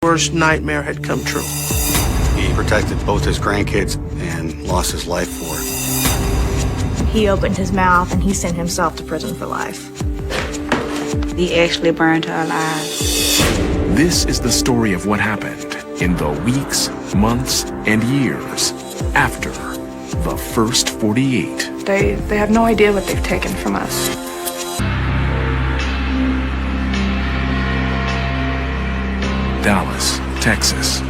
worst nightmare had come true. He protected both his grandkids and lost his life for it. He opened his mouth and he sent himself to prison for life. He actually burned her alive. This is the story of what happened in the weeks, months, and years after the first 48. They have no idea what they've taken from us. Dallas, Texas.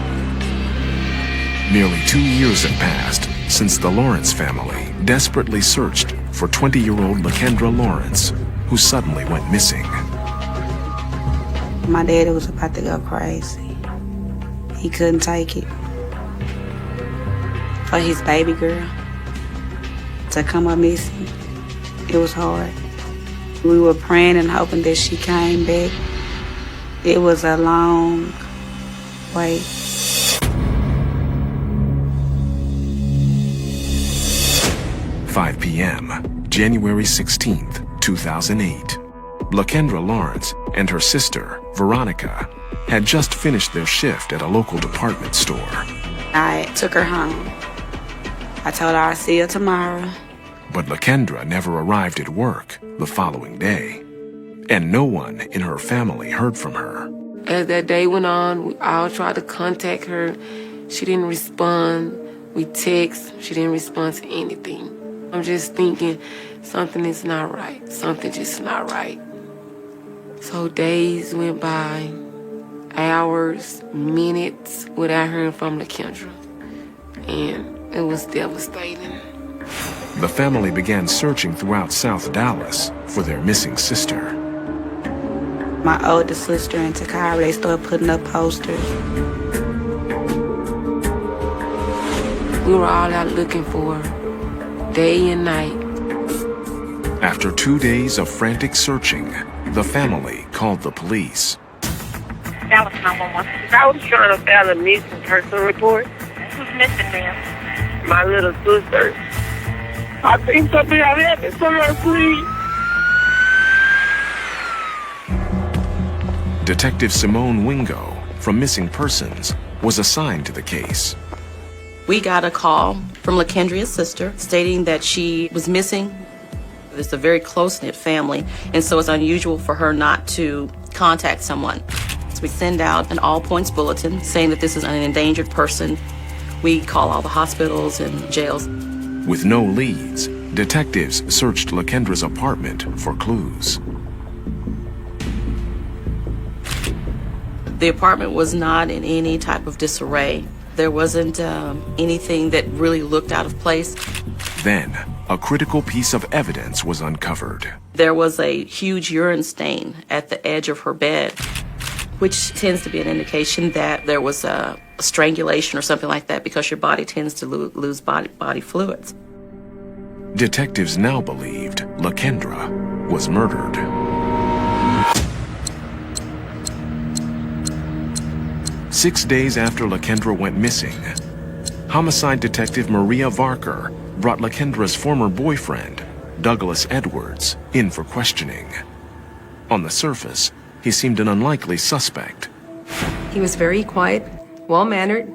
Nearly 2 years have passed since the Lawrence family desperately searched for 20-year-old Lakendra Lawrence, who suddenly went missing. My daddy was about to go crazy. He couldn't take it. For his baby girl to come up missing, it was hard. We were praying and hoping that she came back. It was a long wait. "5 p.m., January 16th, 2008. Lakendra Lawrence and her sister, Veronica, had just finished their shift at a local department store. I took her home. I told her I'll see her tomorrow. But Lakendra never arrived at work the following day, and no one in her family heard from her. As that day went on, we all tried to contact her. She didn't respond. We text. She didn't respond to anything. I'm just thinking something is not right. Something just not right. So days went by, hours, minutes without hearing from Lakendra. And it was devastating. The family began searching throughout South Dallas for their missing sister. My oldest sister and Takara, they started putting up posters. We were all out looking for her, day and night. After 2 days of frantic searching, the family called the police. That was 911. I was trying to file a missing person report. Who's missing, ma'am? My little sister. I think something had happened. Someone please. Detective Simone Wingo from Missing Persons was assigned to the case. We got a call from Lakendra's sister stating that she was missing. It's a very close-knit family, and so it's unusual for her not to contact someone. So we send out an all-points bulletin saying that this is an endangered person. We call all the hospitals and jails. With no leads, detectives searched Lakendra's apartment for clues. The apartment was not in any type of disarray. There wasn't anything that really looked out of place. Then, a critical piece of evidence was uncovered. There was a huge urine stain at the edge of her bed, which tends to be an indication that there was a strangulation or something like that, because your body tends to lose body fluids. Detectives now believed Lakendra was murdered. Six days after Lakendra went missing, homicide detective Maria Varker brought Lakendra's former boyfriend, Douglas Edwards, in for questioning. On the surface, he seemed an unlikely suspect. He was very quiet, well-mannered.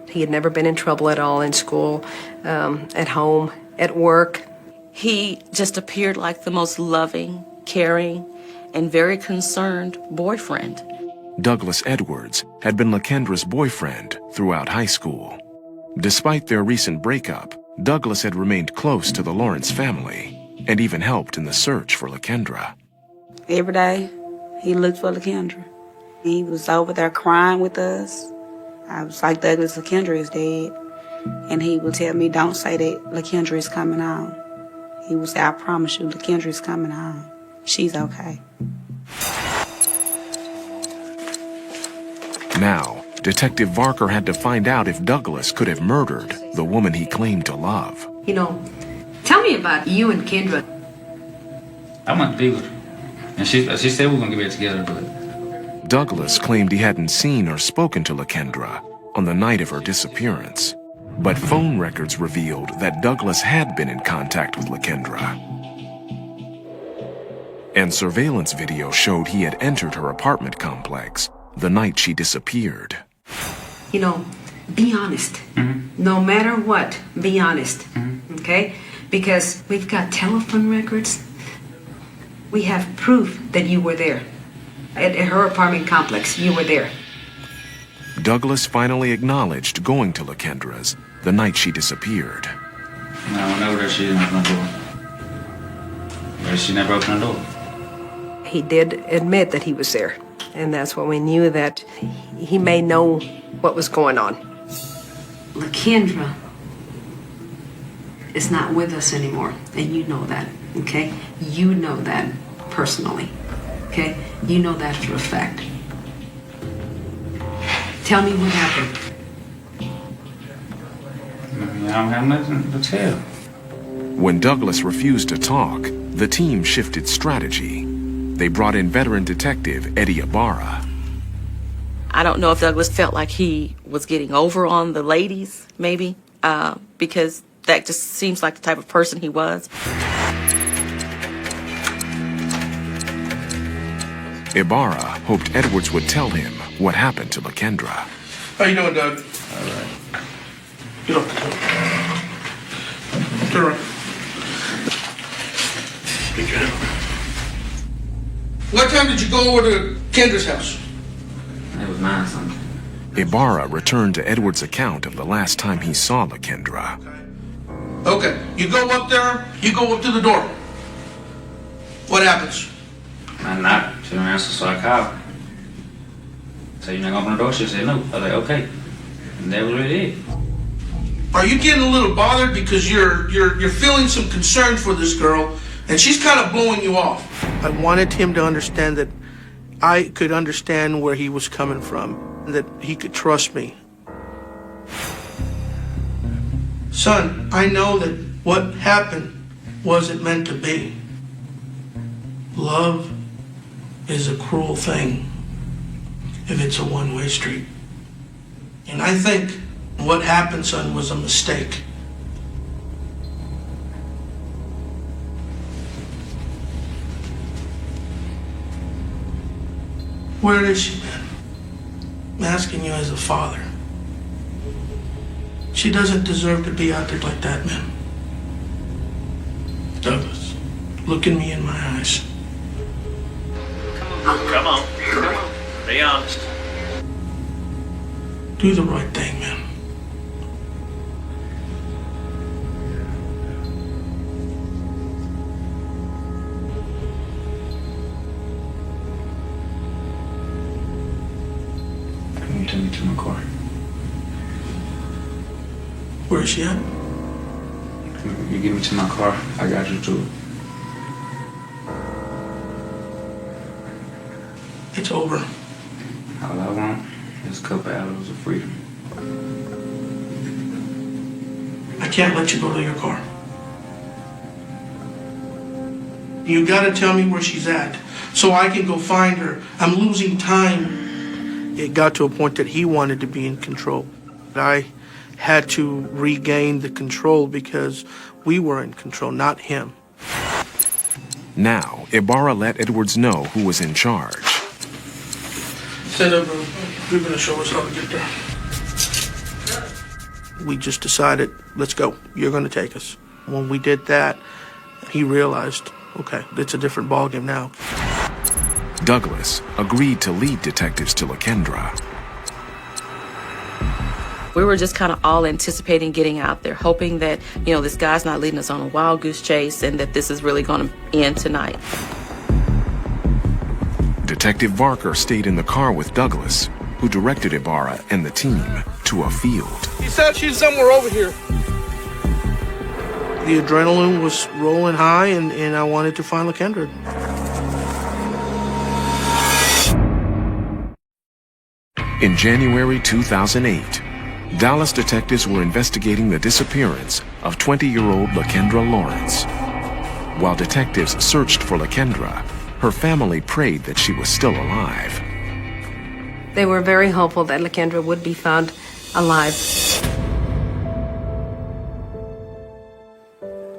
He had never been in trouble at all in school, at home, at work. He just appeared like the most loving, caring, and very concerned boyfriend. Douglas Edwards had been Lakendra's boyfriend throughout high school. Despite their recent breakup, Douglas had remained close to the Lawrence family and even helped in the search for Lakendra. Every day, he looked for Lakendra. He was over there crying with us. I was like, Douglas, Lakendra is dead. And he would tell me, don't say that Lakendra is coming home. He would say, I promise you, Lakendra is coming home. She's okay. Now, Detective Varker had to find out if Douglas could have murdered the woman he claimed to love. You know, tell me about you and Kendra. I went to be with her, and she said we were going to get back together, but... Douglas claimed he hadn't seen or spoken to Lakendra on the night of her disappearance. But phone records revealed that Douglas had been in contact with Lakendra. And surveillance video showed he had entered her apartment complex the night she disappeared. You know, be honest. No matter what, be honest. Okay? Because we've got telephone records. We have proof that you were there. At her apartment complex, you were there. Douglas finally acknowledged going to LaKendra's the night she disappeared. No, I know that she didn't open the door. But she never opened the door. He did admit that he was there, and that's when we knew that he may know what was going on. LaKendra is not with us anymore, and you know that, okay? You know that personally, okay? You know that for a fact. Tell me what happened. I don't have nothing to tell. When Douglas refused to talk, the team shifted strategy. They brought in veteran detective Eddie Ibarra. I don't know if Douglas felt like he was getting over on the ladies, maybe, because that just seems like the type of person he was. Ibarra hoped Edwards would tell him what happened to LaKendra. How you doing, Doug? All right. Get up. Turn around. Get your hand. What time did you go over to Kendra's house? It was 9 something. Ibarra returned to Edwards' account of the last time he saw LaKendra. Okay, you go up there, you go up to the door. What happens? I knocked. She didn't answer, so I called her. So you're not gonna open the door? She said no. I was like, okay. And that was what it is. Are you getting a little bothered because you're feeling some concern for this girl, and she's kind of blowing you off? I wanted him to understand that I could understand where he was coming from, and that he could trust me. Son, I know that what happened wasn't meant to be. Love is a cruel thing if it's a one-way street. And I think what happened, son, was a mistake. Where is she, man? I'm asking you as a father. She doesn't deserve to be out there like that, man. Douglas, look at me in my eyes. Come on. Be honest. Do the right thing, man. Can you take me to my car? Where is she at? You get me to my car, I got you to it. It's over. All I want is a couple hours of freedom. I can't let you go to your car. You gotta tell me where she's at so I can go find her. I'm losing time. It got to a point that he wanted to be in control. I had to regain the control because we were in control, not him. Now, Ibarra let Edwards know who was in charge. Set up, bro. You're gonna show us how to get there. We just decided, let's go. You're gonna take us. When we did that, he realized, okay, it's a different ballgame now. Douglas agreed to lead detectives to LaKendra. We were just kind of all anticipating getting out there, hoping that, this guy's not leading us on a wild goose chase and that this is really going to end tonight. Detective Barker stayed in the car with Douglas, who directed Ibarra and the team to a field. He said she's somewhere over here. The adrenaline was rolling high, and I wanted to find LaKendra. In January 2008, Dallas detectives were investigating the disappearance of 20-year-old LaKendra Lawrence. While detectives searched for LaKendra, her family prayed that she was still alive. They were very hopeful that LaKendra would be found alive.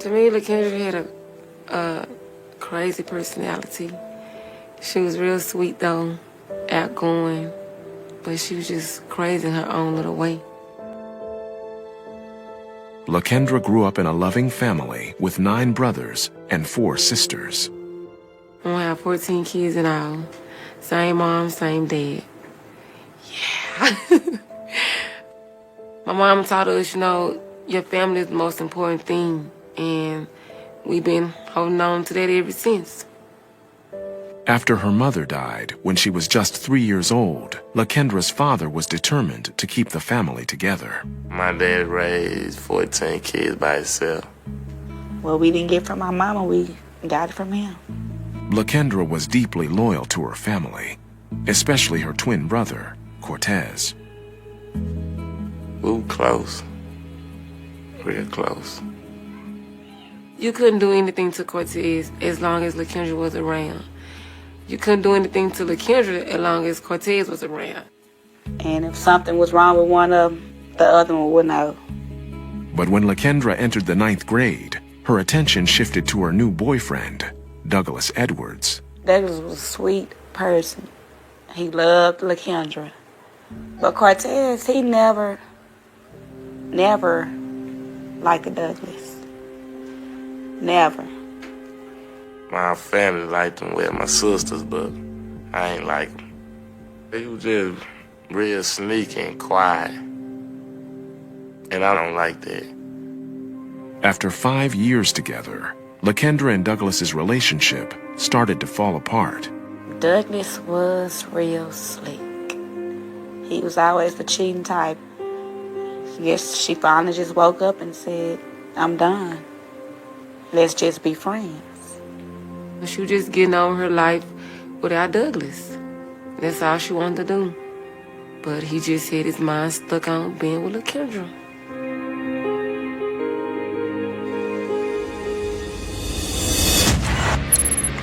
To me, LaKendra had a crazy personality. She was real sweet, though, outgoing, but she was just crazy in her own little way. Lakendra grew up in a loving family with 9 brothers and 4 sisters. We have 14 kids in all. Same mom, same dad. Yeah. My mom taught us, your family is the most important thing. And we've been holding on to that ever since. After her mother died when she was just 3 years old, Lakendra's father was determined to keep the family together. My dad raised 14 kids by himself. What we didn't get from our mama, we got it from him. Lakendra was deeply loyal to her family, especially her twin brother, Cortez. We were close. Real close. You couldn't do anything to Cortez as long as Lakendra was around. You couldn't do anything to Lakendra as long as Cortez was around. And if something was wrong with one of them, the other one would know. But when Lakendra entered the 9th grade, her attention shifted to her new boyfriend, Douglas Edwards. Douglas was a sweet person. He loved Lakendra. But Cortez, he never liked Douglas. Never. My family liked him with my sisters, but I ain't like him. He was just real sneaky and quiet. And I don't like that. After 5 years together, Lakendra and Douglas's relationship started to fall apart. Douglas was real slick. He was always the cheating type. Yes, she finally just woke up and said, I'm done. Let's just be friends. She was just getting on her life without Douglas. That's all she wanted to do. But he just had his mind stuck on being with Lakendra.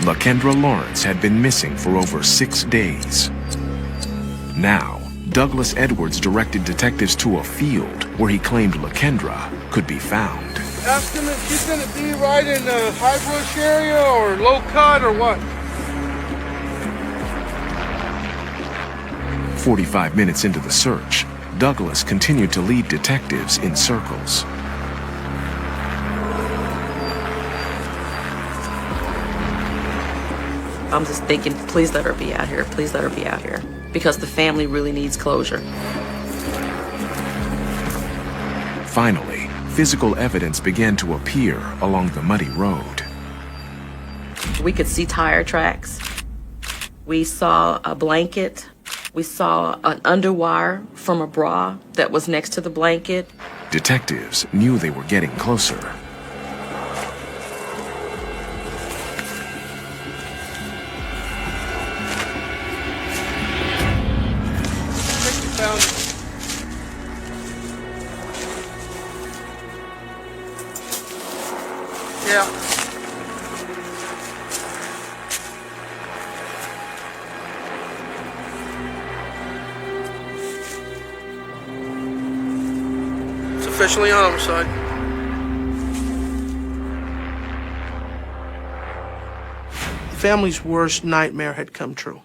Lakendra Lawrence had been missing for over 6 days. Now, Douglas Edwards directed detectives to a field where he claimed Lakendra could be found. Ask him if she's gonna be right in the High Brush area or Low Cut or what. 45 minutes into the search, Douglas continued to lead detectives in circles. I'm just thinking, please let her be out here. Please let her be out here. Because the family really needs closure. Finally, physical evidence began to appear along the muddy road. We could see tire tracks. We saw a blanket. We saw an underwire from a bra that was next to the blanket. Detectives knew they were getting closer. Yeah. It's officially a homicide. The family's worst nightmare had come true.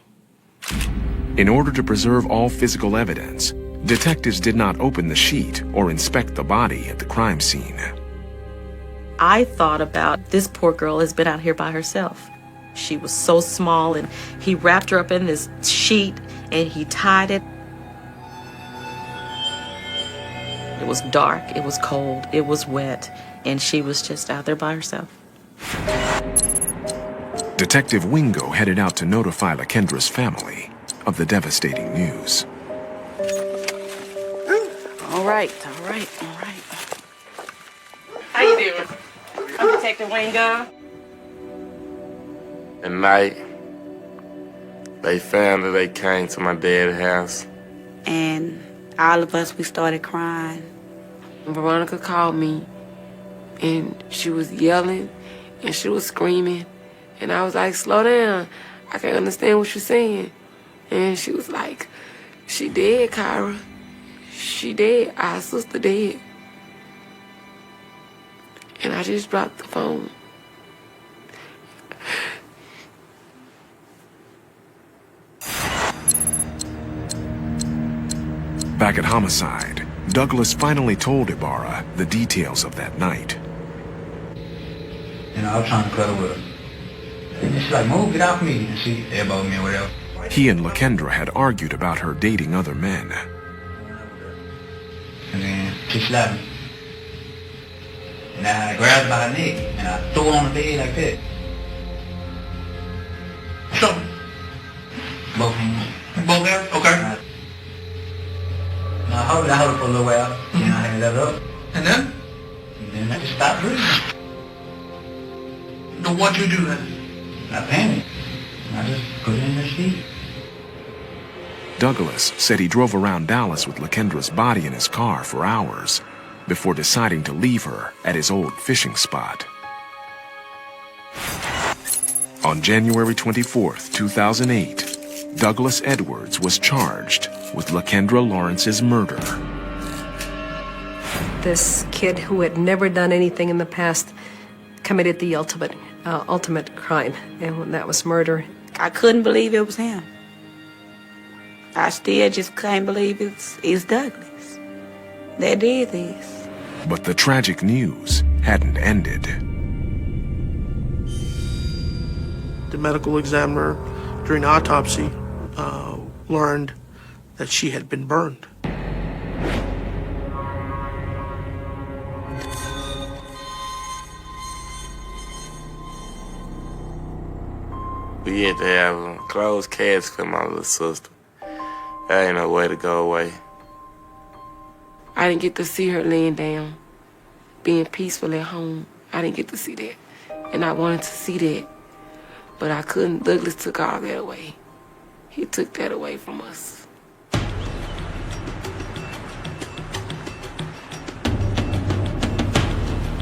In order to preserve all physical evidence, detectives did not open the sheet or inspect the body at the crime scene. I thought about this poor girl has been out here by herself. She was so small, and he wrapped her up in this sheet and he tied it. It was dark, it was cold, it was wet, and she was just out there by herself. Detective Wingo headed out to notify Lakendra's family of the devastating news. All right. How you doing? I'm Detective Wingo. At night, they found that they came to my dad's house. And all of us, we started crying. Veronica called me, and she was yelling, and she was screaming. And I was like, slow down. I can't understand what you're saying. And she was like, she dead, Kyra. She dead. Our sister dead. And I just dropped the phone. Back at Homicide, Douglas finally told Ibarra the details of that night. I was trying to cuddle with her. And she's like, move, get off me. And she elbowed me or whatever. He and Lakendra had argued about her dating other men. And then she slapped me. And I grabbed her by her neck and I threw her on the bed like that. So, both hands. Both hands? Okay. I hold her for a little while, and I had to let her up. And then? And then I just stopped breathing. So what'd you do then? I panicked. I just put her in her seat. Douglas said he drove around Dallas with Lakendra's body in his car for hours before deciding to leave her at his old fishing spot. On January 24th, 2008, Douglas Edwards was charged with Lakendra Lawrence's murder. This kid who had never done anything in the past committed the ultimate crime, and that was murder. I couldn't believe it was him. I still just can't believe it's Douglas that did this. But the tragic news hadn't ended. The medical examiner during the autopsy learned that she had been burned. We had to have a closed casket for my little sister. There ain't no way to go away. I didn't get to see her laying down, being peaceful at home. I didn't get to see that. And I wanted to see that. But I couldn't. Douglas took all that away. He took that away from us.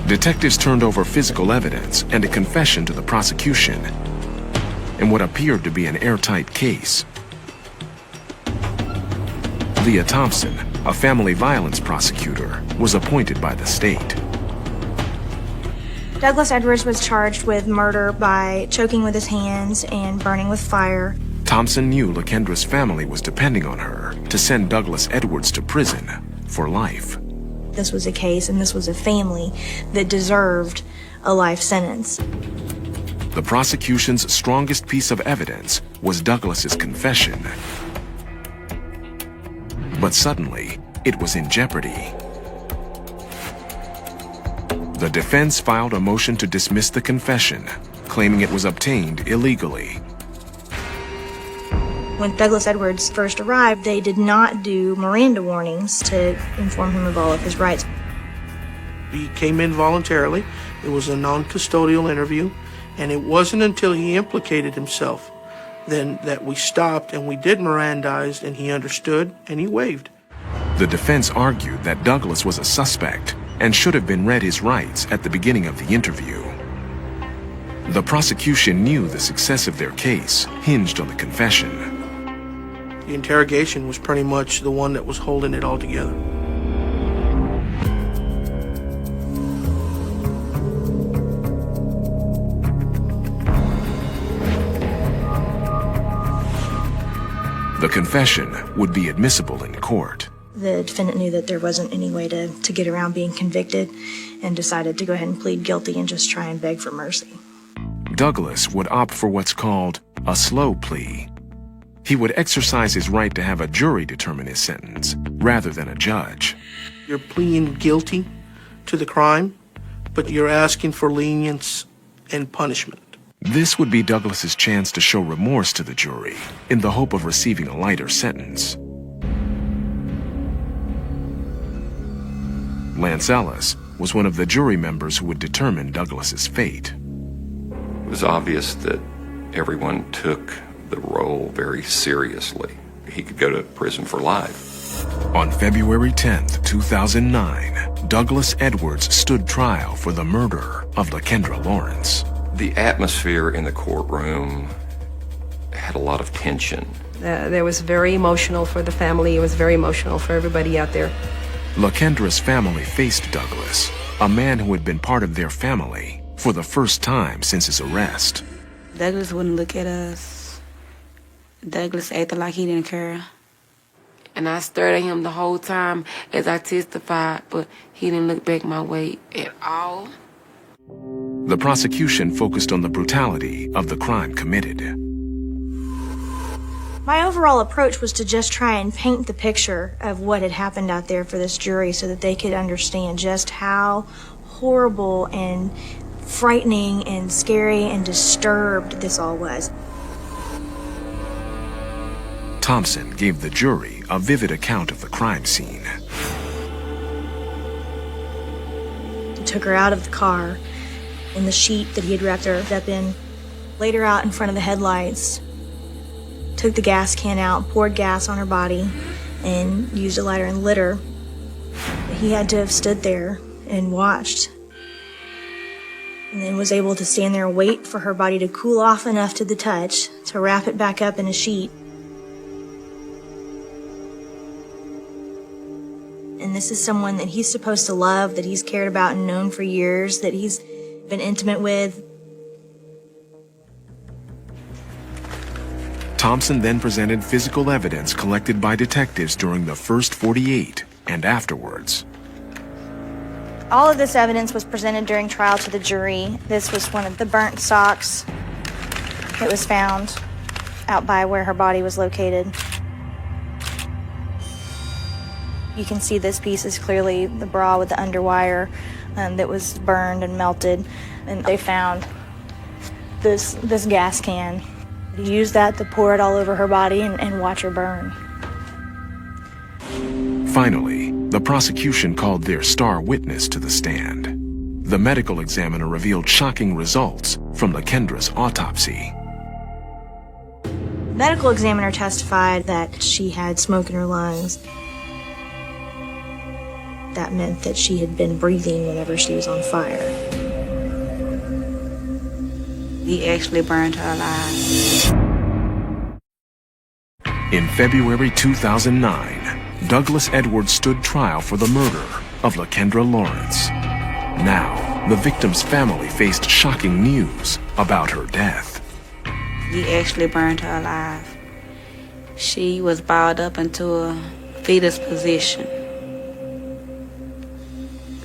Detectives turned over physical evidence and a confession to the prosecution in what appeared to be an airtight case. Leah Thompson, a family violence prosecutor, was appointed by the state. Douglas Edwards was charged with murder by choking with his hands and burning with fire. Thompson knew Lakendra's family was depending on her to send Douglas Edwards to prison for life. This was a case and this was a family that deserved a life sentence. The prosecution's strongest piece of evidence was Douglas's confession. But suddenly, it was in jeopardy. The defense filed a motion to dismiss the confession, claiming it was obtained illegally. When Douglas Edwards first arrived, they did not do Miranda warnings to inform him of all of his rights. He came in voluntarily. It was a non-custodial interview, and it wasn't until he implicated himself then that we stopped and we did Mirandize, and he understood and he waived. The defense argued that Douglas was a suspect and should have been read his rights at the beginning of the interview. The prosecution knew the success of their case hinged on the confession. The interrogation was pretty much the one that was holding it all together. The confession would be admissible in court. The defendant knew that there wasn't any way to get around being convicted and decided to go ahead and plead guilty and just try and beg for mercy. Douglas would opt for what's called a slow plea. He would exercise his right to have a jury determine his sentence rather than a judge. You're pleading guilty to the crime, but you're asking for lenience and punishment. This would be Douglas's chance to show remorse to the jury in the hope of receiving a lighter sentence. Lance Ellis was one of the jury members who would determine Douglas's fate. It was obvious that everyone took the role very seriously. He could go to prison for life. On February 10th, 2009, Douglas Edwards stood trial for the murder of Lakendra Lawrence. The atmosphere in the courtroom had a lot of tension. There was very emotional for the family. It was very emotional for everybody out there. Lakendra's family faced Douglas, a man who had been part of their family for the first time since his arrest. Douglas wouldn't look at us. Douglas acted like he didn't care. And I stared at him the whole time as I testified, but he didn't look back my way at all. The prosecution focused on the brutality of the crime committed. My overall approach was to just try and paint the picture of what had happened out there for this jury so that they could understand just how horrible and frightening and scary and disturbed this all was. Thompson gave the jury a vivid account of the crime scene. He took her out of the car in the sheet that he had wrapped her up in, laid her out in front of the headlights, took the gas can out, poured gas on her body, and used a lighter and lit her. He had to have stood there and watched, and then was able to stand there and wait for her body to cool off enough to the touch to wrap it back up in a sheet. And this is someone that he's supposed to love, that he's cared about and known for years, that he's been intimate with. Thompson then presented physical evidence collected by detectives during the first 48 and afterwards. All of this evidence was presented during trial to the jury. This was one of the burnt socks that was found out by where her body was located. You can see this piece is clearly the bra with the underwire that was burned and melted. And they found this gas can. He used that to pour it all over her body and watch her burn. Finally, the prosecution called their star witness to the stand. The medical examiner revealed shocking results from Lakendra's autopsy. The medical examiner testified that she had smoke in her lungs. That meant that she had been breathing whenever she was on fire. He actually burned her alive. In February 2009, Douglas Edwards stood trial for the murder of Lakendra Lawrence. Now, the victim's family faced shocking news about her death. He actually burned her alive. She was balled up into a fetus position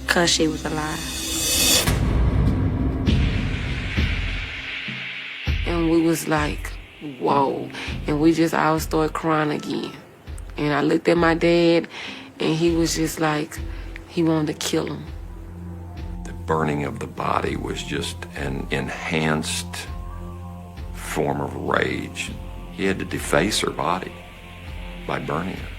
because she was alive. And we was like, whoa. And we just all started crying again. And I looked at my dad, and he was just like, he wanted to kill him. The burning of the body was just an enhanced form of rage. He had to deface her body by burning her.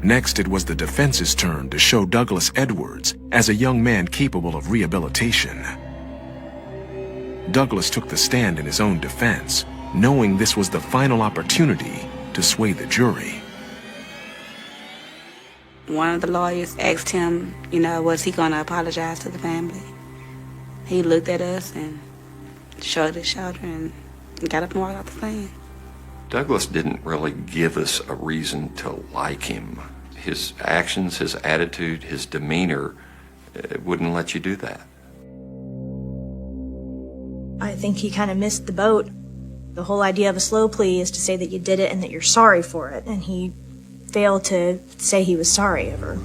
Next, it was the defense's turn to show Douglas Edwards as a young man capable of rehabilitation. Douglas took the stand in his own defense, knowing this was the final opportunity to sway the jury. One of the lawyers asked him, was he going to apologize to the family? He looked at us and shrugged his shoulder and got up and walked out the stand. Douglas didn't really give us a reason to like him. His actions, his attitude, his demeanor wouldn't let you do that. I think he kind of missed the boat. The whole idea of a slow plea is to say that you did it and that you're sorry for it, and he failed to say he was sorry ever.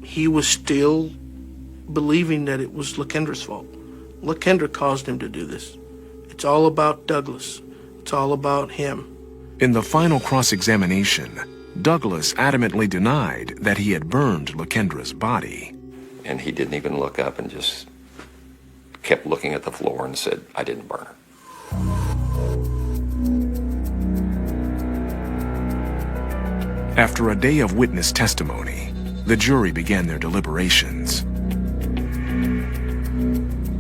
He was still believing that it was Lakendra's fault. Lakendra caused him to do this. It's all about Douglas. It's all about him. In the final cross-examination, Douglas adamantly denied that he had burned Lakendra's body. And he didn't even look up and just kept looking at the floor and said, I didn't burn her. After a day of witness testimony, the jury began their deliberations.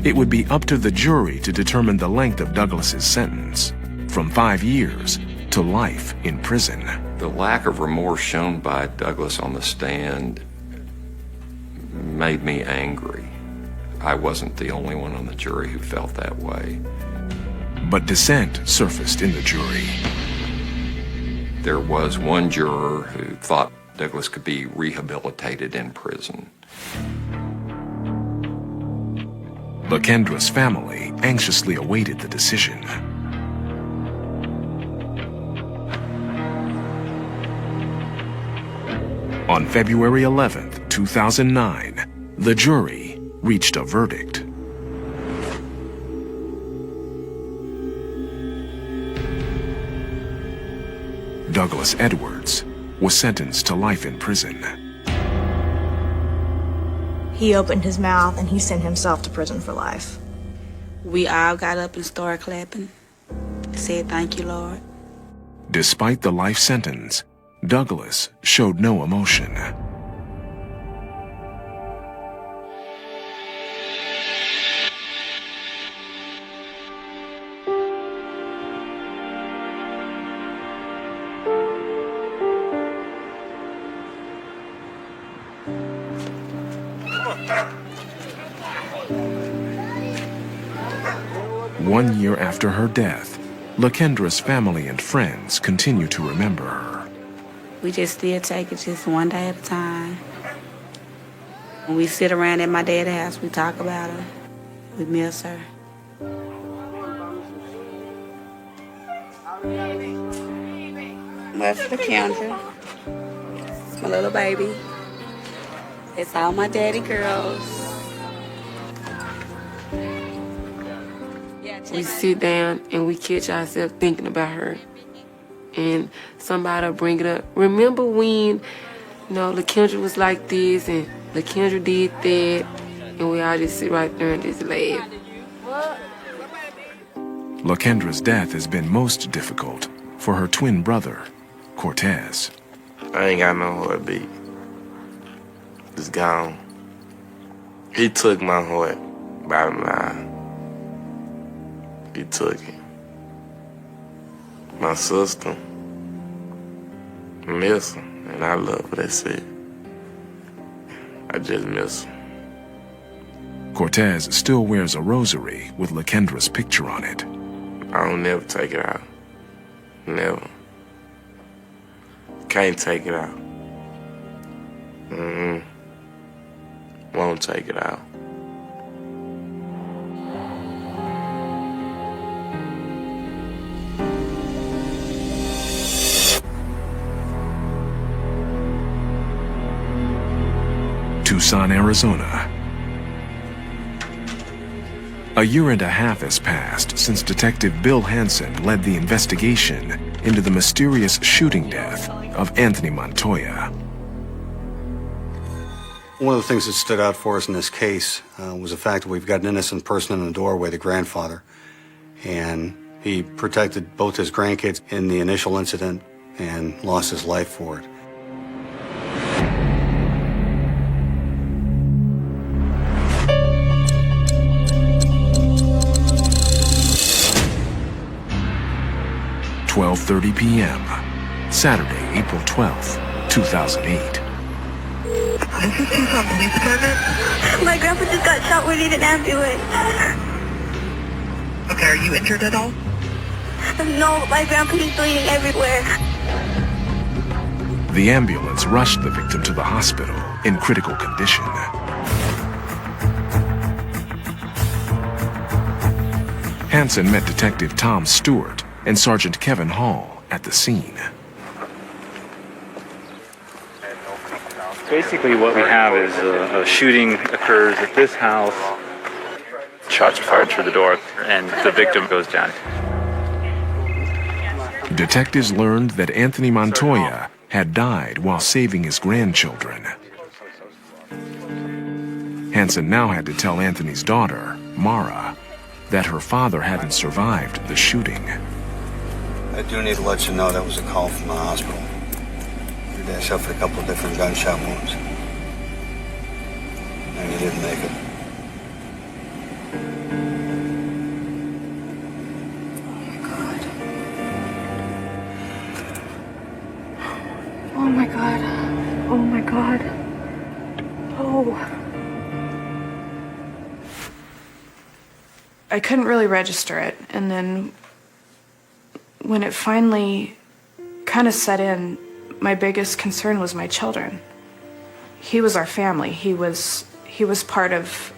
It would be up to the jury to determine the length of Douglas's sentence, from 5 years to life in prison. The lack of remorse shown by Douglas on the stand made me angry. I wasn't the only one on the jury who felt that way. But dissent surfaced in the jury. There was one juror who thought Douglas could be rehabilitated in prison. Lakendra's family anxiously awaited the decision. On February 11th, 2009, the jury reached a verdict. Douglas Edwards was sentenced to life in prison. He opened his mouth and he sent himself to prison for life. We all got up and started clapping. Said, "Thank you, Lord." Despite the life sentence, Douglas showed no emotion. One year after her death, Lakendra's family and friends continue to remember her. We just still take it just one day at a time. When we sit around at my dad's house, we talk about her. We miss her. That's Lakendra. My little baby. It's all my daddy girls. We sit down and we catch ourselves thinking about her. And somebody will bring it up. Remember when, Lakendra was like this and Lakendra did that, and we all just sit right there and just laugh. Lakendra's death has been most difficult for her twin brother, Cortez. I ain't got no heartbeat. It's gone. He took my heart, bottom line. He took it. My sister, I miss her, and I love her, that's it. I just miss her. Cortez still wears a rosary with Lakendra's picture on it. I don't never take it out. Never. Can't take it out. Won't take it out. Tucson, Arizona. A year and a half has passed since Detective Bill Hansen led the investigation into the mysterious shooting death of Anthony Montoya. One of the things that stood out for us in this case was the fact that we've got an innocent person in the doorway, the grandfather, and he protected both his grandkids in the initial incident and lost his life for it. (12:30 p.m., Saturday, April 12th, 2008. My grandpa just got shot. We need an ambulance. Okay, are you injured at all? No, my grandpa is bleeding everywhere. The ambulance rushed the victim to the hospital in critical condition. Hansen met Detective Tom Stewart and Sergeant Kevin Hall at the scene. Basically what we have is a shooting occurs at this house. Shots are fired through the door and the victim goes down. Detectives learned that Anthony Montoya had died while saving his grandchildren. Hansen now had to tell Anthony's daughter, Mara, that her father hadn't survived the shooting. I do need to let you know that was a call from the hospital. Your dad suffered a couple of different gunshot wounds. And he didn't make it. Oh my God. Oh my God. Oh. I couldn't really register it, and then when it finally kind of set in, my biggest concern was my children. He was our family. He was part of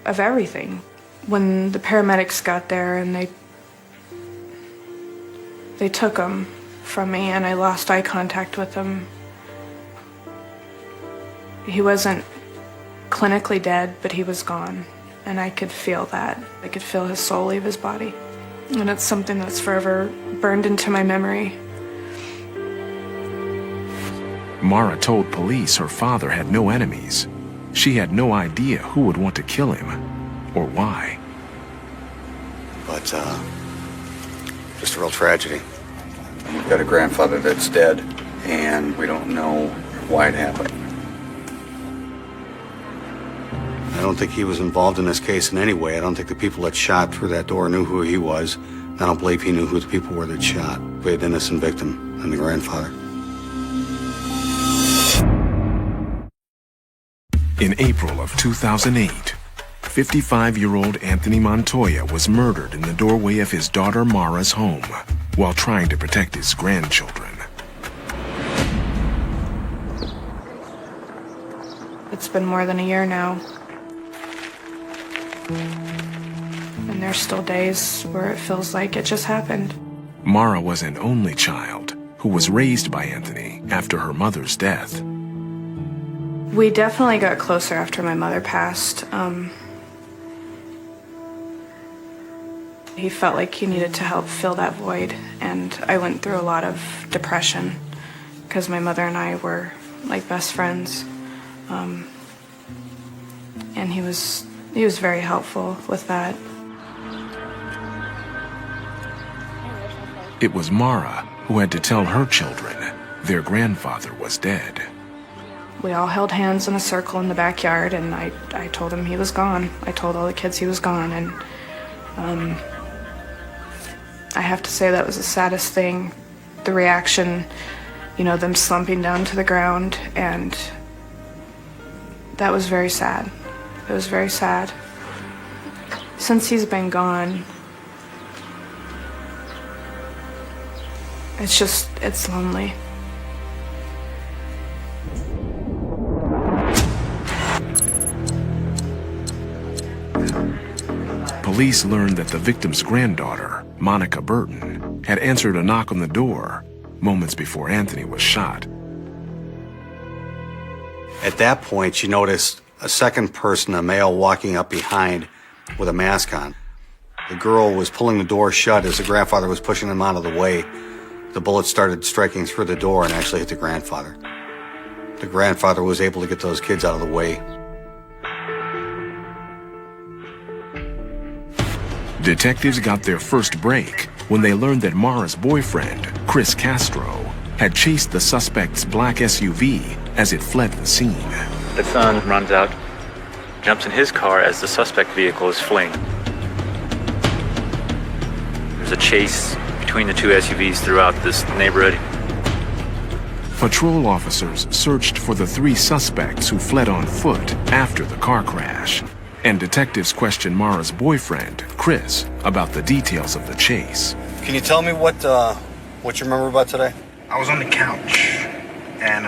of everything. When the paramedics got there and they took him from me and I lost eye contact with him. He wasn't clinically dead, but he was gone. And I could feel that. I could feel his soul leave his body. And it's something that's forever burned into my memory. Mara told police her father had no enemies. She had no idea who would want to kill him or why. But, just a real tragedy. We've got a grandfather that's dead, and we don't know why it happened. I don't think he was involved in this case in any way. I don't think the people that shot through that door knew who he was. I don't believe he knew who the people were that shot. We had an innocent victim and the grandfather. In April of 2008, 55-year-old Anthony Montoya was murdered in the doorway of his daughter Mara's home while trying to protect his grandchildren. It's been more than a year now. And there's still days where it feels like it just happened. Mara was an only child who was raised by Anthony after her mother's death. We definitely got closer after my mother passed. He felt like he needed to help fill that void, and I went through a lot of depression because my mother and I were like best friends. And he was very helpful with that. It was Mara who had to tell her children their grandfather was dead. We all held hands in a circle in the backyard, and I told him he was gone. I told all the kids he was gone, and I have to say that was the saddest thing. The reaction, you know, them slumping down to the ground, and that was very sad. It was very sad. Since he's been gone, it's lonely. Police learned that the victim's granddaughter, Monica Burton, had answered a knock on the door moments before Anthony was shot. At that point, she noticed a second person, a male, walking up behind with a mask on. The girl was pulling the door shut as the grandfather was pushing them out of the way. The bullet started striking through the door and actually hit the grandfather. The grandfather was able to get those kids out of the way. Detectives got their first break when they learned that Mara's boyfriend, Chris Castro, had chased the suspect's black SUV as it fled the scene. The son runs out, jumps in his car as the suspect vehicle is fleeing. There's a chase between the two SUVs throughout this neighborhood. Patrol officers searched for the three suspects who fled on foot after the car crash, and detectives questioned Mara's boyfriend, Chris, about the details of the chase. Can you tell me what you remember about today? I was on the couch, and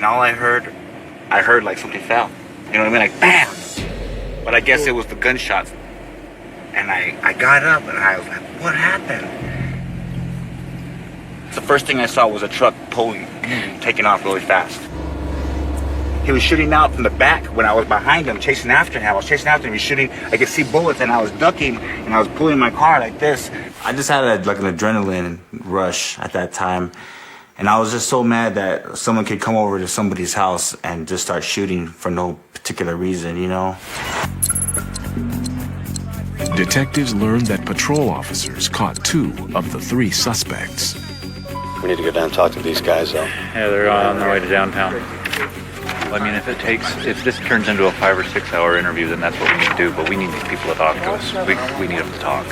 all I heard like something fell. You know what I mean? Like, bam! But I guess it was the gunshots. And I got up, and I was like, what happened? The first thing I saw was a truck pulling, taking off really fast. He was shooting out from the back when I was behind him, chasing after him. I was chasing after him, he was shooting. I could see bullets, and I was ducking, and I was pulling my car like this. I just had like an adrenaline rush at that time. And I was just so mad that someone could come over to somebody's house and just start shooting for no particular reason, you know? Detectives learned that patrol officers caught 2 of the 3 suspects. We need to go down and talk to these guys, though. Yeah, they're on their way to downtown. I mean, if this turns into a 5 or 6 hour interview, then that's what we need to do, but we need these people to talk to us. We need them to talk.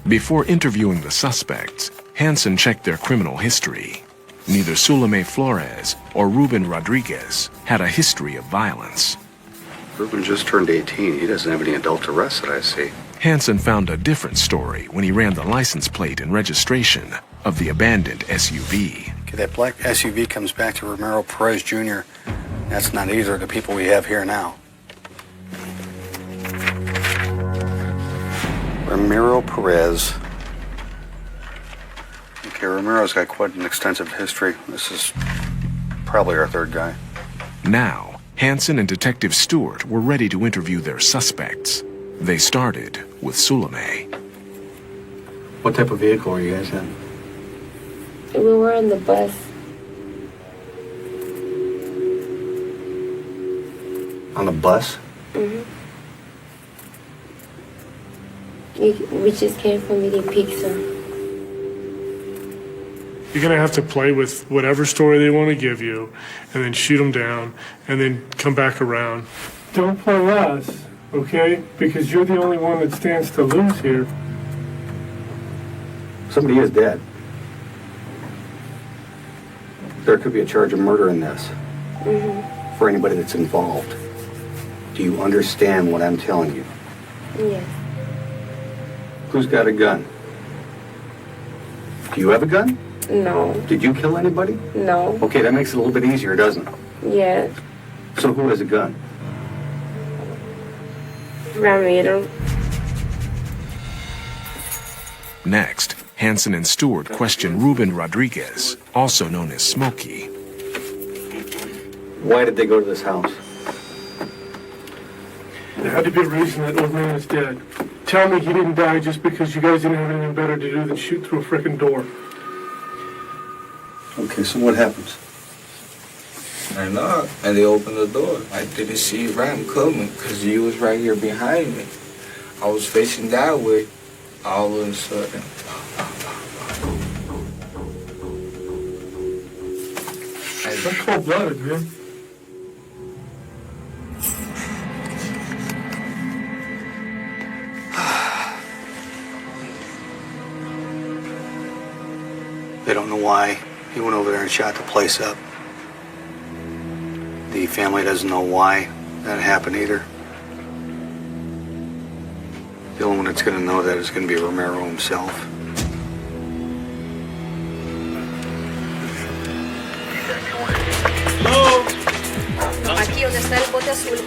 Before interviewing the suspects, Hansen checked their criminal history. Neither Sulame Flores or Ruben Rodriguez had a history of violence. Ruben just turned 18. He doesn't have any adult arrests that I see. Hansen found a different story when he ran the license plate and registration of the abandoned SUV. Okay, that black SUV comes back to Ramiro Perez Jr. That's not either of the people we have here now. Ramiro Perez. Okay, Ramiro's got quite an extensive history. This is probably our third guy. Now, Hansen and Detective Stewart were ready to interview their suspects. They started with Sulame. What type of vehicle are you guys in? We were on the bus. On the bus? We just came from eating pizza. You're going to have to play with whatever story they want to give you and then shoot them down and then come back around. Don't play us, okay? Because you're the only one that stands to lose here. Somebody is dead. There could be a charge of murder in this for anybody that's involved. Do you understand what I'm telling you? Yes. Who's got a gun? Do you have a gun? No. Did you kill anybody? No. Okay, that makes it a little bit easier, doesn't it? Yes. So who has a gun? Ramiro. Next, Hansen and Stewart questioned Ruben Rodriguez, also known as Smokey. Why did they go to this house? There had to be a reason that old man is dead. Tell me he didn't die just because you guys didn't have anything better to do than shoot through a frickin' door. Okay, so what happens? I knocked, and they opened the door. I didn't see Ram coming, because he was right here behind me. I was facing that way, all of a sudden. That's cold-blooded, man. They don't know why he went over there and shot the place up. The family doesn't know why that happened either. The only one that's going to know that is going to be Ramiro himself. Aquí donde está el bote azul.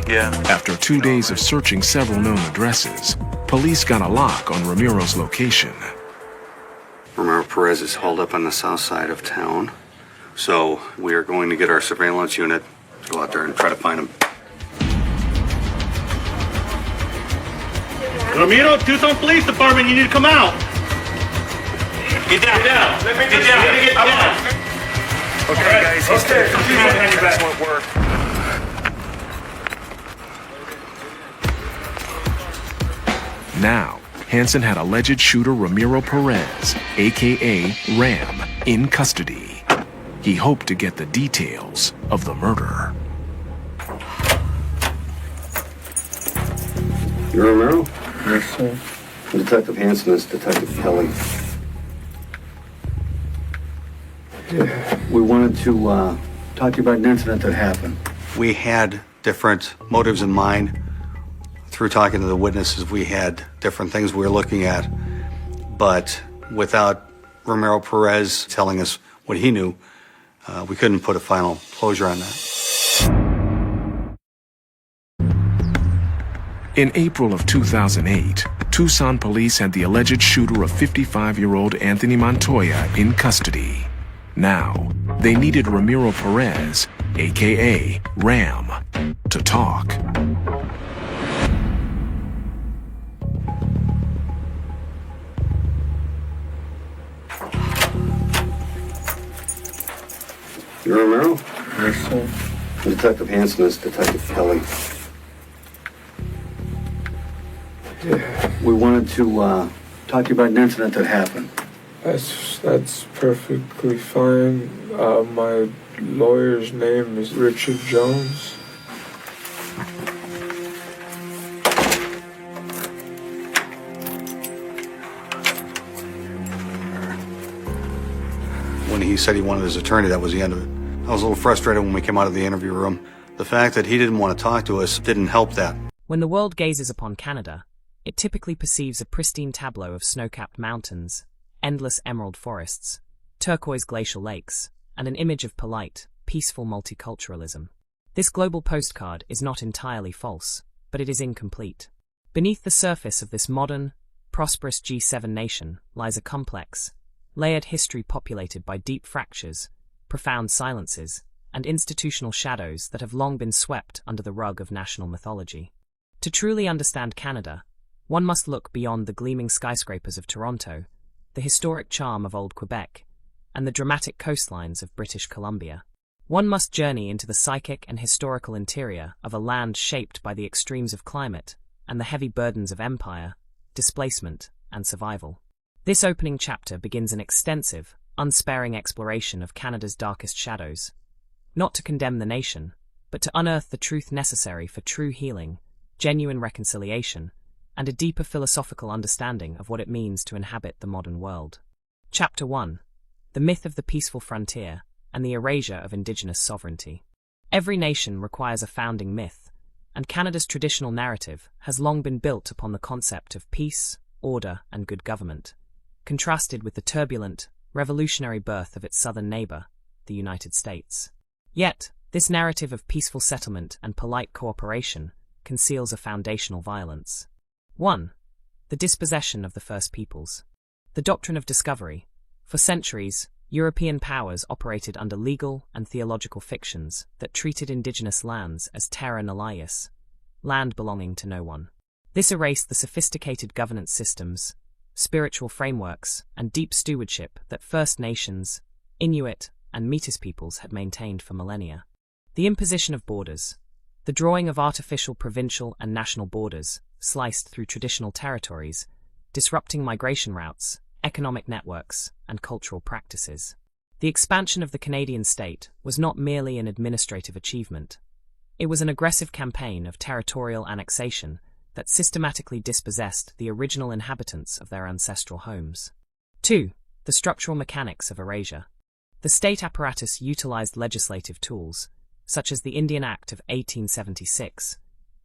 Yeah. After 2 days of searching several known addresses, police got a lock on Ramiro's location. Ramiro Perez is hauled up on the south side of town. So we are going to get our surveillance unit to go out there and try to find him. Ramiro, Tucson Police Department, you need to come out. Get down. Get down. Get down. Okay, guys, he's dead. Excellent work. Now, Hansen had alleged shooter Ramiro Perez, a.k.a. Ram, in custody. He hoped to get the details of the murder. You're Ramiro? Yes, sir. Detective Hansen is Detective Kelly. We wanted to talk to you about an incident that happened. We had different motives in mind. Through talking to the witnesses, we had different things we were looking at. But without Ramiro Perez telling us what he knew, we couldn't put a final closure on that. In April of 2008, Tucson police had the alleged shooter of 55-year-old Anthony Montoya in custody. Now, they needed Ramiro Perez, a.k.a. Ram, to talk. You're Ramiro? Yes, sir. Detective Hansen is Detective Kelly. We wanted to talk to you about an incident that happened. That's perfectly fine. My lawyer's name is Richard Jones. When he said he wanted his attorney, that was the end of it. I was a little frustrated when we came out of the interview room. The fact that he didn't want to talk to us didn't help that. When the world gazes upon Canada, it typically perceives a pristine tableau of snow-capped mountains, endless emerald forests, turquoise glacial lakes, and an image of polite, peaceful multiculturalism. This global postcard is not entirely false, but it is incomplete. Beneath the surface of this modern, prosperous G7 nation lies a complex, layered history populated by deep fractures, profound silences, and institutional shadows that have long been swept under the rug of national mythology. To truly understand Canada, one must look beyond the gleaming skyscrapers of Toronto, the historic charm of Old Quebec, and the dramatic coastlines of British Columbia. One must journey into the psychic and historical interior of a land shaped by the extremes of climate and the heavy burdens of empire, displacement, and survival. This opening chapter begins an extensive, unsparing exploration of Canada's darkest shadows, not to condemn the nation, but to unearth the truth necessary for true healing, genuine reconciliation, and a deeper philosophical understanding of what it means to inhabit the modern world. Chapter 1. The Myth of the Peaceful Frontier and the Erasure of Indigenous Sovereignty. Every nation requires a founding myth, and Canada's traditional narrative has long been built upon the concept of peace, order, and good government, contrasted with the turbulent, revolutionary birth of its southern neighbor, the United States. Yet, this narrative of peaceful settlement and polite cooperation conceals a foundational violence. 1. The dispossession of the First Peoples. The doctrine of discovery. For centuries, European powers operated under legal and theological fictions that treated indigenous lands as terra nullius, land belonging to no one. This erased the sophisticated governance systems, spiritual frameworks, and deep stewardship that First Nations, Inuit, and Métis peoples had maintained for millennia. The imposition of borders. The drawing of artificial provincial and national borders, sliced through traditional territories, disrupting migration routes, economic networks, and cultural practices. The expansion of the Canadian state was not merely an administrative achievement. It was an aggressive campaign of territorial annexation that systematically dispossessed the original inhabitants of their ancestral homes. 2. The structural mechanics of erasure. The state apparatus utilized legislative tools, such as the Indian Act of 1876,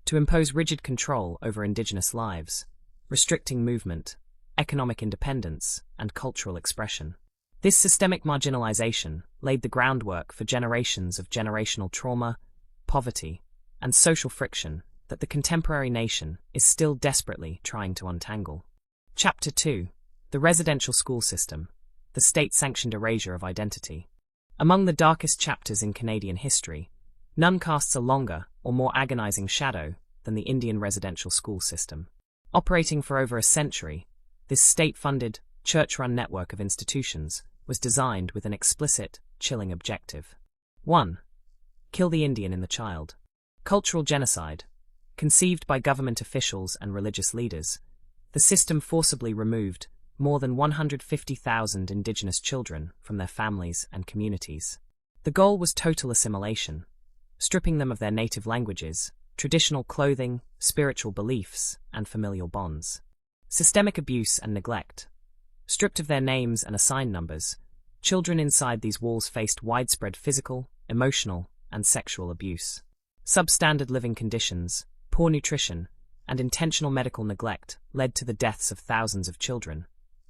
to impose rigid control over Indigenous lives, restricting movement, economic independence, and cultural expression. This systemic marginalization laid the groundwork for generations of generational trauma, poverty, and social friction that the contemporary nation is still desperately trying to untangle. Chapter 2. The Residential School System, the State-Sanctioned Erasure of Identity. Among the darkest chapters in Canadian history, none casts a longer or more agonizing shadow than the Indian residential school system. Operating for over a century, this state-funded, church-run network of institutions was designed with an explicit, chilling objective. 1. Kill the Indian in the child. Cultural genocide. Conceived by government officials and religious leaders, the system forcibly removed more than 150,000 Indigenous children from their families and communities. The goal was total assimilation, stripping them of their native languages, traditional clothing, spiritual beliefs, and familial bonds. Systemic abuse and neglect. Stripped of their names and assigned numbers, children inside these walls faced widespread physical, emotional, and sexual abuse. Substandard living conditions, poor nutrition, and intentional medical neglect led to the deaths of thousands of children,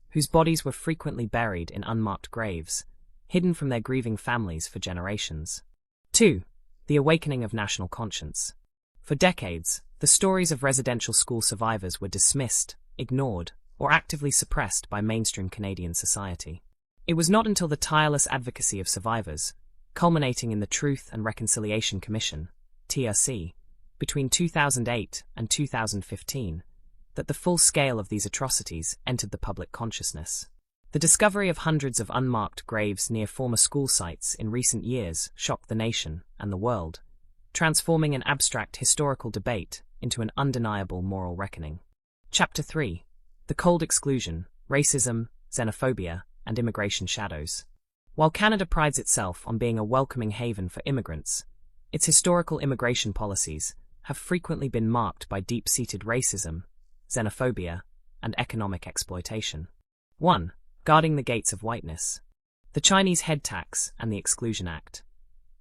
whose bodies were frequently buried in unmarked graves, hidden from their grieving families for generations. 2. The awakening of national conscience. For decades, the stories of residential school survivors were dismissed, ignored, or actively suppressed by mainstream Canadian society. It was not until the tireless advocacy of survivors, culminating in the Truth and Reconciliation Commission, TRC, between 2008 and 2015, that the full scale of these atrocities entered the public consciousness. The discovery of hundreds of unmarked graves near former school sites in recent years shocked the nation and the world, transforming an abstract historical debate into an undeniable moral reckoning. Chapter 3. The Cold Exclusion, Racism, Xenophobia, and Immigration Shadows. While Canada prides itself on being a welcoming haven for immigrants, its historical immigration policies have frequently been marked by deep-seated racism, xenophobia, and economic exploitation. 1. Guarding the gates of whiteness. The Chinese head tax and the Exclusion Act.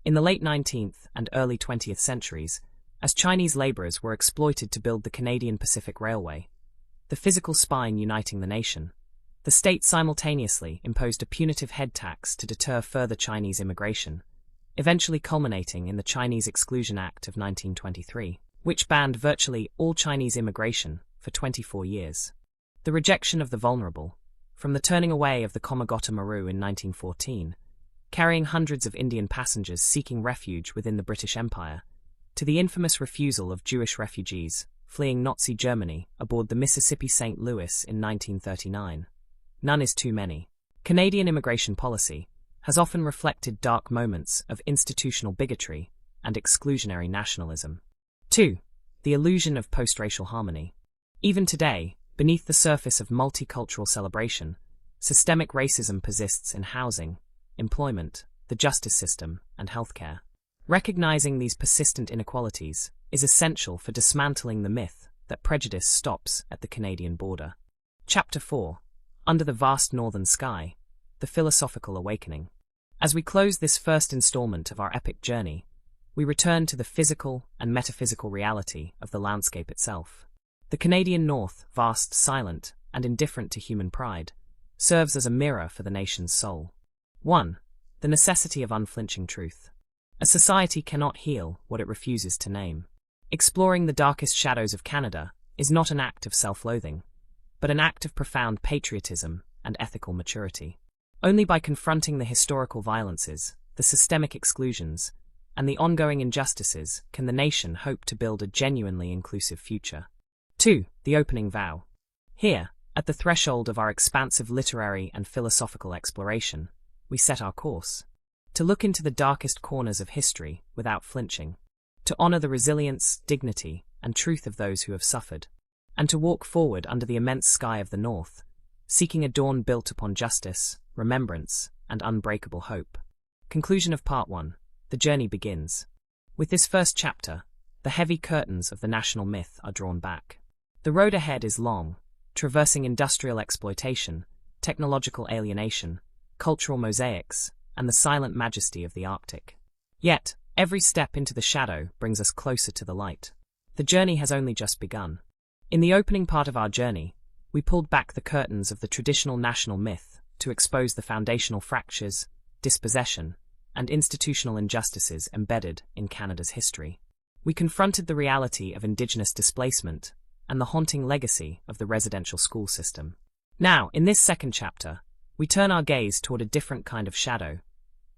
In the late 19th and early 20th centuries, as Chinese laborers were exploited to build the Canadian Pacific Railway, the physical spine uniting the nation, the state simultaneously imposed a punitive head tax to deter further Chinese immigration, eventually culminating in the Chinese Exclusion Act of 1923, which banned virtually all Chinese immigration for 24 years. The rejection of the vulnerable, from the turning away of the Komagata Maru in 1914, carrying hundreds of Indian passengers seeking refuge within the British Empire, to the infamous refusal of Jewish refugees fleeing Nazi Germany aboard the Mississippi St. Louis in 1939. None is too many. Canadian immigration policy has often reflected dark moments of institutional bigotry and exclusionary nationalism. 2. The illusion of post-racial harmony. Even today, beneath the surface of multicultural celebration, systemic racism persists in housing, employment, the justice system, and healthcare. Recognizing these persistent inequalities is essential for dismantling the myth that prejudice stops at the Canadian border. Chapter 4. Under the Vast Northern Sky, The Philosophical Awakening. As we close this first installment of our epic journey, we return to the physical and metaphysical reality of the landscape itself. The Canadian North, vast, silent, and indifferent to human pride, serves as a mirror for the nation's soul. 1. The necessity of unflinching truth. A society cannot heal what it refuses to name. Exploring the darkest shadows of Canada is not an act of self-loathing, but an act of profound patriotism and ethical maturity. Only by confronting the historical violences, the systemic exclusions, and the ongoing injustices can the nation hope to build a genuinely inclusive future. 2. The opening vow. Here, at the threshold of our expansive literary and philosophical exploration, we set our course. To look into the darkest corners of history without flinching, to honor the resilience, dignity, and truth of those who have suffered, and to walk forward under the immense sky of the North, seeking a dawn built upon justice, remembrance, and unbreakable hope. Conclusion of Part 1. The journey begins. With this first chapter, the heavy curtains of the national myth are drawn back. The road ahead is long, traversing industrial exploitation, technological alienation, cultural mosaics, and the silent majesty of the Arctic. Yet, every step into the shadow brings us closer to the light. The journey has only just begun. In the opening part of our journey, we pulled back the curtains of the traditional national myth to expose the foundational fractures, dispossession, and institutional injustices embedded in Canada's history. We confronted the reality of Indigenous displacement and the haunting legacy of the residential school system. Now, in this second chapter, we turn our gaze toward a different kind of shadow,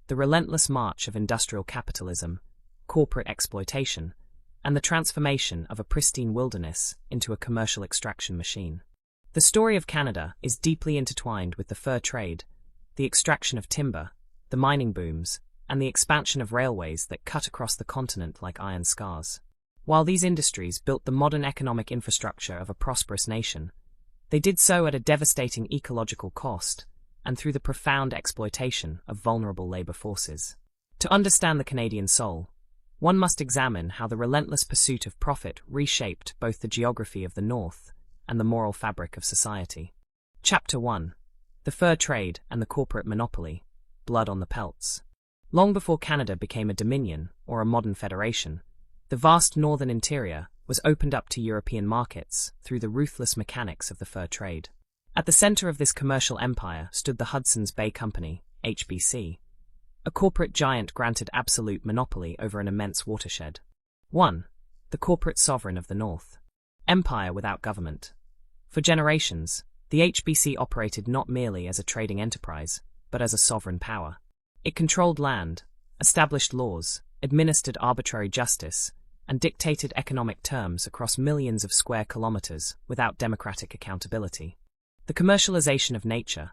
the relentless march of industrial capitalism, corporate exploitation, and the transformation of a pristine wilderness into a commercial extraction machine. The story of Canada is deeply intertwined with the fur trade, the extraction of timber, the mining booms, and the expansion of railways that cut across the continent like iron scars. While these industries built the modern economic infrastructure of a prosperous nation, they did so at a devastating ecological cost and through the profound exploitation of vulnerable labor forces. To understand the Canadian soul, one must examine how the relentless pursuit of profit reshaped both the geography of the North and the moral fabric of society. Chapter 1. The Fur Trade and the Corporate Monopoly, Blood on the Pelts. Long before Canada became a dominion or a modern federation, the vast northern interior was opened up to European markets through the ruthless mechanics of the fur trade. At the center of this commercial empire stood the Hudson's Bay Company, HBC, a corporate giant granted absolute monopoly over an immense watershed. 1. The corporate sovereign of the North. Empire without government. For generations, the HBC operated not merely as a trading enterprise, but as a sovereign power. It controlled land, established laws, administered arbitrary justice, and dictated economic terms across millions of square kilometers without democratic accountability. The commercialization of nature,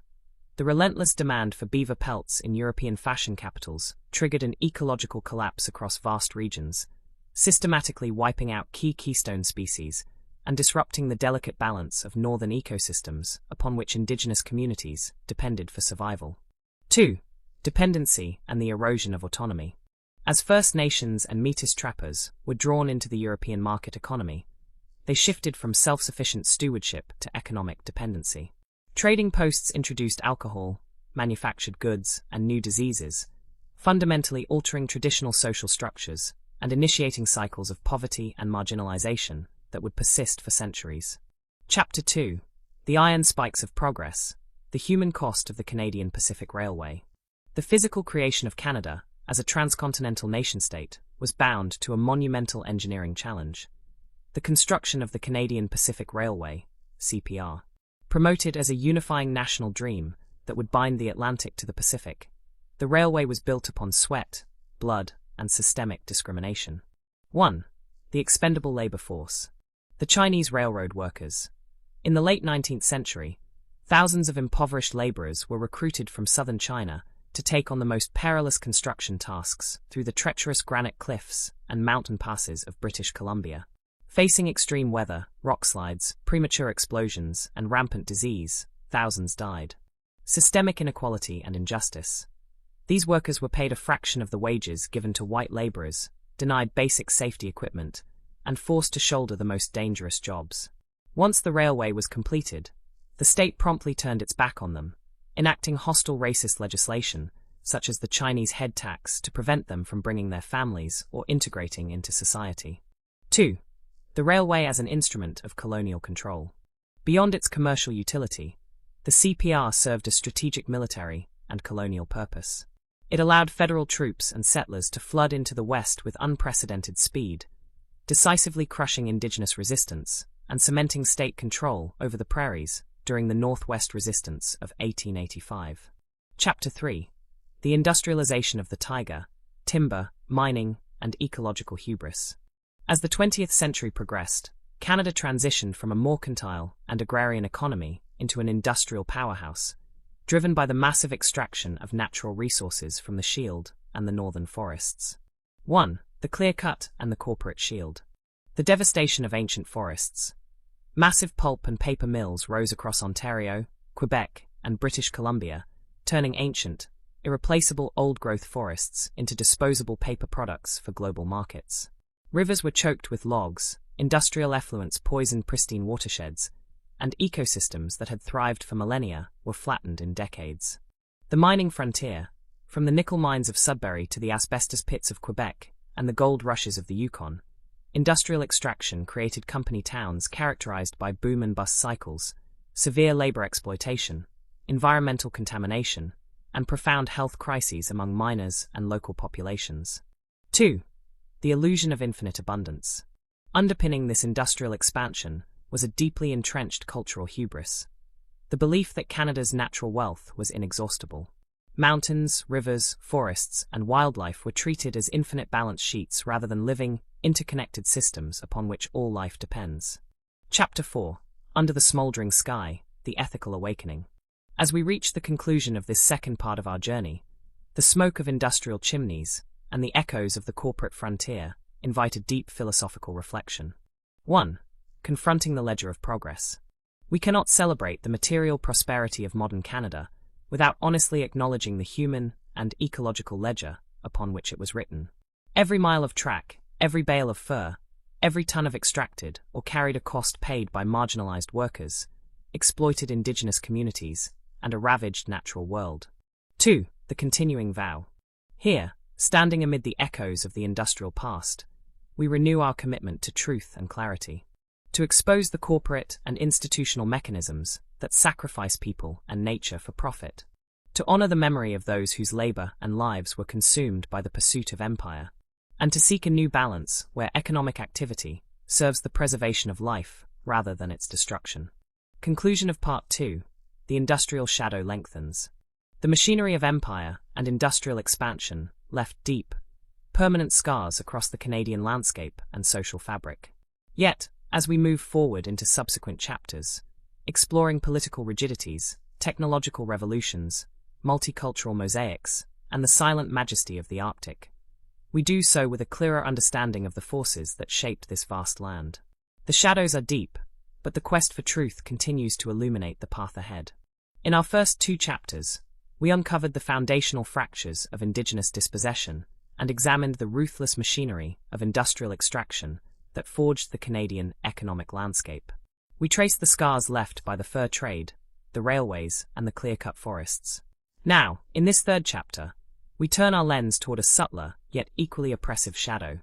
the relentless demand for beaver pelts in European fashion capitals, triggered an ecological collapse across vast regions, systematically wiping out key keystone species and disrupting the delicate balance of northern ecosystems upon which indigenous communities depended for survival. 2. Dependency and the erosion of autonomy. As First Nations and Métis trappers were drawn into the European market economy, they shifted from self-sufficient stewardship to economic dependency. Trading posts introduced alcohol, manufactured goods, and new diseases, fundamentally altering traditional social structures and initiating cycles of poverty and marginalization that would persist for centuries. Chapter 2. The Iron Spikes of Progress. The Human Cost of the Canadian Pacific Railway. The physical creation of Canada, as a transcontinental nation-state, was bound to a monumental engineering challenge. The construction of the Canadian Pacific Railway, CPR, promoted as a unifying national dream that would bind the Atlantic to the Pacific. The railway was built upon sweat, blood, and systemic discrimination. 1. The expendable labor force. The Chinese railroad workers. In the late 19th century, thousands of impoverished laborers were recruited from southern China to take on the most perilous construction tasks through the treacherous granite cliffs and mountain passes of British Columbia. Facing extreme weather, rockslides, premature explosions, and rampant disease, thousands died. Systemic inequality and injustice. These workers were paid a fraction of the wages given to white laborers, denied basic safety equipment, and forced to shoulder the most dangerous jobs. Once the railway was completed, the state promptly turned its back on them, enacting hostile racist legislation, such as the Chinese head tax, to prevent them from bringing their families or integrating into society. 2. The railway as an instrument of colonial control. Beyond its commercial utility, the CPR served a strategic military and colonial purpose. It allowed federal troops and settlers to flood into the West with unprecedented speed, decisively crushing indigenous resistance and cementing state control over the prairies during the Northwest Resistance of 1885. Chapter 3. The Industrialization of the Taiga, Timber, Mining, and Ecological Hubris. As the 20th century progressed, Canada transitioned from a mercantile and agrarian economy into an industrial powerhouse, driven by the massive extraction of natural resources from the Shield and the northern forests. 1. The clear-cut and the corporate shield. The devastation of ancient forests. Massive pulp and paper mills rose across Ontario, Quebec, and British Columbia, turning ancient, irreplaceable old-growth forests into disposable paper products for global markets. Rivers were choked with logs, industrial effluents poisoned pristine watersheds, and ecosystems that had thrived for millennia were flattened in decades. The mining frontier, from the nickel mines of Sudbury to the asbestos pits of Quebec and the gold rushes of the Yukon, industrial extraction created company towns characterized by boom and bust cycles, severe labor exploitation, environmental contamination, and profound health crises among miners and local populations. 2. The illusion of infinite abundance. Underpinning this industrial expansion was a deeply entrenched cultural hubris, the belief that Canada's natural wealth was inexhaustible. Mountains, rivers, forests, and wildlife were treated as infinite balance sheets rather than living, interconnected systems upon which all life depends. Chapter 4. Under the Smouldering Sky, The Ethical Awakening. As we reach the conclusion of this second part of our journey, the smoke of industrial chimneys and the echoes of the corporate frontier invite a deep philosophical reflection. 1. Confronting the ledger of progress. We cannot celebrate the material prosperity of modern Canada without honestly acknowledging the human and ecological ledger upon which it was written. Every mile of track, every bale of fur, every ton of extracted or carried a cost paid by marginalized workers, exploited indigenous communities, and a ravaged natural world. 2. The continuing vow. Here, standing amid the echoes of the industrial past, we renew our commitment to truth and clarity, to expose the corporate and institutional mechanisms that sacrifice people and nature for profit, to honor the memory of those whose labor and lives were consumed by the pursuit of empire, and to seek a new balance where economic activity serves the preservation of life rather than its destruction. Conclusion of Part 2. The industrial shadow lengthens. The machinery of empire and industrial expansion left deep, permanent scars across the Canadian landscape and social fabric. Yet, as we move forward into subsequent chapters, exploring political rigidities, technological revolutions, multicultural mosaics, and the silent majesty of the Arctic, we do so with a clearer understanding of the forces that shaped this vast land. The shadows are deep, but the quest for truth continues to illuminate the path ahead. In our first 2 chapters, we uncovered the foundational fractures of Indigenous dispossession and examined the ruthless machinery of industrial extraction that forged the Canadian economic landscape. We traced the scars left by the fur trade, the railways, and the clear-cut forests. Now, in this 3rd chapter, we turn our lens toward a subtler, yet equally oppressive shadow: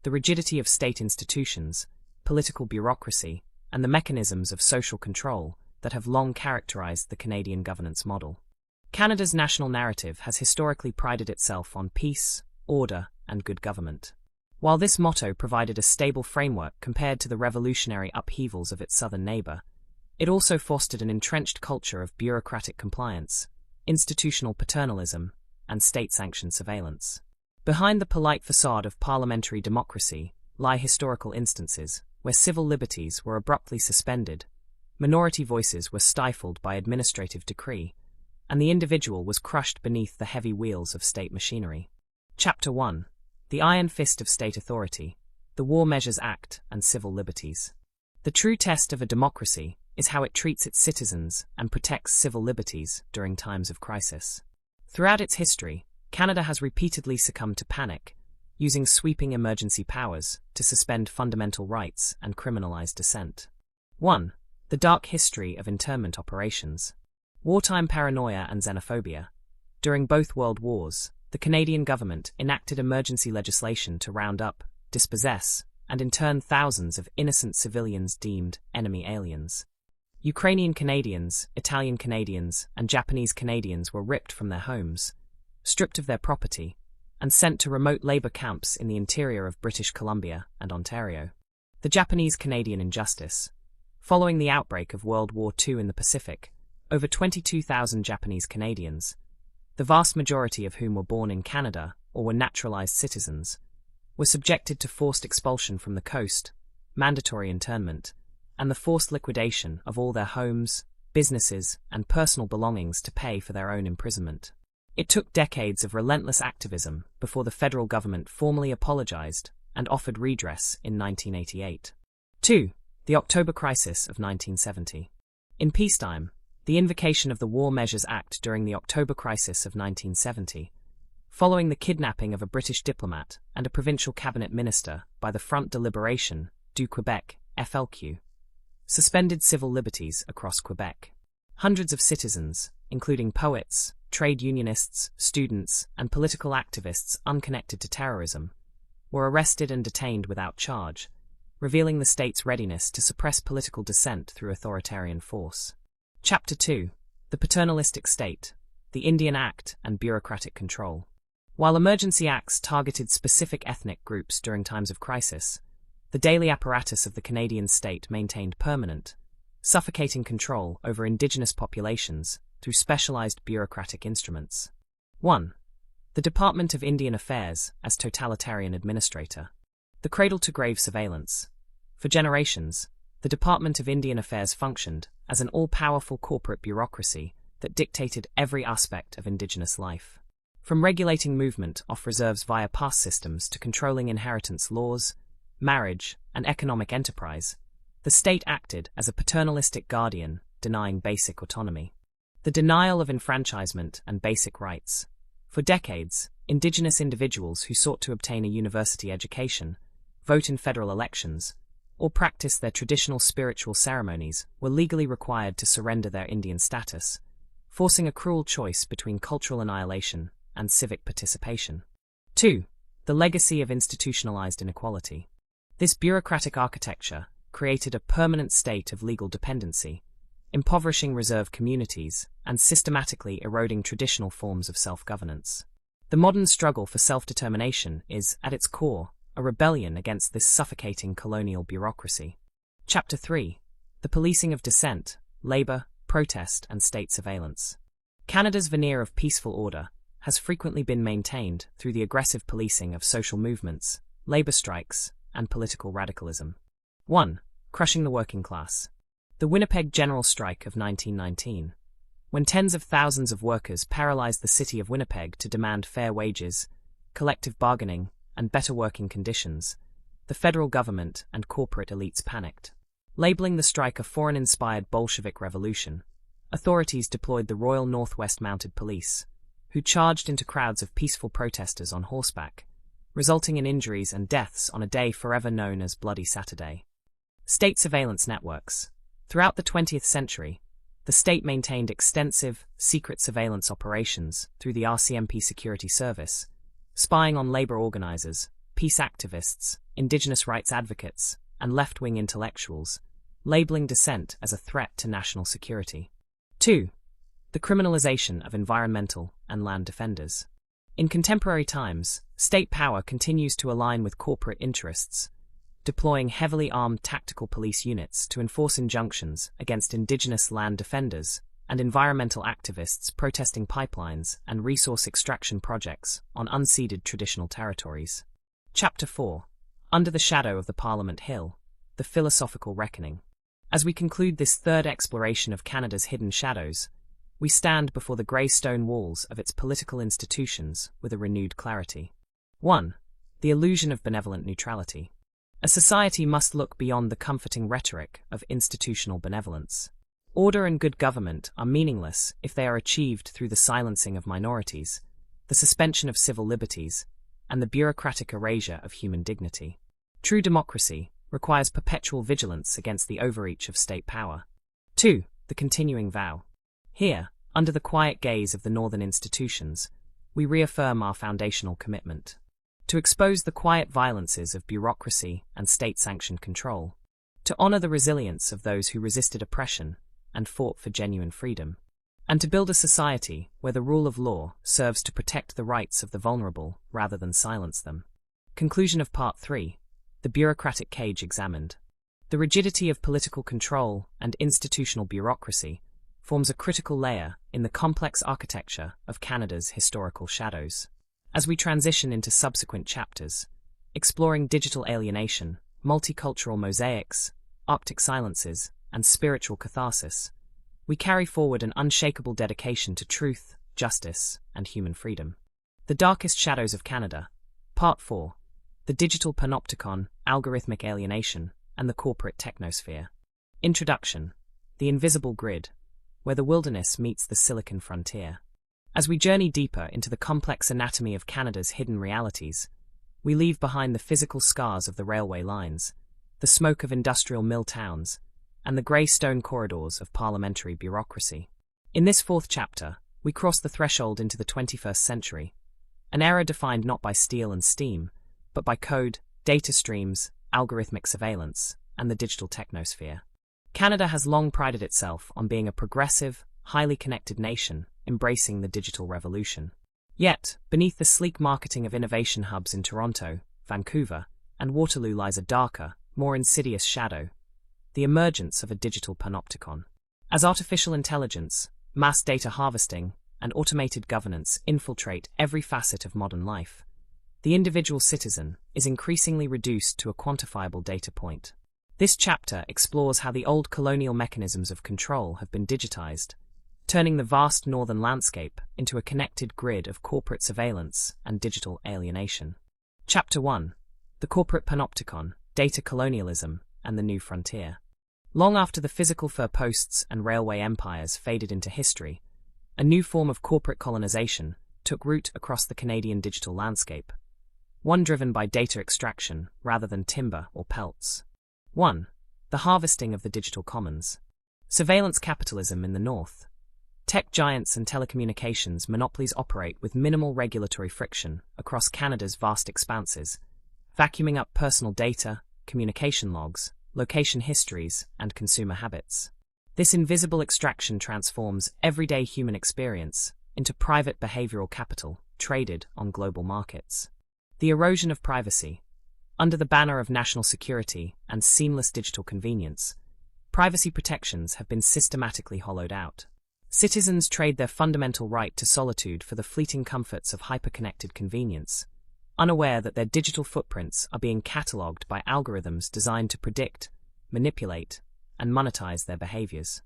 the rigidity of state institutions, political bureaucracy, and the mechanisms of social control that have long characterized the Canadian governance model. Canada's national narrative has historically prided itself on peace, order, and good government. While this motto provided a stable framework compared to the revolutionary upheavals of its southern neighbor, it also fostered an entrenched culture of bureaucratic compliance, institutional paternalism, and state-sanctioned surveillance. Behind the polite facade of parliamentary democracy lie historical instances where civil liberties were abruptly suspended, minority voices were stifled by administrative decree, and the individual was crushed beneath the heavy wheels of state machinery. Chapter 1. The Iron Fist of State Authority, the War Measures Act, and Civil Liberties. The true test of a democracy is how it treats its citizens and protects civil liberties during times of crisis. Throughout its history, Canada has repeatedly succumbed to panic, using sweeping emergency powers to suspend fundamental rights and criminalize dissent. 1. The dark history of internment operations. Wartime paranoia and xenophobia. During both World Wars, the Canadian government enacted emergency legislation to round up, dispossess, and intern thousands of innocent civilians deemed enemy aliens. Ukrainian Canadians, Italian Canadians, and Japanese Canadians were ripped from their homes, stripped of their property, and sent to remote labor camps in the interior of British Columbia and Ontario. The Japanese-Canadian injustice. Following the outbreak of World War II in the Pacific, over 22,000 Japanese Canadians, the vast majority of whom were born in Canada or were naturalized citizens, were subjected to forced expulsion from the coast, mandatory internment, and the forced liquidation of all their homes, businesses, and personal belongings to pay for their own imprisonment. It took decades of relentless activism before the federal government formally apologized and offered redress in 1988. 2. The October Crisis of 1970. In peacetime, the invocation of the War Measures Act during the October Crisis of 1970, following the kidnapping of a British diplomat and a provincial cabinet minister by the Front de Libération du Québec, FLQ, suspended civil liberties across Quebec. Hundreds of citizens, including poets, trade unionists, students, and political activists unconnected to terrorism, were arrested and detained without charge, revealing the state's readiness to suppress political dissent through authoritarian force. Chapter 2. The Paternalistic State, the Indian Act, and Bureaucratic Control. While emergency acts targeted specific ethnic groups during times of crisis, the daily apparatus of the Canadian state maintained permanent, suffocating control over Indigenous populations through specialized bureaucratic instruments. 1. The Department of Indian Affairs as totalitarian administrator. The cradle-to-grave surveillance. For generations, the Department of Indian Affairs functioned as an all-powerful corporate bureaucracy that dictated every aspect of Indigenous life. From regulating movement off reserves via pass systems to controlling inheritance laws, marriage, and economic enterprise, the state acted as a paternalistic guardian, denying basic autonomy. The denial of enfranchisement and basic rights. For decades, Indigenous individuals who sought to obtain a university education, vote in federal elections, or practice their traditional spiritual ceremonies were legally required to surrender their Indian status, forcing a cruel choice between cultural annihilation and civic participation. 2. The legacy of institutionalized inequality. This bureaucratic architecture created a permanent state of legal dependency, impoverishing reserve communities and systematically eroding traditional forms of self-governance. The modern struggle for self-determination is, at its core, a rebellion against this suffocating colonial bureaucracy. Chapter 3. The Policing of Dissent, Labor, Protest, and State Surveillance. Canada's veneer of peaceful order has frequently been maintained through the aggressive policing of social movements, labor strikes, and political radicalism. 1. Crushing the working class. The Winnipeg General Strike of 1919, when tens of thousands of workers paralyzed the city of Winnipeg to demand fair wages, collective bargaining, and better working conditions, the federal government and corporate elites panicked. Labeling the strike a foreign-inspired Bolshevik revolution, authorities deployed the Royal Northwest Mounted Police, who charged into crowds of peaceful protesters on horseback, resulting in injuries and deaths on a day forever known as Bloody Saturday. State surveillance networks. Throughout the 20th century, the state maintained extensive, secret surveillance operations through the RCMP Security Service, spying on labor organizers, peace activists, Indigenous rights advocates, and left-wing intellectuals, labeling dissent as a threat to national security. 2. The criminalization of environmental and land defenders. In contemporary times, state power continues to align with corporate interests, deploying heavily armed tactical police units to enforce injunctions against indigenous land defenders and environmental activists protesting pipelines and resource extraction projects on unceded traditional territories. Chapter 4. Under the Shadow of the Parliament Hill, The Philosophical Reckoning. As we conclude this third exploration of Canada's hidden shadows, we stand before the grey stone walls of its political institutions with a renewed clarity. 1. The illusion of benevolent neutrality. A society must look beyond the comforting rhetoric of institutional benevolence. Order and good government are meaningless if they are achieved through the silencing of minorities, the suspension of civil liberties, and the bureaucratic erasure of human dignity. True democracy requires perpetual vigilance against the overreach of state power. 2. The continuing vow. Here, under the quiet gaze of the northern institutions, we reaffirm our foundational commitment to expose the quiet violences of bureaucracy and state-sanctioned control, to honor the resilience of those who resisted oppression and fought for genuine freedom, and to build a society where the rule of law serves to protect the rights of the vulnerable rather than silence them. Conclusion of Part 3. The bureaucratic cage examined. The rigidity of political control and institutional bureaucracy forms a critical layer in the complex architecture of Canada's historical shadows. As we transition into subsequent chapters, exploring digital alienation, multicultural mosaics, Arctic silences, and spiritual catharsis, we carry forward an unshakable dedication to truth, justice, and human freedom. The Darkest Shadows of Canada, Part 4. The Digital Panopticon, Algorithmic Alienation, and the Corporate Technosphere. Introduction. The Invisible Grid, where the wilderness meets the Silicon Frontier. As we journey deeper into the complex anatomy of Canada's hidden realities, we leave behind the physical scars of the railway lines, the smoke of industrial mill towns, and the grey stone corridors of parliamentary bureaucracy. In this fourth chapter, we cross the threshold into the 21st century, an era defined not by steel and steam, but by code, data streams, algorithmic surveillance, and the digital technosphere. Canada has long prided itself on being a progressive, highly connected nation, embracing the digital revolution. Yet, beneath the sleek marketing of innovation hubs in Toronto, Vancouver, and Waterloo lies a darker, more insidious shadow: the emergence of a digital panopticon. As artificial intelligence, mass data harvesting, and automated governance infiltrate every facet of modern life, the individual citizen is increasingly reduced to a quantifiable data point. This chapter explores how the old colonial mechanisms of control have been digitized, turning the vast northern landscape into a connected grid of corporate surveillance and digital alienation. Chapter 1. The Corporate Panopticon, Data Colonialism, and the New Frontier. Long after the physical fur posts and railway empires faded into history, a new form of corporate colonization took root across the Canadian digital landscape, one driven by data extraction rather than timber or pelts. 1. The harvesting of the digital commons. Surveillance capitalism in the north. Tech giants and telecommunications monopolies operate with minimal regulatory friction across Canada's vast expanses, vacuuming up personal data, communication logs, location histories, and consumer habits. This invisible extraction transforms everyday human experience into private behavioral capital traded on global markets. The erosion of privacy. Under the banner of national security and seamless digital convenience, privacy protections have been systematically hollowed out. Citizens trade their fundamental right to solitude for the fleeting comforts of hyper-connected convenience, unaware that their digital footprints are being catalogued by algorithms designed to predict, manipulate, and monetize their behaviors.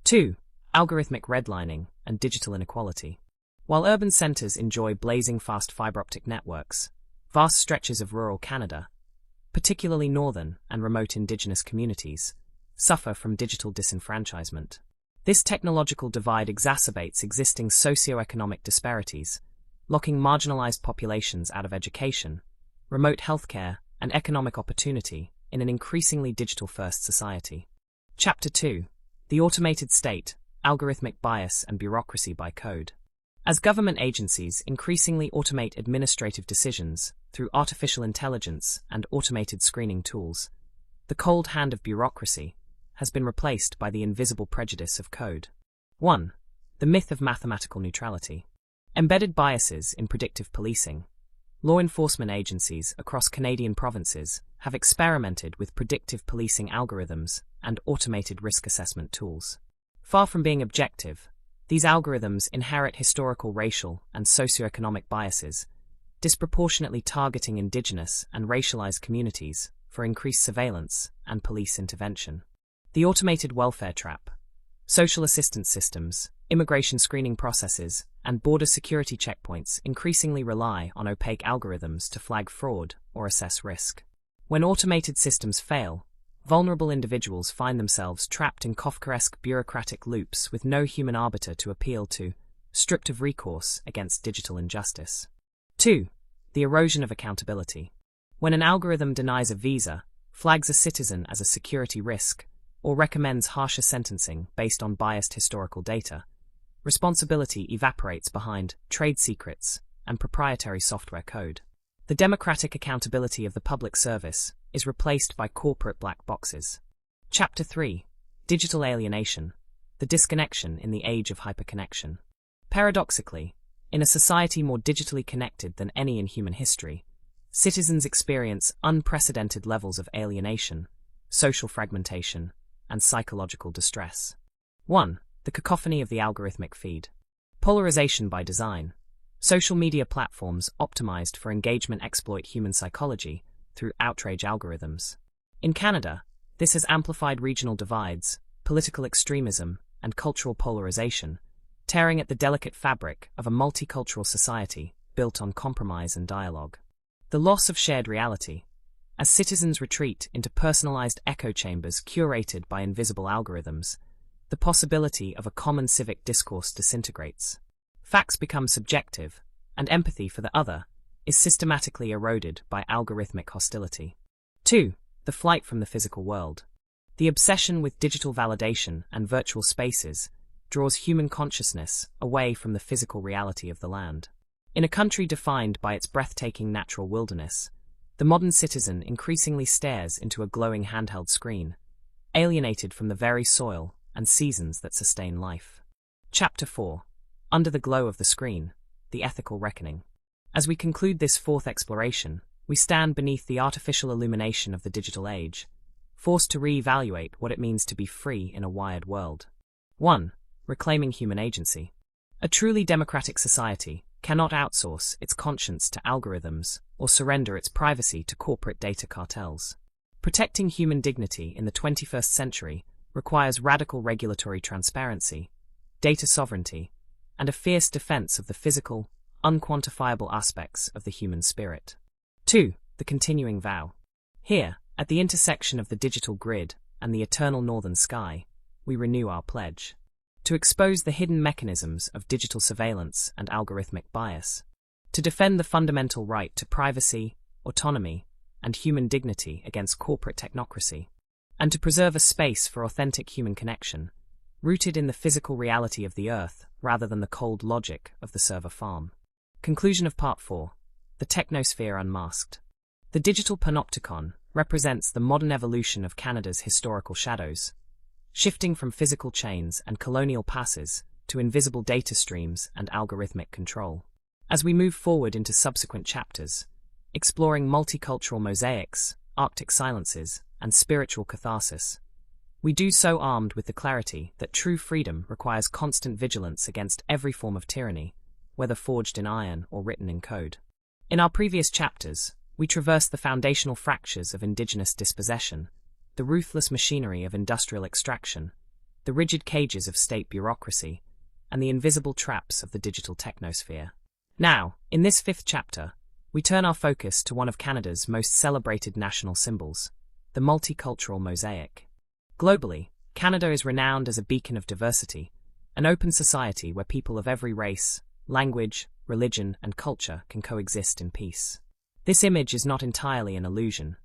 2. Algorithmic redlining and digital inequality. While urban centers enjoy blazing fast fiber-optic networks, vast stretches of rural Canada, particularly northern and remote Indigenous communities, suffer from digital disenfranchisement. This technological divide exacerbates existing socio-economic disparities, locking marginalized populations out of education, remote healthcare, and economic opportunity in an increasingly digital-first society. Chapter 2. The Automated State, Algorithmic Bias and Bureaucracy by Code. As government agencies increasingly automate administrative decisions through artificial intelligence and automated screening tools, the cold hand of bureaucracy has been replaced by the invisible prejudice of code. 1. The myth of mathematical neutrality. Embedded biases in predictive policing. Law enforcement agencies across Canadian provinces have experimented with predictive policing algorithms and automated risk assessment tools. Far from being objective, these algorithms inherit historical, racial, and socioeconomic biases, disproportionately targeting Indigenous and racialized communities for increased surveillance and police intervention. The automated welfare trap. Social assistance systems, immigration screening processes, and border security checkpoints increasingly rely on opaque algorithms to flag fraud or assess risk. When automated systems fail, vulnerable individuals find themselves trapped in Kafkaesque bureaucratic loops with no human arbiter to appeal to, stripped of recourse against digital injustice. 2. The erosion of accountability. When an algorithm denies a visa, flags a citizen as a security risk, or recommends harsher sentencing based on biased historical data, responsibility evaporates behind trade secrets and proprietary software code. The democratic accountability of the public service is replaced by corporate black boxes. Chapter 3. Digital alienation. The disconnection in the age of hyperconnection. Paradoxically, in a society more digitally connected than any in human history, citizens experience unprecedented levels of alienation, social fragmentation, and psychological distress. 1. The cacophony of the algorithmic feed. Polarization by design. Social media platforms optimized for engagement exploit human psychology through outrage algorithms. In Canada, this has amplified regional divides, political extremism, and cultural polarization, tearing at the delicate fabric of a multicultural society built on compromise and dialogue. The loss of shared reality. As citizens retreat into personalized echo chambers curated by invisible algorithms, the possibility of a common civic discourse disintegrates. Facts become subjective, and empathy for the other is systematically eroded by algorithmic hostility. 2. The flight from the physical world. The obsession with digital validation and virtual spaces draws human consciousness away from the physical reality of the land. In a country defined by its breathtaking natural wilderness, the modern citizen increasingly stares into a glowing handheld screen, alienated from the very soil and seasons that sustain life. Chapter 4. Under the glow of the screen, the ethical reckoning. As we conclude this fourth exploration, we stand beneath the artificial illumination of the digital age, forced to re-evaluate what it means to be free in a wired world. 1. Reclaiming human agency. A truly democratic society cannot outsource its conscience to algorithms or surrender its privacy to corporate data cartels. Protecting human dignity in the 21st century requires radical regulatory transparency, data sovereignty, and a fierce defense of the physical, unquantifiable aspects of the human spirit. 2. The continuing vow. Here, at the intersection of the digital grid and the eternal northern sky, we renew our pledge to expose the hidden mechanisms of digital surveillance and algorithmic bias, to defend the fundamental right to privacy, autonomy, and human dignity against corporate technocracy, and to preserve a space for authentic human connection, rooted in the physical reality of the Earth rather than the cold logic of the server farm. Conclusion of Part 4. The Technosphere Unmasked. The digital panopticon represents the modern evolution of Canada's historical shadows, shifting from physical chains and colonial passes to invisible data streams and algorithmic control. As we move forward into subsequent chapters, exploring multicultural mosaics, Arctic silences, and spiritual catharsis, we do so armed with the clarity that true freedom requires constant vigilance against every form of tyranny, whether forged in iron or written in code. In our previous chapters, we traversed the foundational fractures of Indigenous dispossession, the ruthless machinery of industrial extraction, the rigid cages of state bureaucracy, and the invisible traps of the digital technosphere. Now, in this fifth chapter, we turn our focus to one of Canada's most celebrated national symbols, the multicultural mosaic. Globally, Canada is renowned as a beacon of diversity, an open society where people of every race, language, religion, and culture can coexist in peace. This image is not entirely an illusion.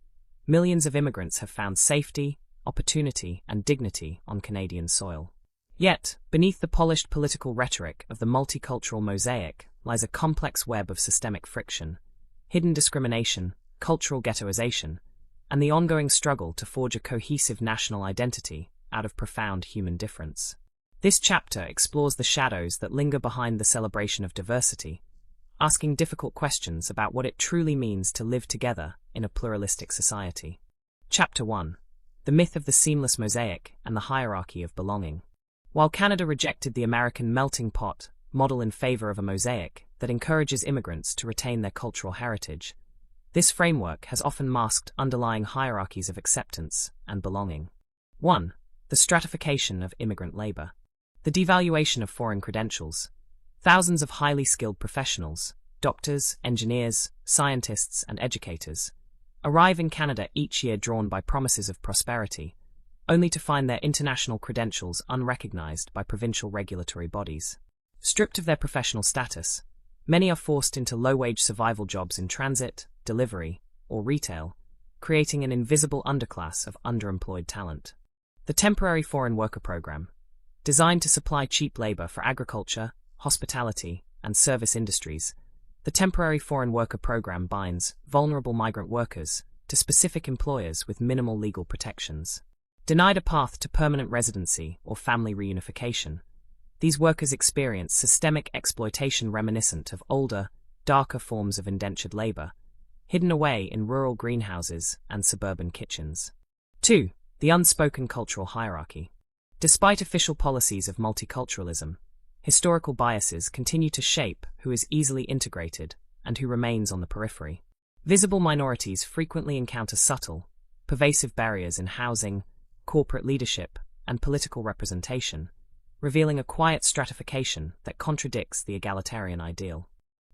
Millions of immigrants have found safety, opportunity, and dignity on Canadian soil. Yet, beneath the polished political rhetoric of the multicultural mosaic lies a complex web of systemic friction, hidden discrimination, cultural ghettoization, and the ongoing struggle to forge a cohesive national identity out of profound human difference. This chapter explores the shadows that linger behind the celebration of diversity, asking difficult questions about what it truly means to live together in a pluralistic society. Chapter 1. The Myth of the Seamless Mosaic and the Hierarchy of Belonging. While Canada rejected the American melting pot model in favor of a mosaic that encourages immigrants to retain their cultural heritage, this framework has often masked underlying hierarchies of acceptance and belonging. 1. The stratification of immigrant labor. The devaluation of foreign credentials. Thousands of highly skilled professionals, doctors, engineers, scientists, and educators, arrive in Canada each year drawn by promises of prosperity, only to find their international credentials unrecognized by provincial regulatory bodies. Stripped of their professional status, many are forced into low-wage survival jobs in transit, delivery, or retail, creating an invisible underclass of underemployed talent. The Temporary Foreign Worker Program, designed to supply cheap labor for agriculture, hospitality, and service industries, the Temporary Foreign Worker Program binds vulnerable migrant workers to specific employers with minimal legal protections. Denied a path to permanent residency or family reunification, these workers experience systemic exploitation reminiscent of older, darker forms of indentured labor, hidden away in rural greenhouses and suburban kitchens. 2. The unspoken cultural hierarchy. Despite official policies of multiculturalism, historical biases continue to shape who is easily integrated and who remains on the periphery. Visible minorities frequently encounter subtle, pervasive barriers in housing, corporate leadership, and political representation, revealing a quiet stratification that contradicts the egalitarian ideal.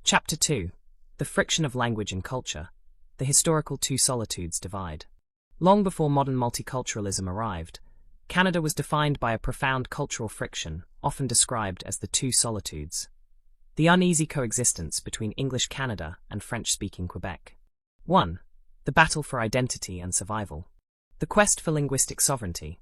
Chapter 2. The Friction of Language and Culture, the Historical Two Solitudes Divide. Long before modern multiculturalism arrived, Canada was defined by a profound cultural friction, often described as the Two Solitudes. The uneasy coexistence between English Canada and French-speaking Quebec. 1. The battle for identity and survival. The quest for linguistic sovereignty.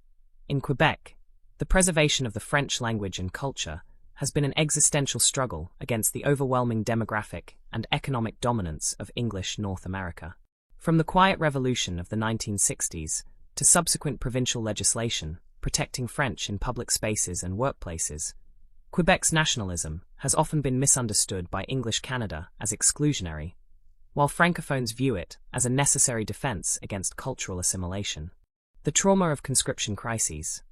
In Quebec, the preservation of the French language and culture has been an existential struggle against the overwhelming demographic and economic dominance of English North America. From the Quiet Revolution of the 1960s to subsequent provincial legislation protecting French in public spaces and workplaces, Quebec's nationalism has often been misunderstood by English Canada as exclusionary, while Francophones view it as a necessary defense against cultural assimilation. The trauma of conscription crises.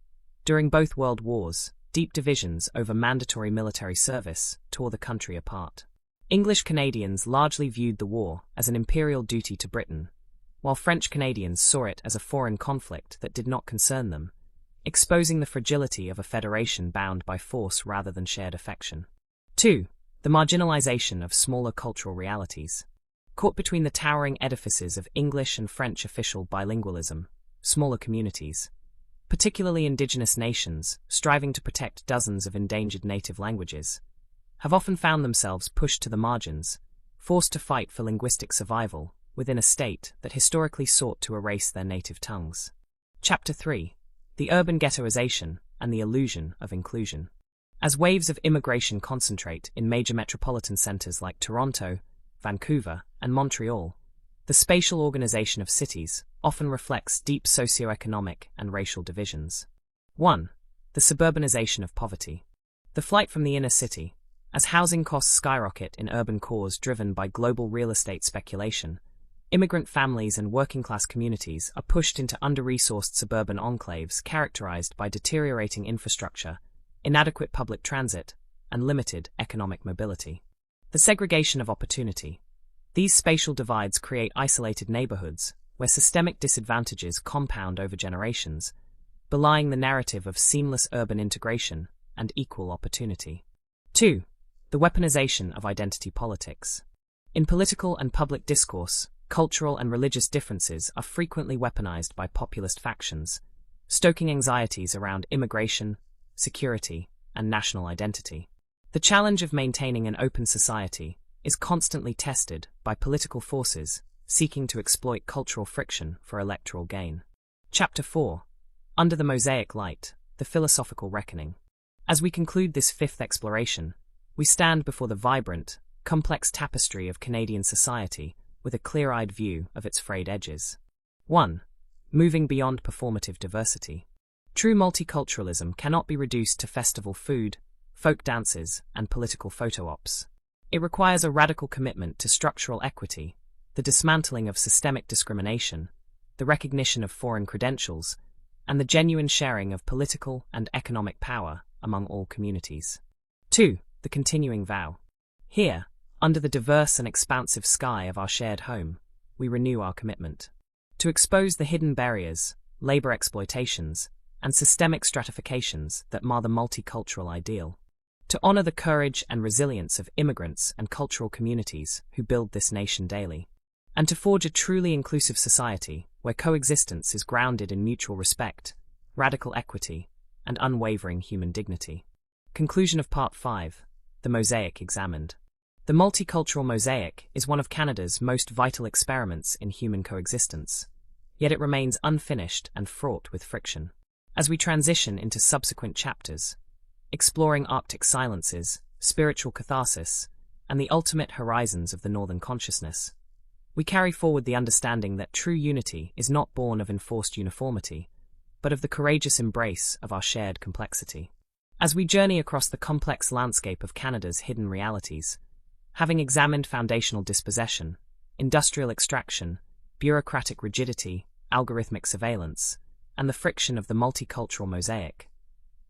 During both World Wars, deep divisions over mandatory military service tore the country apart. English Canadians largely viewed the war as an imperial duty to Britain, while French Canadians saw it as a foreign conflict that did not concern them, exposing the fragility of a federation bound by force rather than shared affection. 2. The marginalization of smaller cultural realities. Caught between the towering edifices of English and French official bilingualism, smaller communities, particularly Indigenous nations striving to protect dozens of endangered native languages, have often found themselves pushed to the margins, forced to fight for linguistic survival within a state that historically sought to erase their native tongues. Chapter 3. The Urban Ghettoization and the Illusion of Inclusion. As waves of immigration concentrate in major metropolitan centers like Toronto, Vancouver, and Montreal, the spatial organization of cities often reflects deep socioeconomic and racial divisions. 1. The suburbanization of poverty. The flight from the inner city. As housing costs skyrocket in urban cores driven by global real estate speculation, immigrant families and working-class communities are pushed into under-resourced suburban enclaves characterized by deteriorating infrastructure, inadequate public transit, and limited economic mobility. The segregation of opportunity. These spatial divides create isolated neighborhoods where systemic disadvantages compound over generations, belying the narrative of seamless urban integration and equal opportunity. 2. The weaponization of identity politics. In political and public discourse, cultural and religious differences are frequently weaponized by populist factions, stoking anxieties around immigration, security, and national identity. The challenge of maintaining an open society is constantly tested by political forces seeking to exploit cultural friction for electoral gain. Chapter 4. Under the Mosaic Light, the Philosophical Reckoning. As we conclude this fifth exploration, we stand before the vibrant, complex tapestry of Canadian society with a clear-eyed view of its frayed edges. 1. Moving beyond performative diversity. True multiculturalism cannot be reduced to festival food, folk dances, and political photo ops. It requires a radical commitment to structural equity, the dismantling of systemic discrimination, the recognition of foreign credentials, and the genuine sharing of political and economic power among all communities. 2. The continuing vow. Here, under the diverse and expansive sky of our shared home, we renew our commitment to expose the hidden barriers, labor exploitations, and systemic stratifications that mar the multicultural ideal, to honor the courage and resilience of immigrants and cultural communities who build this nation daily, and to forge a truly inclusive society where coexistence is grounded in mutual respect, radical equity, and unwavering human dignity. Conclusion of Part 5. The Mosaic Examined. The multicultural mosaic is one of Canada's most vital experiments in human coexistence, yet it remains unfinished and fraught with friction. As we transition into subsequent chapters, exploring Arctic silences, spiritual catharsis, and the ultimate horizons of the Northern consciousness, we carry forward the understanding that true unity is not born of enforced uniformity, but of the courageous embrace of our shared complexity. As we journey across the complex landscape of Canada's hidden realities, having examined foundational dispossession, industrial extraction, bureaucratic rigidity, algorithmic surveillance, and the friction of the multicultural mosaic,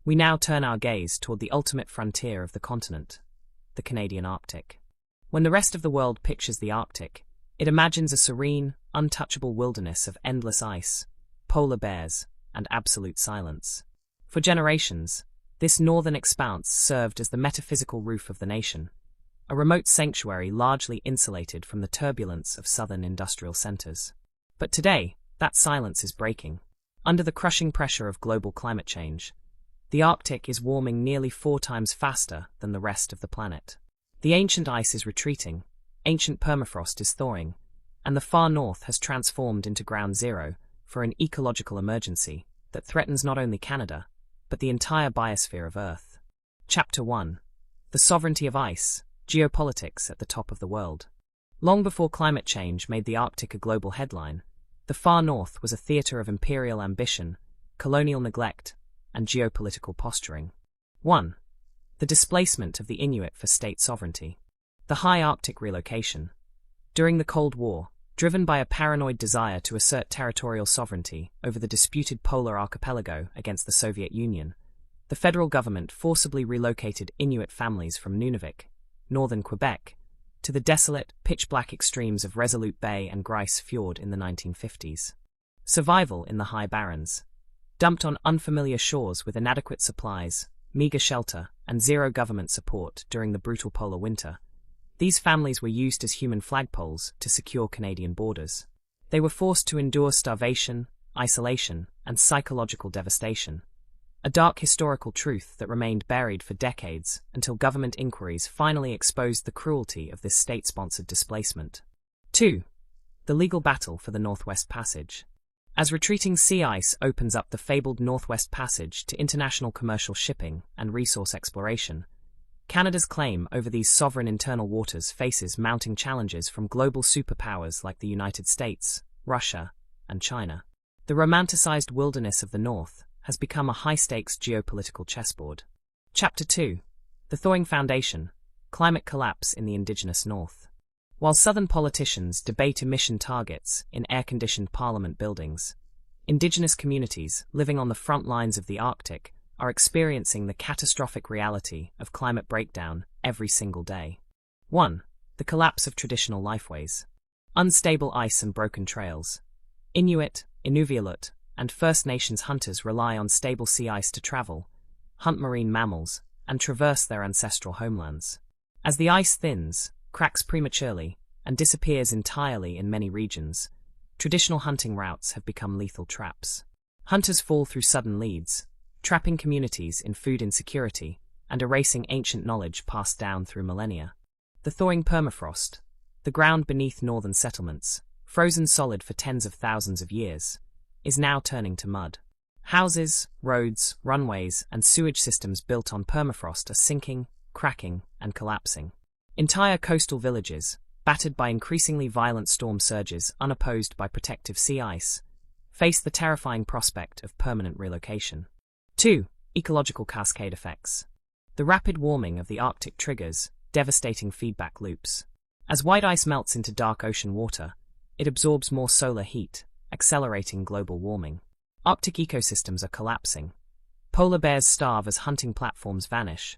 we now turn our gaze toward the ultimate frontier of the continent, the Canadian Arctic. When the rest of the world pictures the Arctic, it imagines a serene, untouchable wilderness of endless ice, polar bears, and absolute silence. For generations, this northern expanse served as the metaphysical roof of the nation, a remote sanctuary largely insulated from the turbulence of southern industrial centers. But today, that silence is breaking. Under the crushing pressure of global climate change, the Arctic is warming nearly 4 times faster than the rest of the planet. The ancient ice is retreating, ancient permafrost is thawing, and the far north has transformed into ground zero for an ecological emergency that threatens not only Canada, but the entire biosphere of Earth. Chapter 1. The Sovereignty of Ice, Geopolitics at the Top of the World. Long before climate change made the Arctic a global headline, the far north was a theater of imperial ambition, colonial neglect, and geopolitical posturing. 1. The displacement of the Inuit for state sovereignty. The high Arctic relocation. During the Cold War, driven by a paranoid desire to assert territorial sovereignty over the disputed polar archipelago against the Soviet Union, the federal government forcibly relocated Inuit families from Nunavik, northern Quebec, to the desolate, pitch-black extremes of Resolute Bay and Grise Fjord in the 1950s. Survival in the high barrens. Dumped on unfamiliar shores with inadequate supplies, meager shelter, and zero government support during the brutal polar winter, these families were used as human flagpoles to secure Canadian borders. They were forced to endure starvation, isolation, and psychological devastation, a dark historical truth that remained buried for decades until government inquiries finally exposed the cruelty of this state-sponsored displacement. 2. The legal battle for the Northwest Passage. As retreating sea ice opens up the fabled Northwest Passage to international commercial shipping and resource exploration, Canada's claim over these sovereign internal waters faces mounting challenges from global superpowers like the United States, Russia, and China. The romanticized wilderness of the North has become a high-stakes geopolitical chessboard. Chapter 2. The Thawing Foundation, Climate Collapse in the Indigenous North. While Southern politicians debate emission targets in air-conditioned parliament buildings, Indigenous communities living on the front lines of the Arctic are experiencing the catastrophic reality of climate breakdown every single day. 1. The collapse of traditional lifeways. Unstable ice and broken trails. Inuit, Inuvialut, and First Nations hunters rely on stable sea ice to travel, hunt marine mammals, and traverse their ancestral homelands. As the ice thins, cracks prematurely, and disappears entirely in many regions, traditional hunting routes have become lethal traps. Hunters fall through sudden leads, trapping communities in food insecurity and erasing ancient knowledge passed down through millennia. The thawing permafrost, the ground beneath northern settlements, frozen solid for tens of thousands of years, is now turning to mud. Houses, roads, runways, and sewage systems built on permafrost are sinking, cracking, and collapsing. Entire coastal villages, battered by increasingly violent storm surges unopposed by protective sea ice, face the terrifying prospect of permanent relocation. 2. Ecological cascade effects. The rapid warming of the Arctic triggers devastating feedback loops. As white ice melts into dark ocean water, it absorbs more solar heat, accelerating global warming. Arctic ecosystems are collapsing. Polar bears starve as hunting platforms vanish.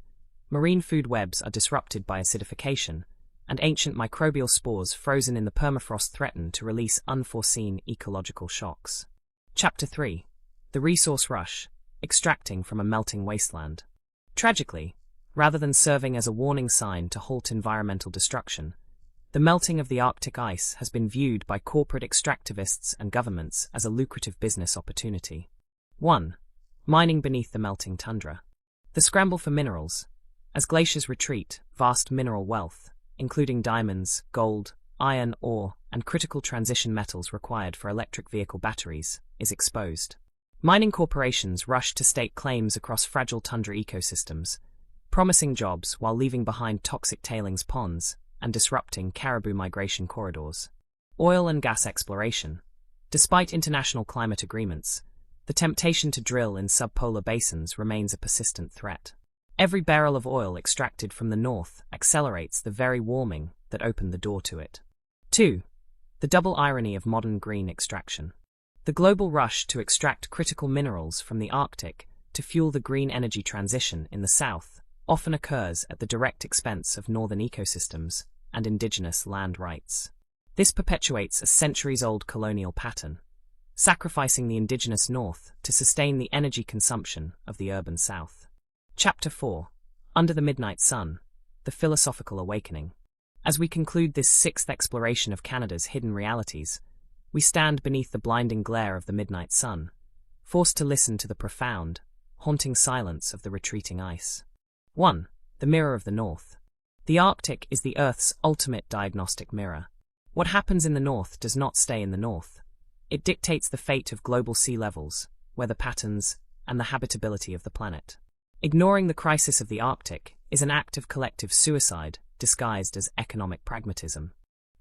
Marine food webs are disrupted by acidification, and ancient microbial spores frozen in the permafrost threaten to release unforeseen ecological shocks. Chapter 3. The Resource Rush, Extracting from a Melting Wasteland. Tragically, rather than serving as a warning sign to halt environmental destruction, the melting of the Arctic ice has been viewed by corporate extractivists and governments as a lucrative business opportunity. 1. Mining beneath the melting tundra. The scramble for minerals. As glaciers retreat, vast mineral wealth, including diamonds, gold, iron ore, and critical transition metals required for electric vehicle batteries, is exposed. Mining corporations rush to stake claims across fragile tundra ecosystems, promising jobs while leaving behind toxic tailings ponds and disrupting caribou migration corridors. Oil and gas exploration. Despite international climate agreements, the temptation to drill in subpolar basins remains a persistent threat. Every barrel of oil extracted from the north accelerates the very warming that opened the door to it. 2. The double irony of modern green extraction. The global rush to extract critical minerals from the Arctic to fuel the green energy transition in the south often occurs at the direct expense of northern ecosystems and indigenous land rights. This perpetuates a centuries-old colonial pattern, sacrificing the indigenous north to sustain the energy consumption of the urban south. Chapter 4. Under the Midnight Sun, The Philosophical Awakening. As we conclude this sixth exploration of Canada's hidden realities, we stand beneath the blinding glare of the midnight sun, forced to listen to the profound, haunting silence of the retreating ice. 1. The Mirror of the North. The Arctic is the Earth's ultimate diagnostic mirror. What happens in the north does not stay in the north. It dictates the fate of global sea levels, weather patterns, and the habitability of the planet. Ignoring the crisis of the Arctic is an act of collective suicide disguised as economic pragmatism.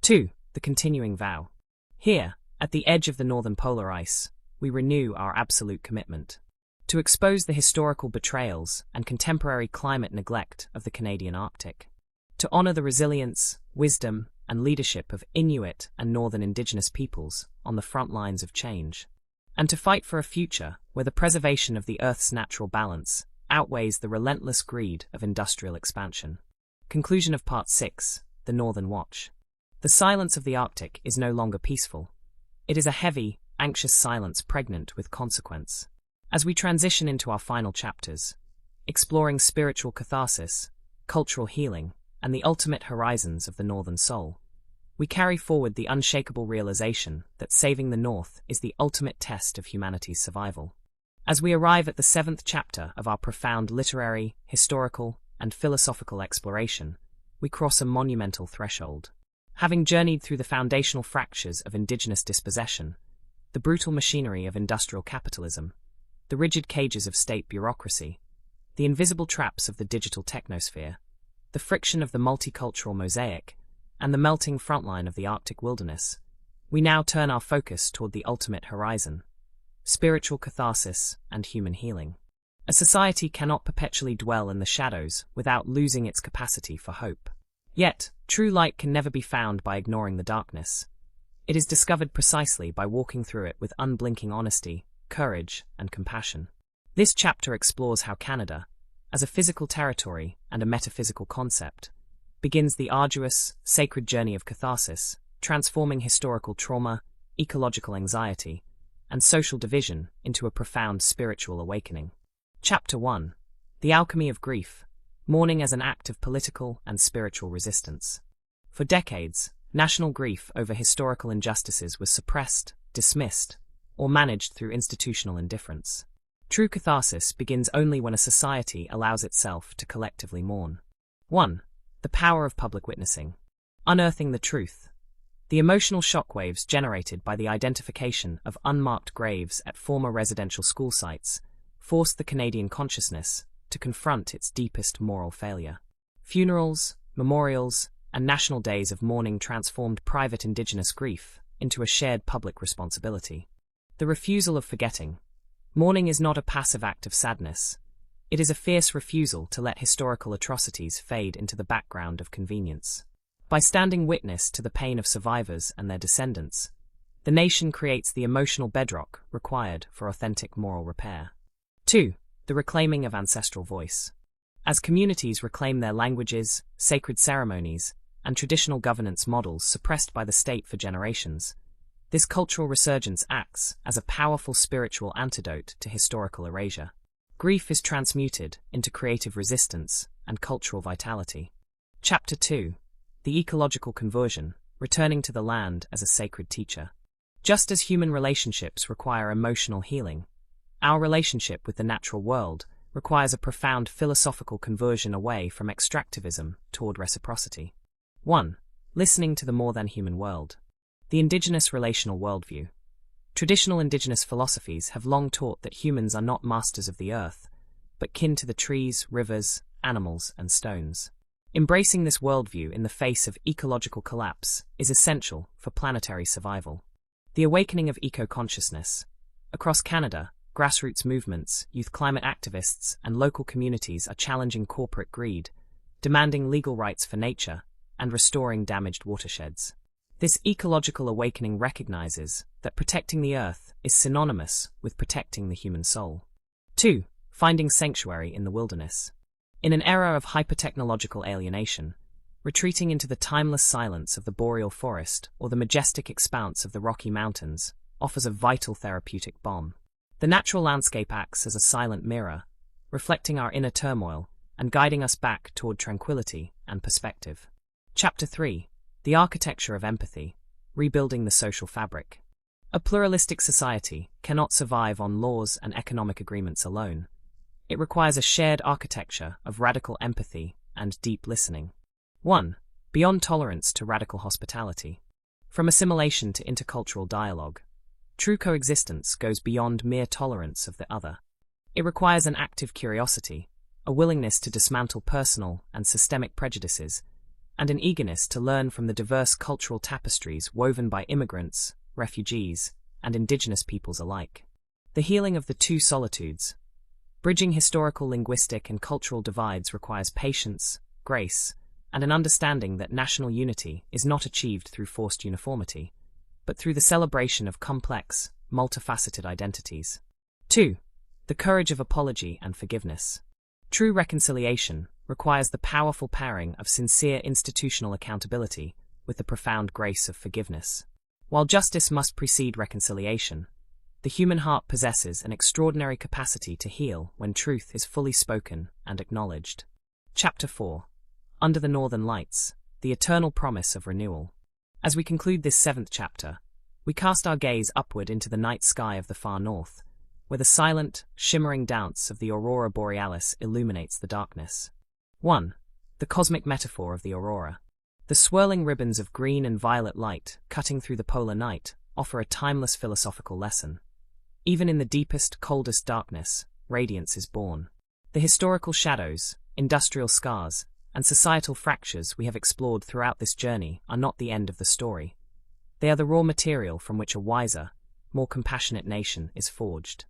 2. The Continuing Vow. Here, at the edge of the northern polar ice, we renew our absolute commitment to expose the historical betrayals and contemporary climate neglect of the Canadian Arctic, to honor the resilience, wisdom, and leadership of Inuit and northern indigenous peoples on the front lines of change, and to fight for a future where the preservation of the Earth's natural balance outweighs the relentless greed of industrial expansion. Conclusion of Part 6, The Northern Watch. The silence of the Arctic is no longer peaceful. It is a heavy, anxious silence pregnant with consequence. As we transition into our final chapters, exploring spiritual catharsis, cultural healing, and the ultimate horizons of the Northern Soul, we carry forward the unshakable realization that saving the North is the ultimate test of humanity's survival. As we arrive at the 7th chapter of our profound literary, historical, and philosophical exploration, we cross a monumental threshold. Having journeyed through the foundational fractures of indigenous dispossession, the brutal machinery of industrial capitalism, the rigid cages of state bureaucracy, the invisible traps of the digital technosphere, the friction of the multicultural mosaic, and the melting frontline of the Arctic wilderness, we now turn our focus toward the ultimate horizon: spiritual catharsis and human healing. A society cannot perpetually dwell in the shadows without losing its capacity for hope. Yet, true light can never be found by ignoring the darkness. It is discovered precisely by walking through it with unblinking honesty, courage, and compassion. This chapter explores how Canada, as a physical territory and a metaphysical concept, begins the arduous, sacred journey of catharsis, transforming historical trauma, ecological anxiety, and social division into a profound spiritual awakening. Chapter 1. The Alchemy of Grief, Mourning as an Act of Political and Spiritual Resistance. For decades, national grief over historical injustices was suppressed, dismissed, or managed through institutional indifference. True catharsis begins only when a society allows itself to collectively mourn. 1. The Power of Public Witnessing. Unearthing the truth. The emotional shockwaves generated by the identification of unmarked graves at former residential school sites forced the Canadian consciousness to confront its deepest moral failure. Funerals, memorials, and national days of mourning transformed private Indigenous grief into a shared public responsibility. The refusal of forgetting. Mourning is not a passive act of sadness. It is a fierce refusal to let historical atrocities fade into the background of convenience. By standing witness to the pain of survivors and their descendants, the nation creates the emotional bedrock required for authentic moral repair. 2. The reclaiming of ancestral voice. As communities reclaim their languages, sacred ceremonies, and traditional governance models suppressed by the state for generations, this cultural resurgence acts as a powerful spiritual antidote to historical erasure. Grief is transmuted into creative resistance and cultural vitality. Chapter 2. The ecological conversion, returning to the land as a sacred teacher. Just as human relationships require emotional healing, our relationship with the natural world requires a profound philosophical conversion away from extractivism toward reciprocity. 1. Listening to the more than human world. The indigenous relational worldview. Traditional indigenous philosophies have long taught that humans are not masters of the earth, but kin to the trees, rivers, animals, and stones. Embracing this worldview in the face of ecological collapse is essential for planetary survival. The awakening of eco-consciousness. Across Canada, grassroots movements, youth climate activists, and local communities are challenging corporate greed, demanding legal rights for nature, and restoring damaged watersheds. This ecological awakening recognizes that protecting the earth is synonymous with protecting the human soul. 2. Finding sanctuary in the wilderness. In an era of hyper-technological alienation, retreating into the timeless silence of the boreal forest or the majestic expanse of the Rocky Mountains offers a vital therapeutic balm. The natural landscape acts as a silent mirror, reflecting our inner turmoil and guiding us back toward tranquility and perspective. Chapter 3. The architecture of empathy, rebuilding the social fabric. A pluralistic society cannot survive on laws and economic agreements alone. It requires a shared architecture of radical empathy and deep listening. 1. Beyond tolerance to radical hospitality. From assimilation to intercultural dialogue, true coexistence goes beyond mere tolerance of the other. It requires an active curiosity, a willingness to dismantle personal and systemic prejudices, and an eagerness to learn from the diverse cultural tapestries woven by immigrants, refugees, and indigenous peoples alike. The healing of the two solitudes. Bridging historical, linguistic, and cultural divides requires patience, grace, and an understanding that national unity is not achieved through forced uniformity, but through the celebration of complex, multifaceted identities. 2. The courage of apology and forgiveness. True reconciliation requires the powerful pairing of sincere institutional accountability with the profound grace of forgiveness. While justice must precede reconciliation, the human heart possesses an extraordinary capacity to heal when truth is fully spoken and acknowledged. Chapter 4. Under the Northern Lights, the eternal promise of renewal. As we conclude this 7th chapter, we cast our gaze upward into the night sky of the far north, where the silent, shimmering dance of the aurora borealis illuminates the darkness. 1. The cosmic metaphor of the aurora. The swirling ribbons of green and violet light cutting through the polar night offer a timeless philosophical lesson. Even in the deepest, coldest darkness, radiance is born. The historical shadows, industrial scars, and societal fractures we have explored throughout this journey are not the end of the story. They are the raw material from which a wiser, more compassionate nation is forged.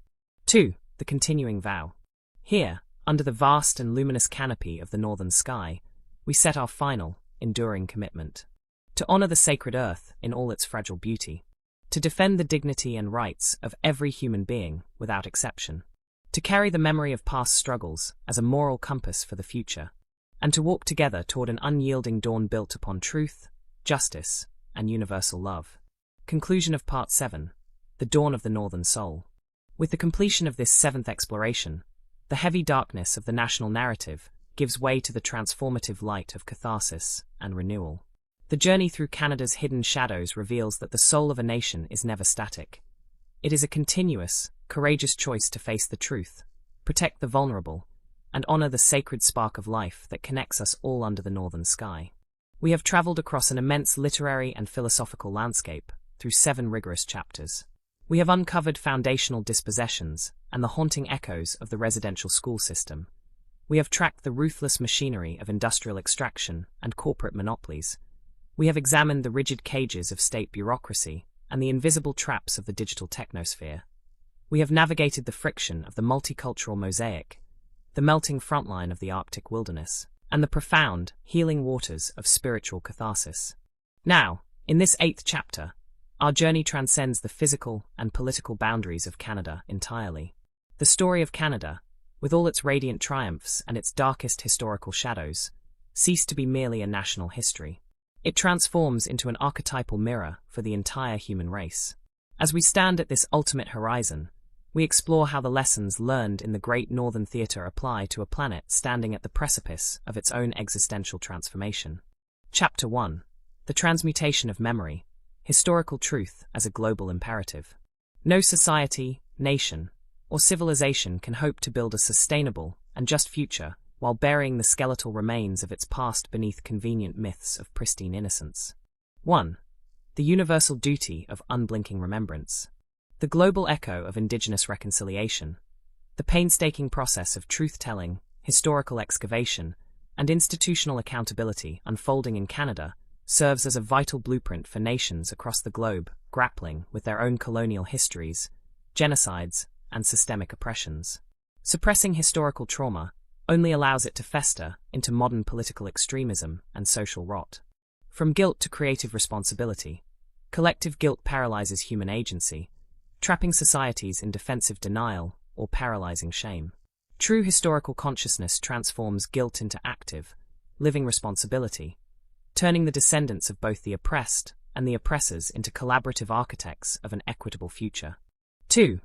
2. The continuing vow. Here, under the vast and luminous canopy of the northern sky, we set our final, enduring commitment. To honor the sacred earth in all its fragile beauty. To defend the dignity and rights of every human being without exception. To carry the memory of past struggles as a moral compass for the future. And to walk together toward an unyielding dawn built upon truth, justice, and universal love. Conclusion of Part 7. The Dawn of the Northern Soul. With the completion of this 7th exploration, the heavy darkness of the national narrative gives way to the transformative light of catharsis and renewal. The journey through Canada's hidden shadows reveals that the soul of a nation is never static. It is a continuous, courageous choice to face the truth, protect the vulnerable, and honor the sacred spark of life that connects us all under the northern sky. We have traveled across an immense literary and philosophical landscape through 7 rigorous chapters. We have uncovered foundational dispossessions and the haunting echoes of the residential school system. We have tracked the ruthless machinery of industrial extraction and corporate monopolies. We have examined the rigid cages of state bureaucracy and the invisible traps of the digital technosphere. we have navigated the friction of the multicultural mosaic, the melting frontline of the Arctic wilderness, and the profound, healing waters of spiritual catharsis. Now, in this 8th chapter, our journey transcends the physical and political boundaries of Canada entirely. The story of Canada, with all its radiant triumphs and its darkest historical shadows, ceased to be merely a national history. It transforms into an archetypal mirror for the entire human race. As we stand at this ultimate horizon, we explore how the lessons learned in the Great Northern Theatre apply to a planet standing at the precipice of its own existential transformation. Chapter 1. The Transmutation of Memory, Historical Truth as a Global Imperative. No society, nation, or civilization can hope to build a sustainable and just future while burying the skeletal remains of its past beneath convenient myths of pristine innocence. 1. The universal duty of unblinking remembrance. The global echo of Indigenous reconciliation, the painstaking process of truth-telling, historical excavation, and institutional accountability unfolding in Canada serves as a vital blueprint for nations across the globe grappling with their own colonial histories, genocides, and systemic oppressions. Suppressing historical trauma only allows it to fester into modern political extremism and social rot. From guilt to creative responsibility, collective guilt paralyzes human agency, trapping societies in defensive denial or paralyzing shame. True historical consciousness transforms guilt into active, living responsibility, turning the descendants of both the oppressed and the oppressors into collaborative architects of an equitable future. 2.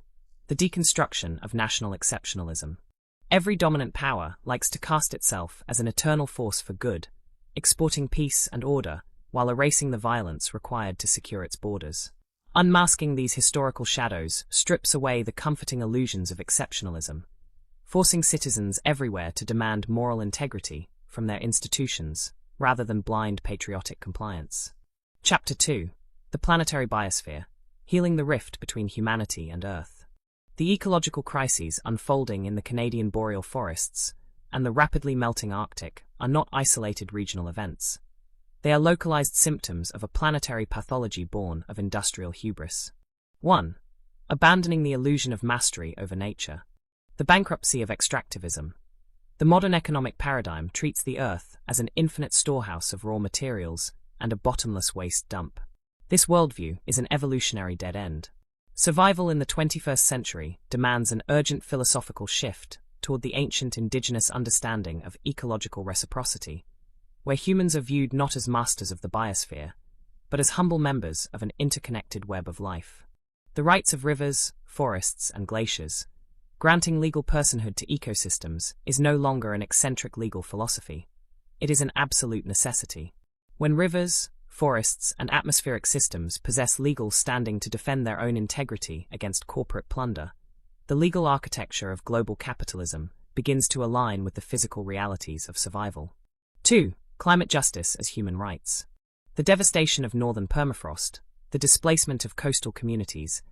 The deconstruction of national exceptionalism. Every dominant power likes to cast itself as an eternal force for good, exporting peace and order while erasing the violence required to secure its borders. Unmasking these historical shadows strips away the comforting illusions of exceptionalism, forcing citizens everywhere to demand moral integrity from their institutions rather than blind patriotic compliance. Chapter 2. The Planetary Biosphere, Healing the Rift Between Humanity and Earth. The ecological crises unfolding in the Canadian boreal forests and the rapidly melting Arctic are not isolated regional events. They are localized symptoms of a planetary pathology born of industrial hubris. 1. Abandoning the illusion of mastery over nature. The bankruptcy of extractivism. The modern economic paradigm treats the Earth as an infinite storehouse of raw materials and a bottomless waste dump. This worldview is an evolutionary dead end. Survival in the 21st century demands an urgent philosophical shift toward the ancient indigenous understanding of ecological reciprocity, where humans are viewed not as masters of the biosphere, but as humble members of an interconnected web of life. The rights of rivers, forests, and glaciers, granting legal personhood to ecosystems, is no longer an eccentric legal philosophy. It is an absolute necessity. When rivers, forests, and atmospheric systems possess legal standing to defend their own integrity against corporate plunder, the legal architecture of global capitalism begins to align with the physical realities of survival. 2. Climate justice as human rights. The devastation of northern permafrost, the displacement of coastal communities,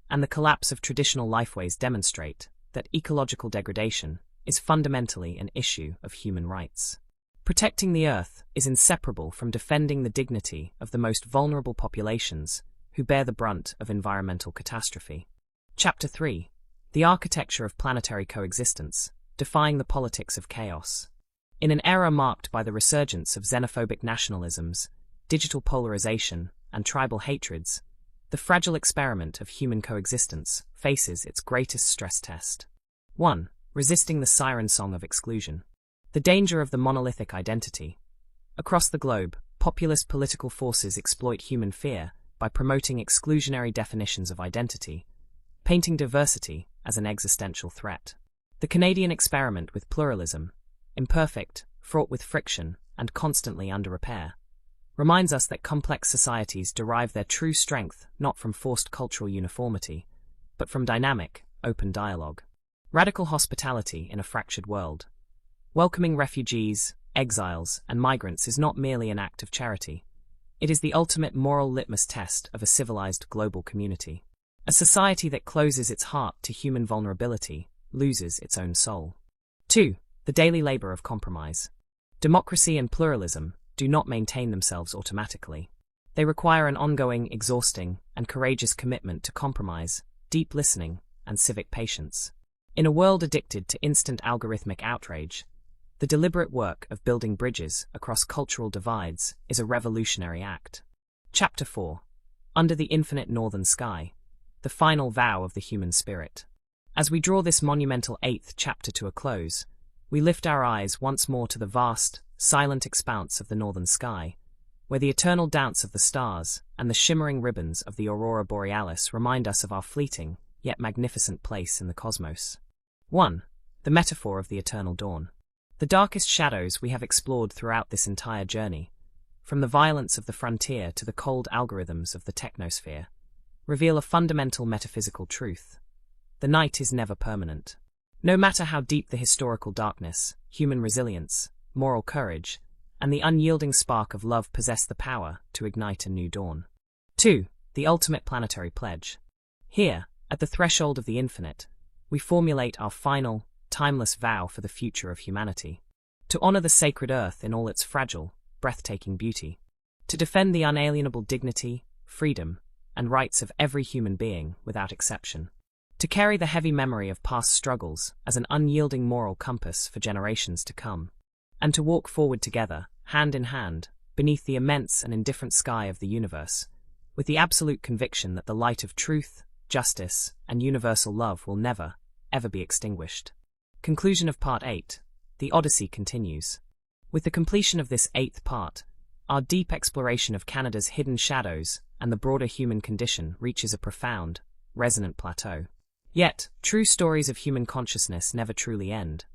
and the collapse of traditional lifeways demonstrate that ecological degradation is fundamentally an issue of human rights. Protecting the Earth is inseparable from defending the dignity of the most vulnerable populations who bear the brunt of environmental catastrophe. Chapter 3. The Architecture of Planetary Coexistence, Defying the Politics of Chaos. In an era marked by the resurgence of xenophobic nationalisms, digital polarization, and tribal hatreds, the fragile experiment of human coexistence faces its greatest stress test. 1. Resisting the siren song of exclusion. The danger of the monolithic identity. Across the globe, populist political forces exploit human fear by promoting exclusionary definitions of identity, painting diversity as an existential threat. The Canadian experiment with pluralism, imperfect, fraught with friction, and constantly under repair, reminds us that complex societies derive their true strength not from forced cultural uniformity, but from dynamic, open dialogue. Radical hospitality in a fractured world. Welcoming refugees, exiles, and migrants is not merely an act of charity. It is the ultimate moral litmus test of a civilized global community. A society that closes its heart to human vulnerability loses its own soul. 2. The daily labor of compromise. Democracy and pluralism do not maintain themselves automatically. They require an ongoing, exhausting, and courageous commitment to compromise, deep listening, and civic patience. In a world addicted to instant algorithmic outrage, the deliberate work of building bridges across cultural divides is a revolutionary act. Chapter 4. Under the Infinite Northern Sky, the final vow of the human spirit. As we draw this monumental 8th chapter to a close, we lift our eyes once more to the vast, silent expanse of the northern sky, where the eternal dance of the stars and the shimmering ribbons of the aurora borealis remind us of our fleeting, yet magnificent place in the cosmos. 1. The metaphor of the eternal dawn. The darkest shadows we have explored throughout this entire journey, from the violence of the frontier to the cold algorithms of the technosphere, reveal a fundamental metaphysical truth. The night is never permanent. No matter how deep the historical darkness, human resilience, moral courage, and the unyielding spark of love possess the power to ignite a new dawn. 2. The ultimate planetary pledge. Here, at the threshold of the infinite, we formulate our final, timeless vow for the future of humanity. To honor the sacred earth in all its fragile, breathtaking beauty. To defend the unalienable dignity, freedom, and rights of every human being without exception. To carry the heavy memory of past struggles as an unyielding moral compass for generations to come. And to walk forward together, hand in hand, beneath the immense and indifferent sky of the universe, with the absolute conviction that the light of truth, justice, and universal love will never, ever be extinguished. Conclusion of Part 8. The Odyssey continues. With the completion of this 8th part, our deep exploration of Canada's hidden shadows and the broader human condition reaches a profound, resonant plateau. Yet, true stories of human consciousness never truly end.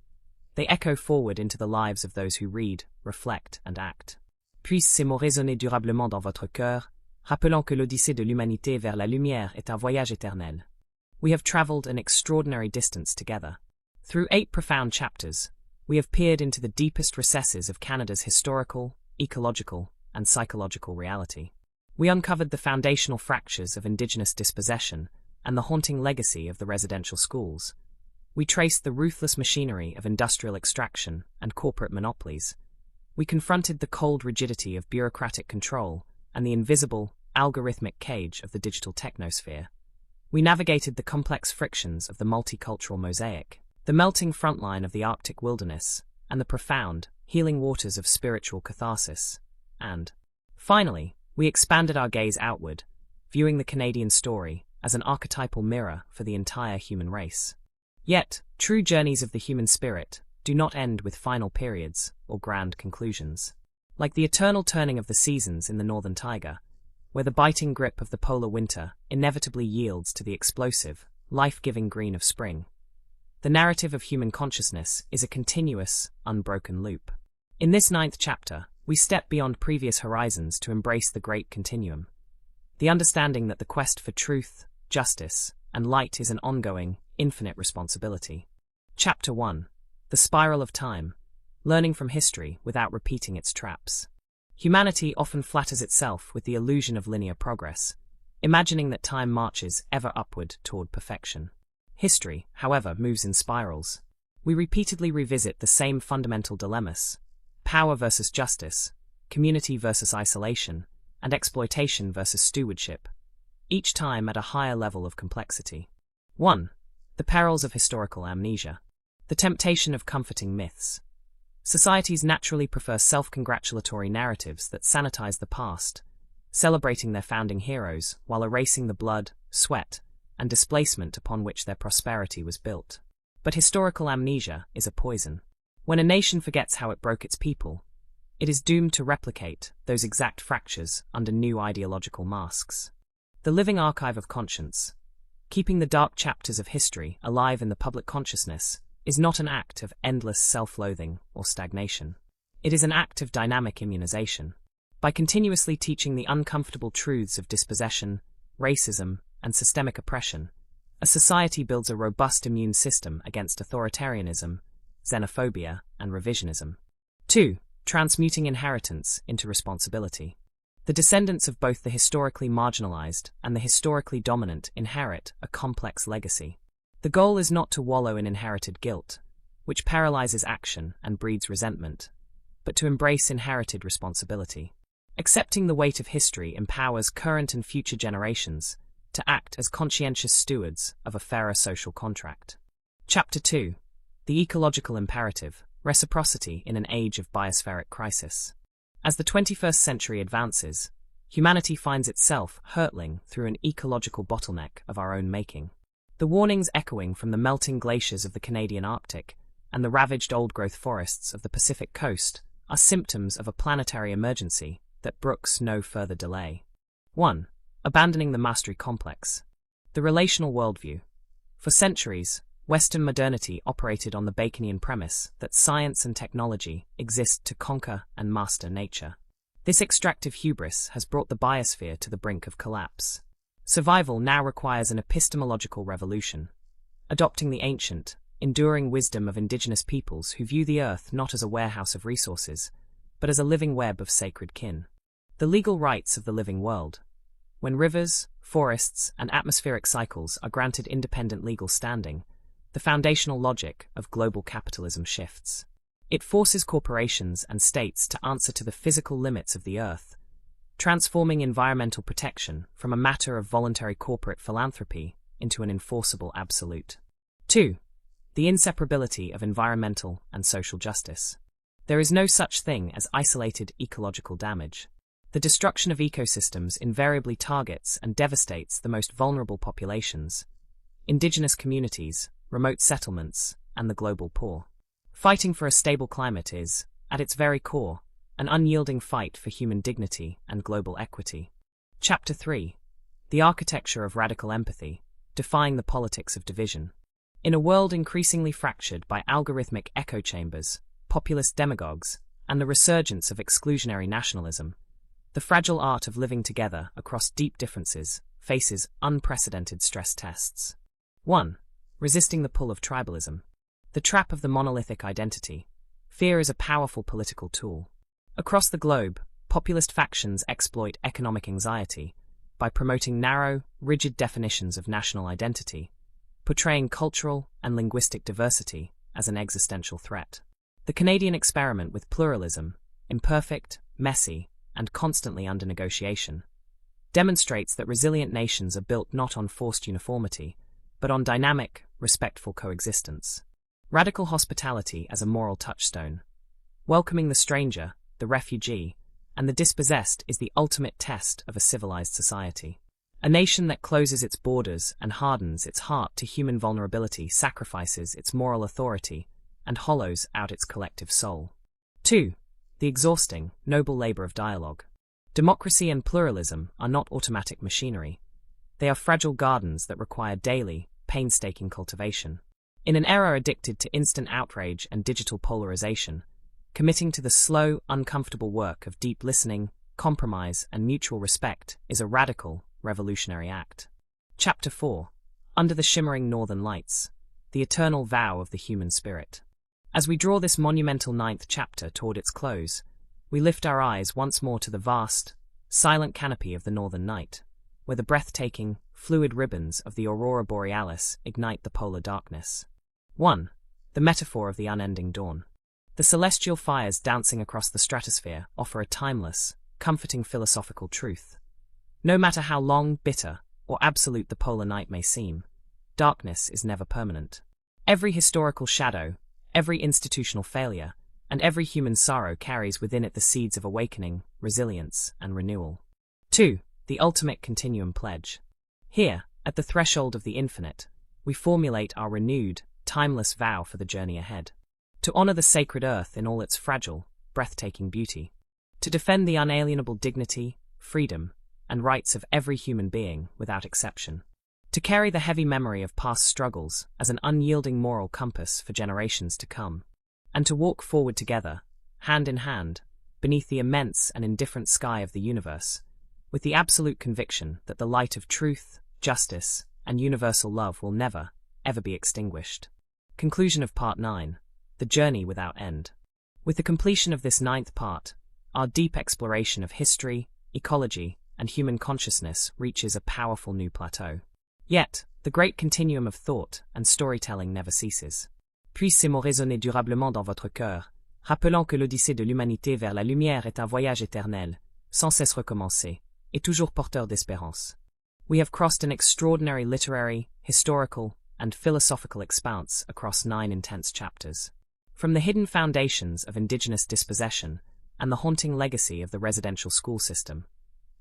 They echo forward into the lives of those who read, reflect, and act. Puisse ces mots résonner durablement dans votre cœur, rappelant que l'Odyssée de l'humanité vers la lumière est un voyage éternel. We have traveled an extraordinary distance together. Through 8 profound chapters, we have peered into the deepest recesses of Canada's historical, ecological, and psychological reality. We uncovered the foundational fractures of Indigenous dispossession and the haunting legacy of the residential schools. We traced the ruthless machinery of industrial extraction and corporate monopolies. We confronted the cold rigidity of bureaucratic control and the invisible, algorithmic cage of the digital technosphere. We navigated the complex frictions of the multicultural mosaic, the melting frontline of the Arctic wilderness, and the profound, healing waters of spiritual catharsis. And, finally, we expanded our gaze outward, viewing the Canadian story as an archetypal mirror for the entire human race. Yet, true journeys of the human spirit do not end with final periods or grand conclusions. Like the eternal turning of the seasons in the northern taiga, where the biting grip of the polar winter inevitably yields to the explosive, life-giving green of spring, the narrative of human consciousness is a continuous, unbroken loop. In this 9th chapter, we step beyond previous horizons to embrace the great continuum. The understanding that the quest for truth, justice, and light is an ongoing, infinite responsibility. Chapter 1. The Spiral of Time. Learning from history without repeating its traps. Humanity often flatters itself with the illusion of linear progress, imagining that time marches ever upward toward perfection. History, however, moves in spirals. We repeatedly revisit the same fundamental dilemmas: power versus justice, community versus isolation, and exploitation versus stewardship, each time at a higher level of complexity. 1. The perils of historical amnesia. The temptation of comforting myths. Societies naturally prefer self-congratulatory narratives that sanitize the past, celebrating their founding heroes while erasing the blood, sweat, and displacement upon which their prosperity was built. But historical amnesia is a poison. When a nation forgets how it broke its people, it is doomed to replicate those exact fractures under new ideological masks. The living archive of conscience, keeping the dark chapters of history alive in the public consciousness, is not an act of endless self-loathing or stagnation. It is an act of dynamic immunization. By continuously teaching the uncomfortable truths of dispossession, racism, and systemic oppression, a society builds a robust immune system against authoritarianism, xenophobia, and revisionism. 2. Transmuting inheritance into responsibility. The descendants of both the historically marginalized and the historically dominant inherit a complex legacy. The goal is not to wallow in inherited guilt, which paralyzes action and breeds resentment, but to embrace inherited responsibility. Accepting the weight of history empowers current and future generations to act as conscientious stewards of a fairer social contract. Chapter 2. The Ecological Imperative, Reciprocity in an Age of Biospheric Crisis. As the 21st century advances, humanity finds itself hurtling through an ecological bottleneck of our own making. The warnings echoing from the melting glaciers of the Canadian Arctic and the ravaged old-growth forests of the Pacific coast are symptoms of a planetary emergency that brooks no further delay. 1. Abandoning the mastery complex. The relational worldview. For centuries, Western modernity operated on the Baconian premise that science and technology exist to conquer and master nature. This extractive hubris has brought the biosphere to the brink of collapse. Survival now requires an epistemological revolution, adopting the ancient, enduring wisdom of indigenous peoples who view the earth not as a warehouse of resources, but as a living web of sacred kin. The legal rights of the living world. When rivers, forests, and atmospheric cycles are granted independent legal standing, the foundational logic of global capitalism shifts. It forces corporations and states to answer to the physical limits of the earth, transforming environmental protection from a matter of voluntary corporate philanthropy into an enforceable absolute. 2. The inseparability of environmental and social justice. There is no such thing as isolated ecological damage. The destruction of ecosystems invariably targets and devastates the most vulnerable populations, indigenous communities, remote settlements, and the global poor. Fighting for a stable climate is, at its very core, an unyielding fight for human dignity and global equity. Chapter 3. The Architecture of Radical Empathy, Defying the Politics of Division. In a world increasingly fractured by algorithmic echo chambers, populist demagogues, and the resurgence of exclusionary nationalism, the fragile art of living together across deep differences faces unprecedented stress tests. 1. Resisting the pull of tribalism. The trap of the monolithic identity. Fear is a powerful political tool. Across the globe, populist factions exploit economic anxiety by promoting narrow, rigid definitions of national identity, portraying cultural and linguistic diversity as an existential threat. The Canadian experiment with pluralism, imperfect, messy, and constantly under negotiation, demonstrates that resilient nations are built not on forced uniformity, but on dynamic, respectful coexistence. Radical hospitality as a moral touchstone. Welcoming the stranger, the refugee, and the dispossessed is the ultimate test of a civilized society. A nation that closes its borders and hardens its heart to human vulnerability sacrifices its moral authority and hollows out its collective soul. 2. The exhausting, noble labor of dialogue. Democracy and pluralism are not automatic machinery. They are fragile gardens that require daily, painstaking cultivation. In an era addicted to instant outrage and digital polarization, committing to the slow, uncomfortable work of deep listening, compromise, and mutual respect is a radical, revolutionary act. Chapter 4. Under the Shimmering Northern Lights. The Eternal Vow of the Human Spirit. As we draw this monumental 9th chapter toward its close, we lift our eyes once more to the vast, silent canopy of the northern night, where the breathtaking, fluid ribbons of the aurora borealis ignite the polar darkness. 1. The metaphor of the unending dawn. The celestial fires dancing across the stratosphere offer a timeless, comforting philosophical truth. No matter how long, bitter, or absolute the polar night may seem, darkness is never permanent. Every historical shadow, every institutional failure, and every human sorrow carries within it the seeds of awakening, resilience, and renewal. 2. The ultimate continuum pledge. Here, at the threshold of the infinite, we formulate our renewed, timeless vow for the journey ahead. To honor the sacred earth in all its fragile, breathtaking beauty. To defend the unalienable dignity, freedom, and rights of every human being without exception. To carry the heavy memory of past struggles as an unyielding moral compass for generations to come. And to walk forward together, hand in hand, beneath the immense and indifferent sky of the universe, with the absolute conviction that the light of truth, justice, and universal love will never, ever be extinguished. Conclusion of Part 9. The Journey Without End. With the completion of this 9th part, our deep exploration of history, ecology, and human consciousness reaches a powerful new plateau. Yet, the great continuum of thought and storytelling never ceases. Puisse ces mots résonner durablement dans votre cœur, rappelant que l'odyssée de l'humanité vers la lumière est un voyage éternel, sans cesse recommencé, et toujours porteur d'espérance. We have crossed an extraordinary literary, historical, and philosophical expanse across 9 intense chapters. From the hidden foundations of indigenous dispossession and the haunting legacy of the residential school system,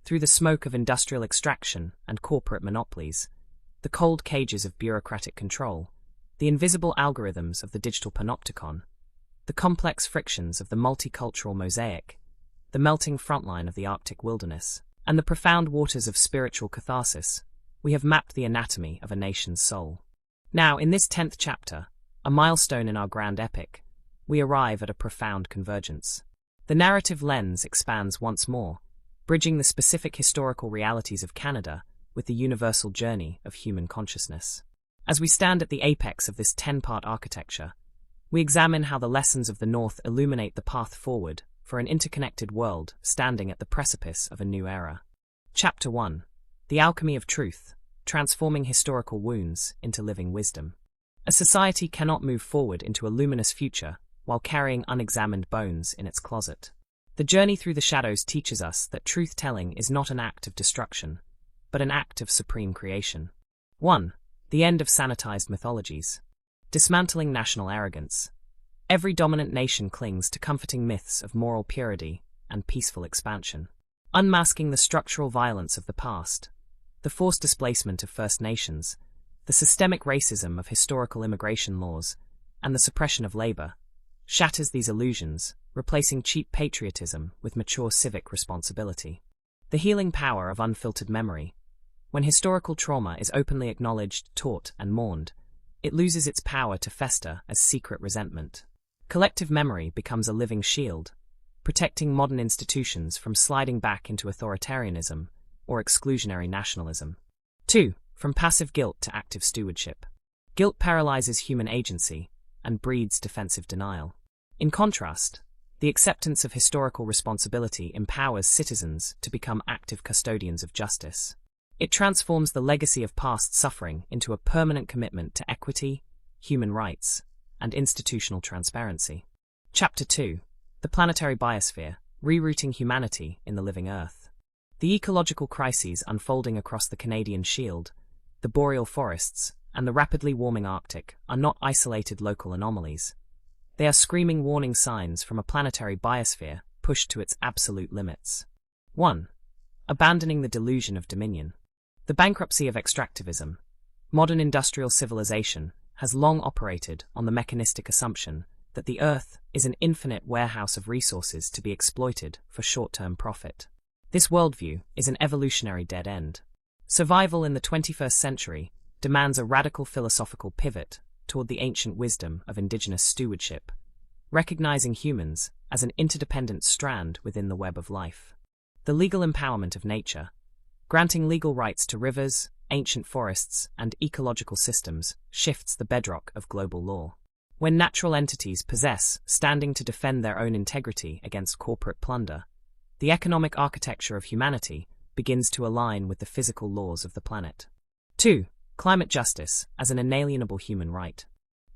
through the smoke of industrial extraction and corporate monopolies, the cold cages of bureaucratic control, the invisible algorithms of the digital panopticon, the complex frictions of the multicultural mosaic, the melting frontline of the Arctic wilderness, and the profound waters of spiritual catharsis, we have mapped the anatomy of a nation's soul. Now, in this 10th chapter, a milestone in our grand epic, we arrive at a profound convergence. The narrative lens expands once more, bridging the specific historical realities of Canada with the universal journey of human consciousness. As we stand at the apex of this 10-part architecture, we examine how the lessons of the North illuminate the path forward for an interconnected world standing at the precipice of a new era. Chapter 1. The Alchemy of Truth, Transforming Historical Wounds into Living Wisdom. A society cannot move forward into a luminous future while carrying unexamined bones in its closet. The journey through the shadows teaches us that truth-telling is not an act of destruction, but an act of supreme creation. 1. The end of sanitized mythologies. Dismantling national arrogance. Every dominant nation clings to comforting myths of moral purity and peaceful expansion. Unmasking the structural violence of the past, the forced displacement of First Nations, the systemic racism of historical immigration laws, and the suppression of labor, shatters these illusions, replacing cheap patriotism with mature civic responsibility. The healing power of unfiltered memory. When historical trauma is openly acknowledged, taught, and mourned, it loses its power to fester as secret resentment. Collective memory becomes a living shield, protecting modern institutions from sliding back into authoritarianism or exclusionary nationalism. 2. From passive guilt to active stewardship. Guilt paralyzes human agency and breeds defensive denial. In contrast, the acceptance of historical responsibility empowers citizens to become active custodians of justice. It transforms the legacy of past suffering into a permanent commitment to equity, human rights, and institutional transparency. Chapter 2. The Planetary Biosphere, Rerouting Humanity in the Living Earth. The ecological crises unfolding across the Canadian Shield, the boreal forests, and the rapidly warming Arctic are not isolated local anomalies. They are screaming warning signs from a planetary biosphere pushed to its absolute limits. 1. Abandoning the delusion of dominion. The bankruptcy of extractivism. Modern industrial civilization has long operated on the mechanistic assumption that the Earth is an infinite warehouse of resources to be exploited for short-term profit. This worldview is an evolutionary dead end. Survival in the 21st century demands a radical philosophical pivot toward the ancient wisdom of indigenous stewardship, recognizing humans as an interdependent strand within the web of life. The legal empowerment of nature. Granting legal rights to rivers, ancient forests, and ecological systems shifts the bedrock of global law. When natural entities possess standing to defend their own integrity against corporate plunder, the economic architecture of humanity begins to align with the physical laws of the planet. 2. Climate justice as an inalienable human right.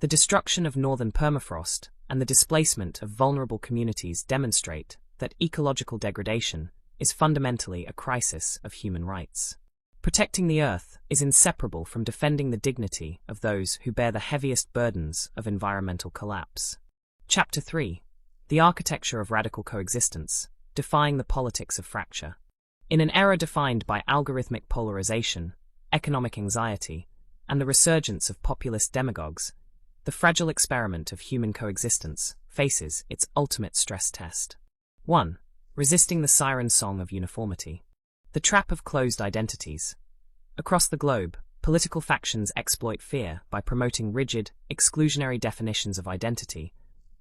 The destruction of northern permafrost and the displacement of vulnerable communities demonstrate that ecological degradation is fundamentally a crisis of human rights. Protecting the Earth is inseparable from defending the dignity of those who bear the heaviest burdens of environmental collapse. Chapter 3. The Architecture of Radical Coexistence, Defying the Politics of Fracture. In an era defined by algorithmic polarization, economic anxiety, and the resurgence of populist demagogues, the fragile experiment of human coexistence faces its ultimate stress test. 1. Resisting the siren song of uniformity. The trap of closed identities. Across the globe, political factions exploit fear by promoting rigid, exclusionary definitions of identity,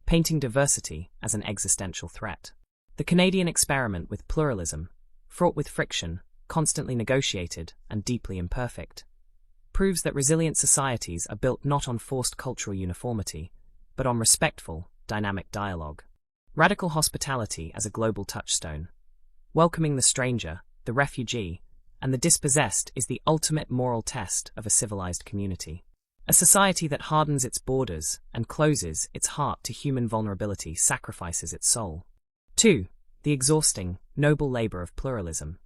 painting diversity as an existential threat. The Canadian experiment with pluralism, fraught with friction, constantly negotiated, and deeply imperfect, proves that resilient societies are built not on forced cultural uniformity, but on respectful, dynamic dialogue. Radical hospitality as a global touchstone. Welcoming the stranger, the refugee, and the dispossessed is the ultimate moral test of a civilized community. A society that hardens its borders and closes its heart to human vulnerability sacrifices its soul. 2. The exhausting, noble labor of pluralism.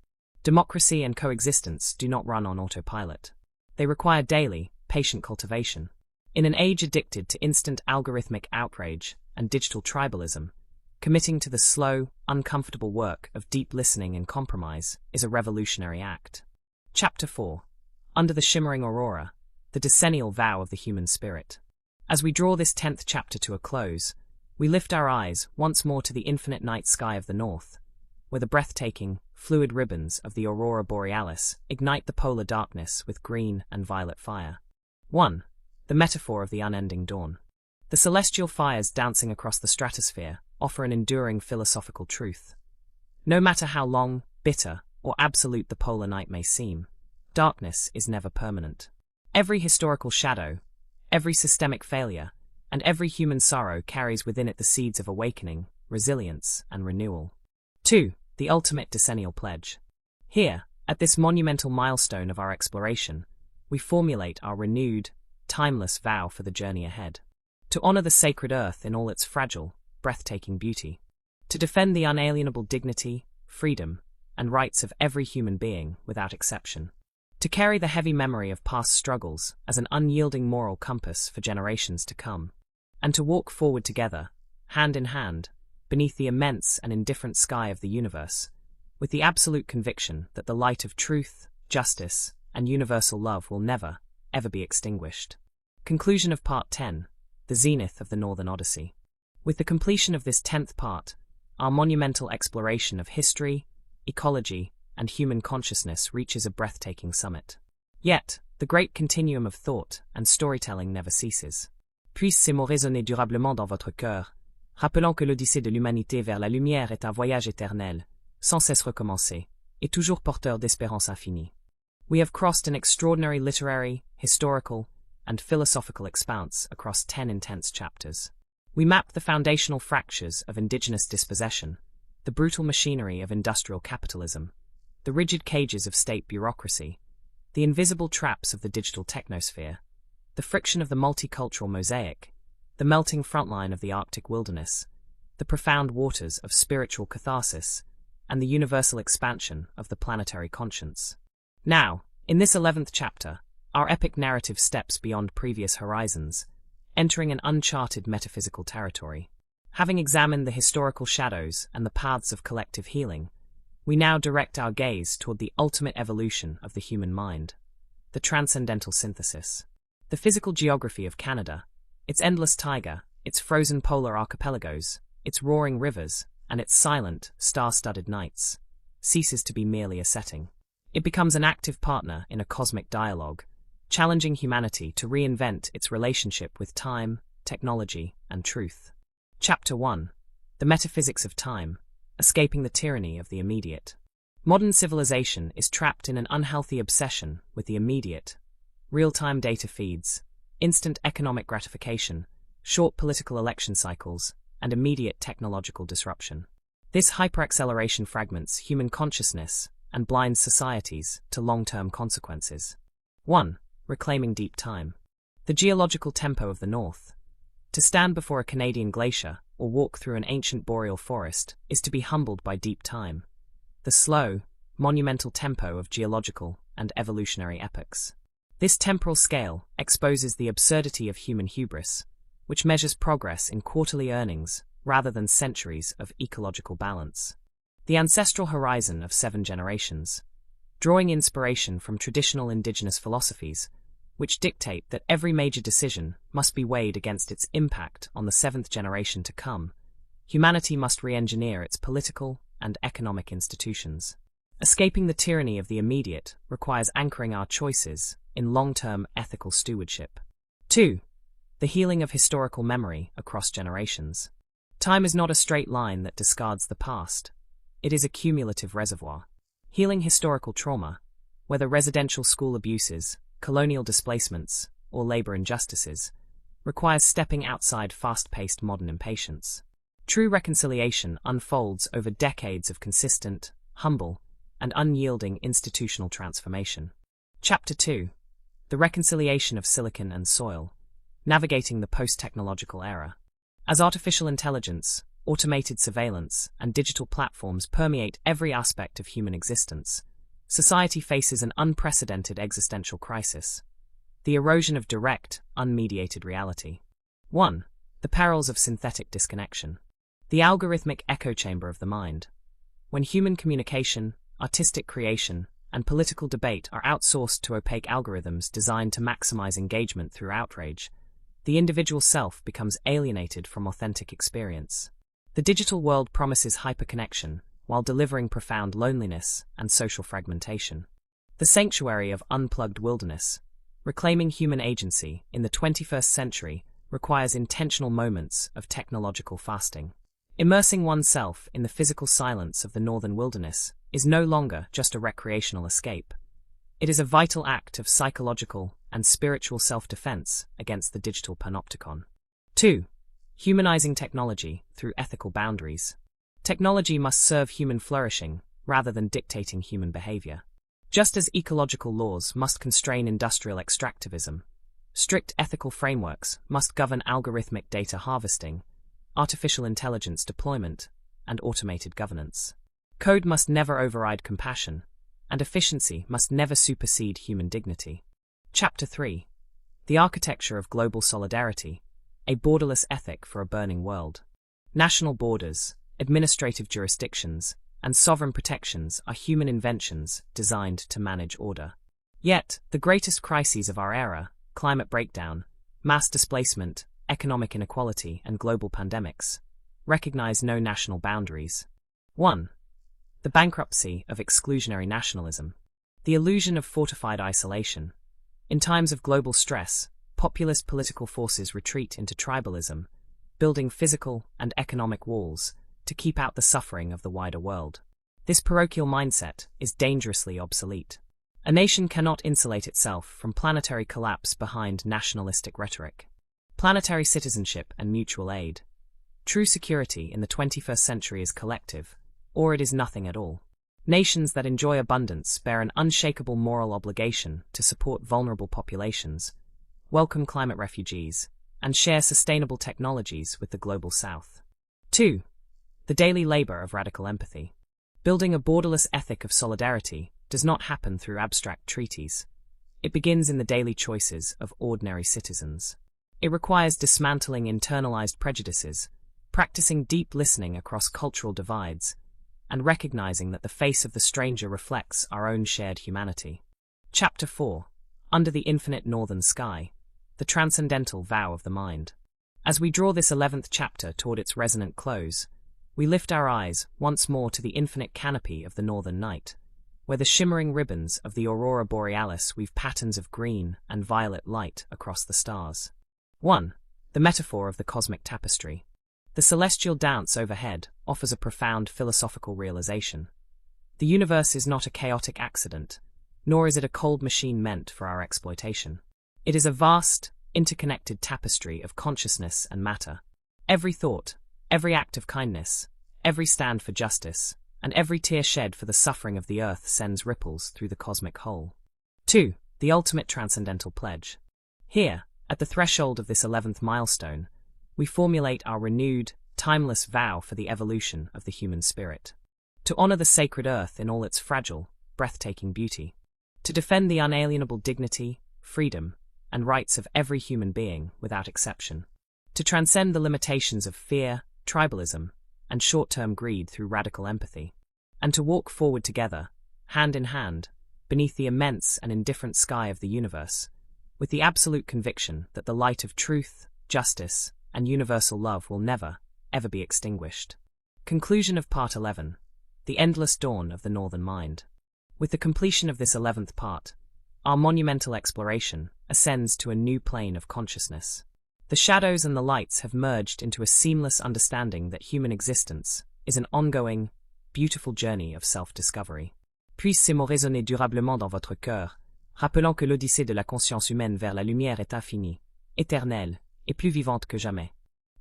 Democracy and coexistence do not run on autopilot. They require daily, patient cultivation. In an age addicted to instant algorithmic outrage and digital tribalism, committing to the slow, uncomfortable work of deep listening and compromise is a revolutionary act. Chapter 4. Under the Shimmering Aurora, the Decennial Vow of the Human Spirit. As we draw this 10th chapter to a close, we lift our eyes once more to the infinite night sky of the north, where the breathtaking, fluid ribbons of the Aurora Borealis ignite the polar darkness with green and violet fire. 1. The metaphor of the unending dawn. The celestial fires dancing across the stratosphere offer an enduring philosophical truth. No matter how long, bitter, or absolute the polar night may seem, darkness is never permanent. Every historical shadow, every systemic failure, and every human sorrow carries within it the seeds of awakening, resilience, and renewal. 2. The ultimate decennial pledge. Here, at this monumental milestone of our exploration, we formulate our renewed, timeless vow for the journey ahead. To honor the sacred earth in all its fragile, breathtaking beauty. To defend the unalienable dignity, freedom, and rights of every human being without exception. To carry the heavy memory of past struggles as an unyielding moral compass for generations to come. And to walk forward together, hand in hand, beneath the immense and indifferent sky of the universe, with the absolute conviction that the light of truth, justice, and universal love will never, ever be extinguished. Conclusion of Part 10, the zenith of the Northern Odyssey. With the completion of this 10th part, our monumental exploration of history, ecology, and human consciousness reaches a breathtaking summit. Yet, the great continuum of thought and storytelling never ceases. Puisse ces mots résonner durablement dans votre cœur, rappelant que l'Odyssée de l'humanité vers la lumière est un voyage éternel, sans cesse recommencé, et toujours porteur d'espérance infinie. We have crossed an extraordinary literary, historical, and philosophical expanse across 10 intense chapters. We map the foundational fractures of indigenous dispossession, the brutal machinery of industrial capitalism, the rigid cages of state bureaucracy, the invisible traps of the digital technosphere, the friction of the multicultural mosaic, the melting frontline of the Arctic wilderness, the profound waters of spiritual catharsis, and the universal expansion of the planetary conscience. Now, in this 11th chapter, our epic narrative steps beyond previous horizons, entering an uncharted metaphysical territory. Having examined the historical shadows and the paths of collective healing, we now direct our gaze toward the ultimate evolution of the human mind, the transcendental synthesis. The physical geography of Canada, its endless taiga, its frozen polar archipelagos, its roaring rivers, and its silent, star-studded nights, ceases to be merely a setting. It becomes an active partner in a cosmic dialogue, challenging humanity to reinvent its relationship with time, technology, and truth. Chapter 1. The Metaphysics of Time, Escaping the Tyranny of the Immediate. Modern civilization is trapped in an unhealthy obsession with the immediate, real-time data feeds, instant economic gratification, short political election cycles, and immediate technological disruption. This hyperacceleration fragments human consciousness and blinds societies to long-term consequences. 1. Reclaiming deep time. The geological tempo of the North. To stand before a Canadian glacier or walk through an ancient boreal forest is to be humbled by deep time, the slow, monumental tempo of geological and evolutionary epochs. This temporal scale exposes the absurdity of human hubris, which measures progress in quarterly earnings rather than centuries of ecological balance. The ancestral horizon of 7 generations, drawing inspiration from traditional indigenous philosophies, which dictate that every major decision must be weighed against its impact on the 7th generation to come, humanity must re-engineer its political and economic institutions. Escaping the tyranny of the immediate requires anchoring our choices in long-term ethical stewardship. 2. The healing of historical memory across generations. Time is not a straight line that discards the past. It is a cumulative reservoir. Healing historical trauma, whether residential school abuses, colonial displacements, or labor injustices, requires stepping outside fast-paced modern impatience. True reconciliation unfolds over decades of consistent, humble, and unyielding institutional transformation. Chapter 2. The Reconciliation of Silicon and Soil, Navigating the Post-Technological Era. As artificial intelligence, automated surveillance, and digital platforms permeate every aspect of human existence, society faces an unprecedented existential crisis: the erosion of direct, unmediated reality. 1. The perils of synthetic disconnection. The algorithmic echo chamber of the mind. When human communication, artistic creation, and political debate are outsourced to opaque algorithms designed to maximize engagement through outrage, the individual self becomes alienated from authentic experience. The digital world promises hyperconnection while delivering profound loneliness and social fragmentation. The sanctuary of unplugged wilderness. Reclaiming human agency in the 21st century requires intentional moments of technological fasting. Immersing oneself in the physical silence of the northern wilderness is no longer just a recreational escape. It is a vital act of psychological and spiritual self-defense against the digital panopticon. 2. Humanizing technology through ethical boundaries. Technology must serve human flourishing rather than dictating human behavior. Just as ecological laws must constrain industrial extractivism, strict ethical frameworks must govern algorithmic data harvesting, artificial intelligence deployment, and automated governance. Code must never override compassion, and efficiency must never supersede human dignity. Chapter 3. The Architecture of Global Solidarity, a Borderless Ethic for a Burning World. National borders, administrative jurisdictions, and sovereign protections are human inventions designed to manage order. Yet, the greatest crises of our era, climate breakdown, mass displacement, economic inequality, and global pandemics, recognize no national boundaries. 1. The bankruptcy of exclusionary nationalism. The illusion of fortified isolation. In times of global stress, populist political forces retreat into tribalism, building physical and economic walls to keep out the suffering of the wider world. This parochial mindset is dangerously obsolete. A nation cannot insulate itself from planetary collapse behind nationalistic rhetoric. Planetary citizenship and mutual aid. True security in the 21st century is collective, or it is nothing at all. Nations that enjoy abundance bear an unshakable moral obligation to support vulnerable populations, welcome climate refugees, and share sustainable technologies with the global south. 2. The daily labor of radical empathy. Building a borderless ethic of solidarity does not happen through abstract treaties. It begins in the daily choices of ordinary citizens. It requires dismantling internalized prejudices, practicing deep listening across cultural divides, and recognizing that the face of the stranger reflects our own shared humanity. Chapter 4. Under the Infinite Northern Sky, the Transcendental Vow of the Mind. As we draw this 11th chapter toward its resonant close, we lift our eyes once more to the infinite canopy of the northern night, where the shimmering ribbons of the aurora borealis weave patterns of green and violet light across the stars. 1. The metaphor of the cosmic tapestry. The celestial dance overhead offers a profound philosophical realization. The universe is not a chaotic accident, nor is it a cold machine meant for our exploitation. It is a vast, interconnected tapestry of consciousness and matter. Every thought, every act of kindness, every stand for justice, and every tear shed for the suffering of the earth sends ripples through the cosmic whole. 2. The ultimate transcendental pledge. Here, at the threshold of this 11th milestone, we formulate our renewed, timeless vow for the evolution of the human spirit. To honor the sacred earth in all its fragile, breathtaking beauty. To defend the unalienable dignity, freedom, and rights of every human being without exception. To transcend the limitations of fear, tribalism, and short-term greed through radical empathy. And to walk forward together, hand in hand, beneath the immense and indifferent sky of the universe, with the absolute conviction that the light of truth, justice, and universal love will never, ever be extinguished. Conclusion of Part 11. The Endless Dawn of the Northern Mind. With the completion of this 11th part, our monumental exploration ascends to a new plane of consciousness. The shadows and the lights have merged into a seamless understanding that human existence is an ongoing, beautiful journey of self-discovery. Puisse ces mots résonner durablement dans votre cœur, rappelant que l'odyssée de la conscience humaine vers la lumière est infinie, éternelle, et plus vivante que jamais.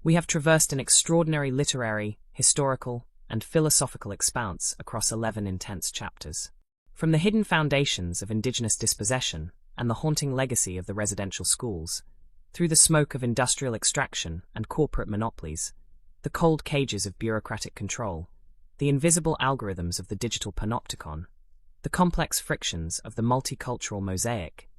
We have traversed an extraordinary literary, historical, and philosophical expanse across 11 intense chapters. From the hidden foundations of indigenous dispossession and the haunting legacy of the residential schools, through the smoke of industrial extraction and corporate monopolies, the cold cages of bureaucratic control, the invisible algorithms of the digital panopticon, the complex frictions of the multicultural mosaic,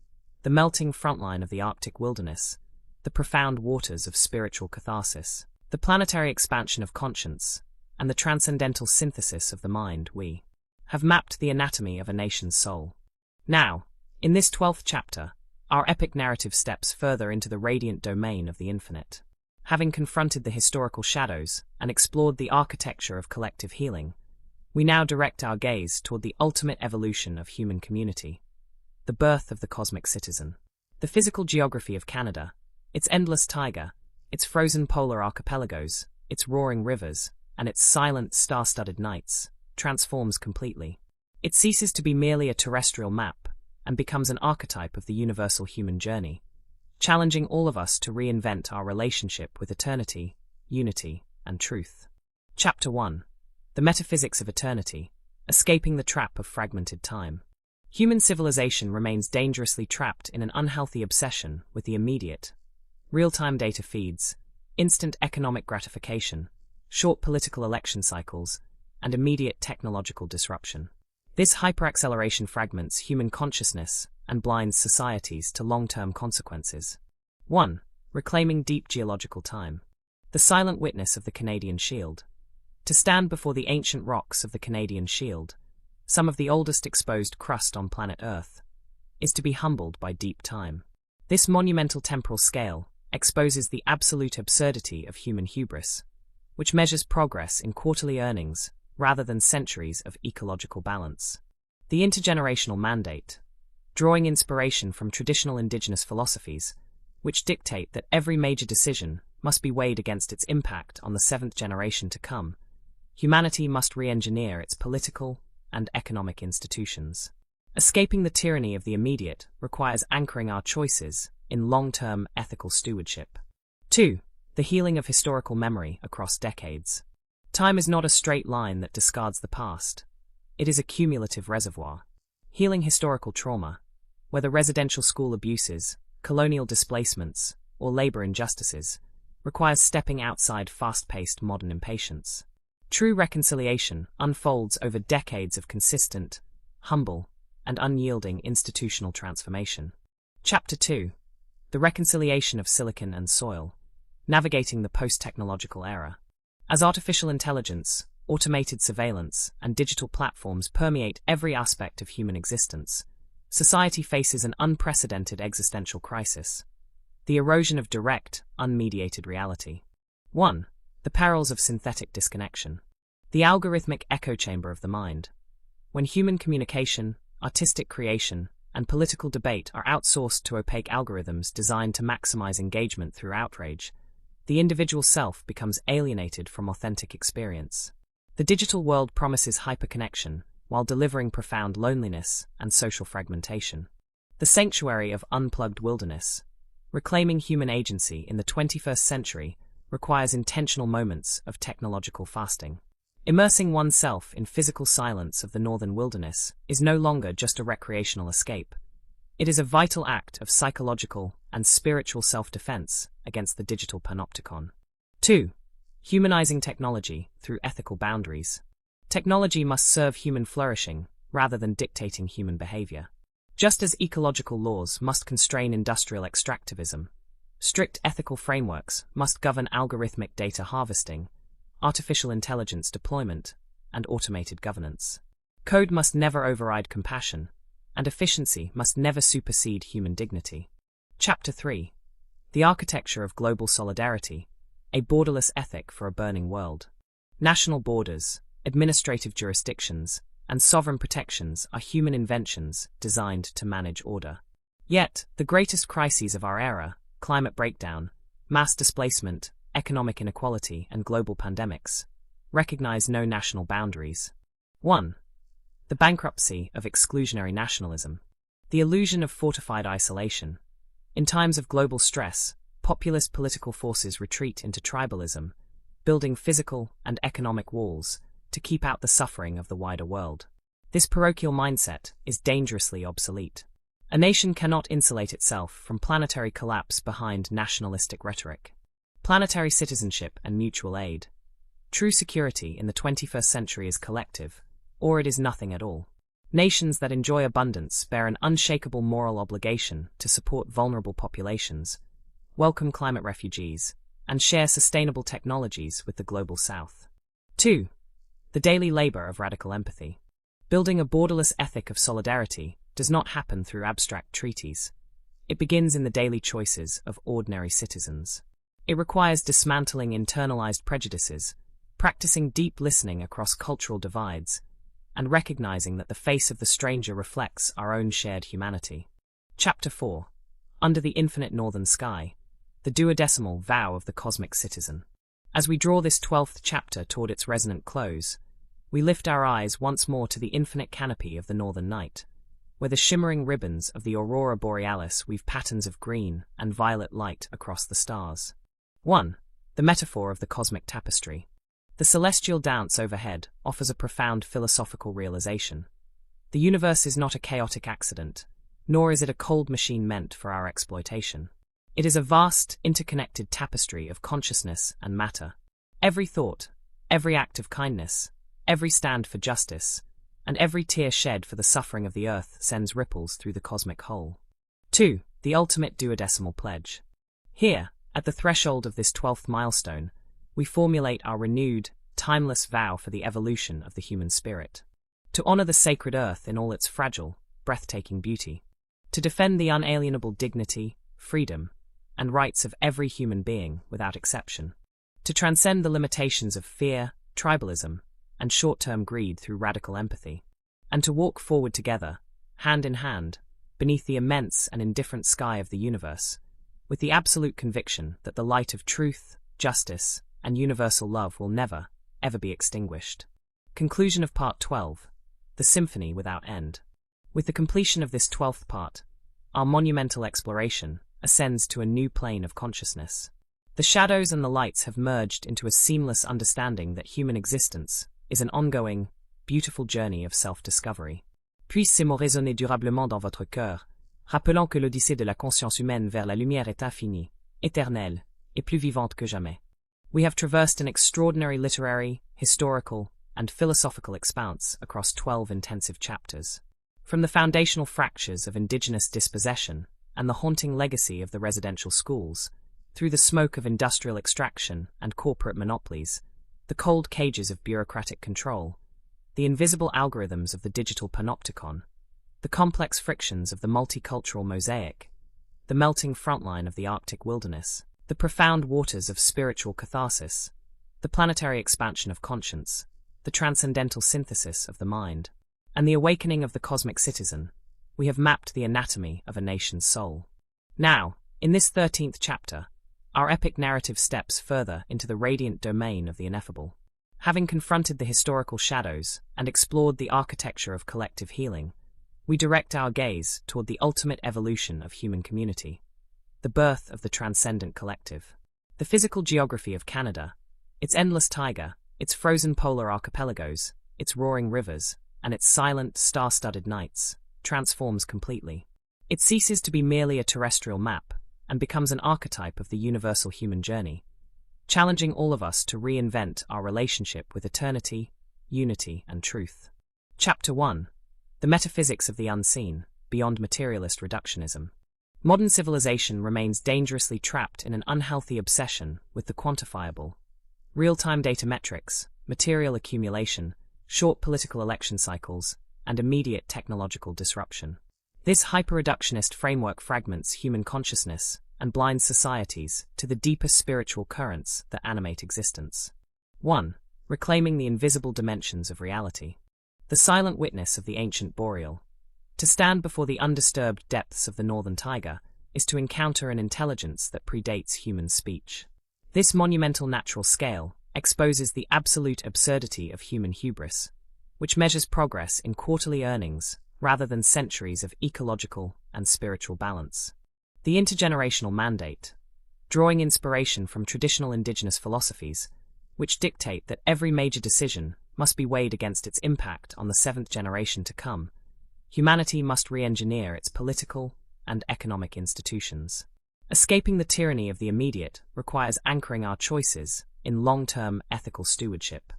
the melting frontline of the Arctic wilderness, the profound waters of spiritual catharsis, the planetary expansion of conscience, and the transcendental synthesis of the mind, we have mapped the anatomy of a nation's soul. Now, in this 12th chapter, our epic narrative steps further into the radiant domain of the infinite. Having confronted the historical shadows and explored the architecture of collective healing, we now direct our gaze toward the ultimate evolution of human community, the birth of the cosmic citizen. The physical geography of Canada, its endless taiga, its frozen polar archipelagos, its roaring rivers, and its silent, star-studded nights, transforms completely. It ceases to be merely a terrestrial map and becomes an archetype of the universal human journey, challenging all of us to reinvent our relationship with eternity, unity, and truth. Chapter 1. The Metaphysics of Eternity, Escaping the Trap of Fragmented Time. Human civilization remains dangerously trapped in an unhealthy obsession with the immediate. Real-time data feeds, instant economic gratification, short political election cycles, and immediate technological disruption. This hyperacceleration fragments human consciousness and blinds societies to long-term consequences. 1. Reclaiming deep geological time. The silent witness of the Canadian Shield. To stand before the ancient rocks of the Canadian Shield, some of the oldest exposed crust on planet Earth, is to be humbled by deep time. This monumental temporal scale exposes the absolute absurdity of human hubris, which measures progress in quarterly earnings rather than centuries of ecological balance. The intergenerational mandate, drawing inspiration from traditional indigenous philosophies, which dictate that every major decision must be weighed against its impact on the seventh generation to come, humanity must re-engineer its political and economic institutions. Escaping the tyranny of the immediate requires anchoring our choices in long-term ethical stewardship. 2. The healing of historical memory across decades. Time is not a straight line that discards the past. It is a cumulative reservoir. Healing historical trauma, whether residential school abuses, colonial displacements, or labor injustices, requires stepping outside fast-paced modern impatience. True reconciliation unfolds over decades of consistent, humble, and unyielding institutional transformation. Chapter 2. The Reconciliation of Silicon and Soil, Navigating the Post-Technological Era. As artificial intelligence, automated surveillance, and digital platforms permeate every aspect of human existence, society faces an unprecedented existential crisis: the erosion of direct, unmediated reality. 1. The perils of synthetic disconnection. The algorithmic echo chamber of the mind. When human communication, artistic creation, and political debate are outsourced to opaque algorithms designed to maximize engagement through outrage, the individual self becomes alienated from authentic experience. The digital world promises hyperconnection while delivering profound loneliness and social fragmentation. The sanctuary of unplugged wilderness. Reclaiming human agency in the 21st century requires intentional moments of technological fasting. Immersing oneself in physical silence of the northern wilderness is no longer just a recreational escape. It is a vital act of psychological and spiritual self-defense against the digital panopticon. 2. Humanizing technology through ethical boundaries. Technology must serve human flourishing rather than dictating human behavior. Just as ecological laws must constrain industrial extractivism, strict ethical frameworks must govern algorithmic data harvesting, artificial intelligence deployment, and automated governance. Code must never override compassion, and efficiency must never supersede human dignity. Chapter 3. The Architecture of Global Solidarity, a Borderless Ethic for a Burning World. National borders, administrative jurisdictions, and sovereign protections are human inventions designed to manage order. Yet, the greatest crises of our era, climate breakdown, mass displacement, economic inequality, and global pandemics, recognize no national boundaries. 1. The bankruptcy of exclusionary nationalism. The illusion of fortified isolation. In times of global stress, populist political forces retreat into tribalism, building physical and economic walls to keep out the suffering of the wider world. This parochial mindset is dangerously obsolete. A nation cannot insulate itself from planetary collapse behind nationalistic rhetoric. Planetary citizenship and mutual aid. True security in the 21st century is collective, or it is nothing at all. Nations that enjoy abundance bear an unshakable moral obligation to support vulnerable populations, welcome climate refugees, and share sustainable technologies with the global south. 2. The daily labor of radical empathy. Building a borderless ethic of solidarity does not happen through abstract treaties. It begins in the daily choices of ordinary citizens. It requires dismantling internalized prejudices, practicing deep listening across cultural divides, and recognizing that the face of the stranger reflects our own shared humanity. Chapter 4. Under the Infinite Northern Sky, the duodecimal vow of the cosmic citizen. As we draw this 12th chapter toward its resonant close, we lift our eyes once more to the infinite canopy of the northern night, where the shimmering ribbons of the aurora borealis weave patterns of green and violet light across the stars. 1. The metaphor of the cosmic tapestry. The celestial dance overhead offers a profound philosophical realization. The universe is not a chaotic accident, nor is it a cold machine meant for our exploitation. It is a vast, interconnected tapestry of consciousness and matter. Every thought, every act of kindness, every stand for justice, and every tear shed for the suffering of the earth sends ripples through the cosmic whole. 2. The ultimate duodecimal pledge. Here, at the threshold of this 12th milestone, we formulate our renewed, timeless vow for the evolution of the human spirit. To honor the sacred earth in all its fragile, breathtaking beauty. To defend the unalienable dignity, freedom, and rights of every human being without exception. To transcend the limitations of fear, tribalism, and short-term greed through radical empathy. And to walk forward together, hand in hand, beneath the immense and indifferent sky of the universe, with the absolute conviction that the light of truth, justice, and universal love will never, ever be extinguished. Conclusion of Part 12. The Symphony Without End. With the completion of this 12th part, our monumental exploration ascends to a new plane of consciousness. The shadows and the lights have merged into a seamless understanding that human existence is an ongoing, beautiful journey of self-discovery. Puisse ces mots résonner durablement dans votre cœur, rappelant que l'odyssée de la conscience humaine vers la lumière est infinie, éternelle, et plus vivante que jamais. We have traversed an extraordinary literary, historical, and philosophical expanse across 12 intensive chapters. From the foundational fractures of indigenous dispossession and the haunting legacy of the residential schools, through the smoke of industrial extraction and corporate monopolies, the cold cages of bureaucratic control, the invisible algorithms of the digital panopticon, the complex frictions of the multicultural mosaic, the melting frontline of the Arctic wilderness, the profound waters of spiritual catharsis, the planetary expansion of conscience, the transcendental synthesis of the mind, and the awakening of the cosmic citizen, we have mapped the anatomy of a nation's soul. Now, in this 13th chapter, our epic narrative steps further into the radiant domain of the ineffable. Having confronted the historical shadows and explored the architecture of collective healing, we direct our gaze toward the ultimate evolution of human community, the birth of the transcendent collective. The physical geography of Canada, its endless taiga, its frozen polar archipelagos, its roaring rivers, and its silent, star-studded nights, transforms completely. It ceases to be merely a terrestrial map and becomes an archetype of the universal human journey, challenging all of us to reinvent our relationship with eternity, unity, and truth. Chapter 1. The Metaphysics of the Unseen, Beyond Materialist Reductionism. Modern civilization remains dangerously trapped in an unhealthy obsession with the quantifiable. Real-time data metrics, material accumulation, short political election cycles, and immediate technological disruption. This hyper-reductionist framework fragments human consciousness and blinds societies to the deeper spiritual currents that animate existence. 1. Reclaiming the invisible dimensions of reality. The silent witness of the ancient boreal. To stand before the undisturbed depths of the northern taiga is to encounter an intelligence that predates human speech. This monumental natural scale exposes the absolute absurdity of human hubris, which measures progress in quarterly earnings rather than centuries of ecological and spiritual balance. The intergenerational mandate, drawing inspiration from traditional indigenous philosophies, which dictate that every major decision must be weighed against its impact on the seventh generation to come. Humanity must re-engineer its political and economic institutions. Escaping the tyranny of the immediate requires anchoring our choices in long-term ethical stewardship.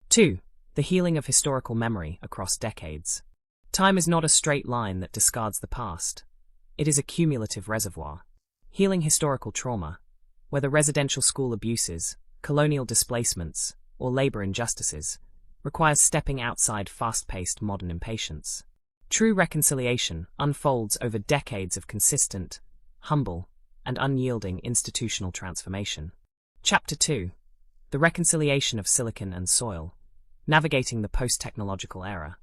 2. The healing of historical memory across decades. Time is not a straight line that discards the past. It is a cumulative reservoir. Healing historical trauma, whether residential school abuses, colonial displacements, or labor injustices, requires stepping outside fast-paced modern impatience. True reconciliation unfolds over decades of consistent, humble, and unyielding institutional transformation. Chapter 2. The Reconciliation of Silicon and Soil, Navigating the Post-Technological Era.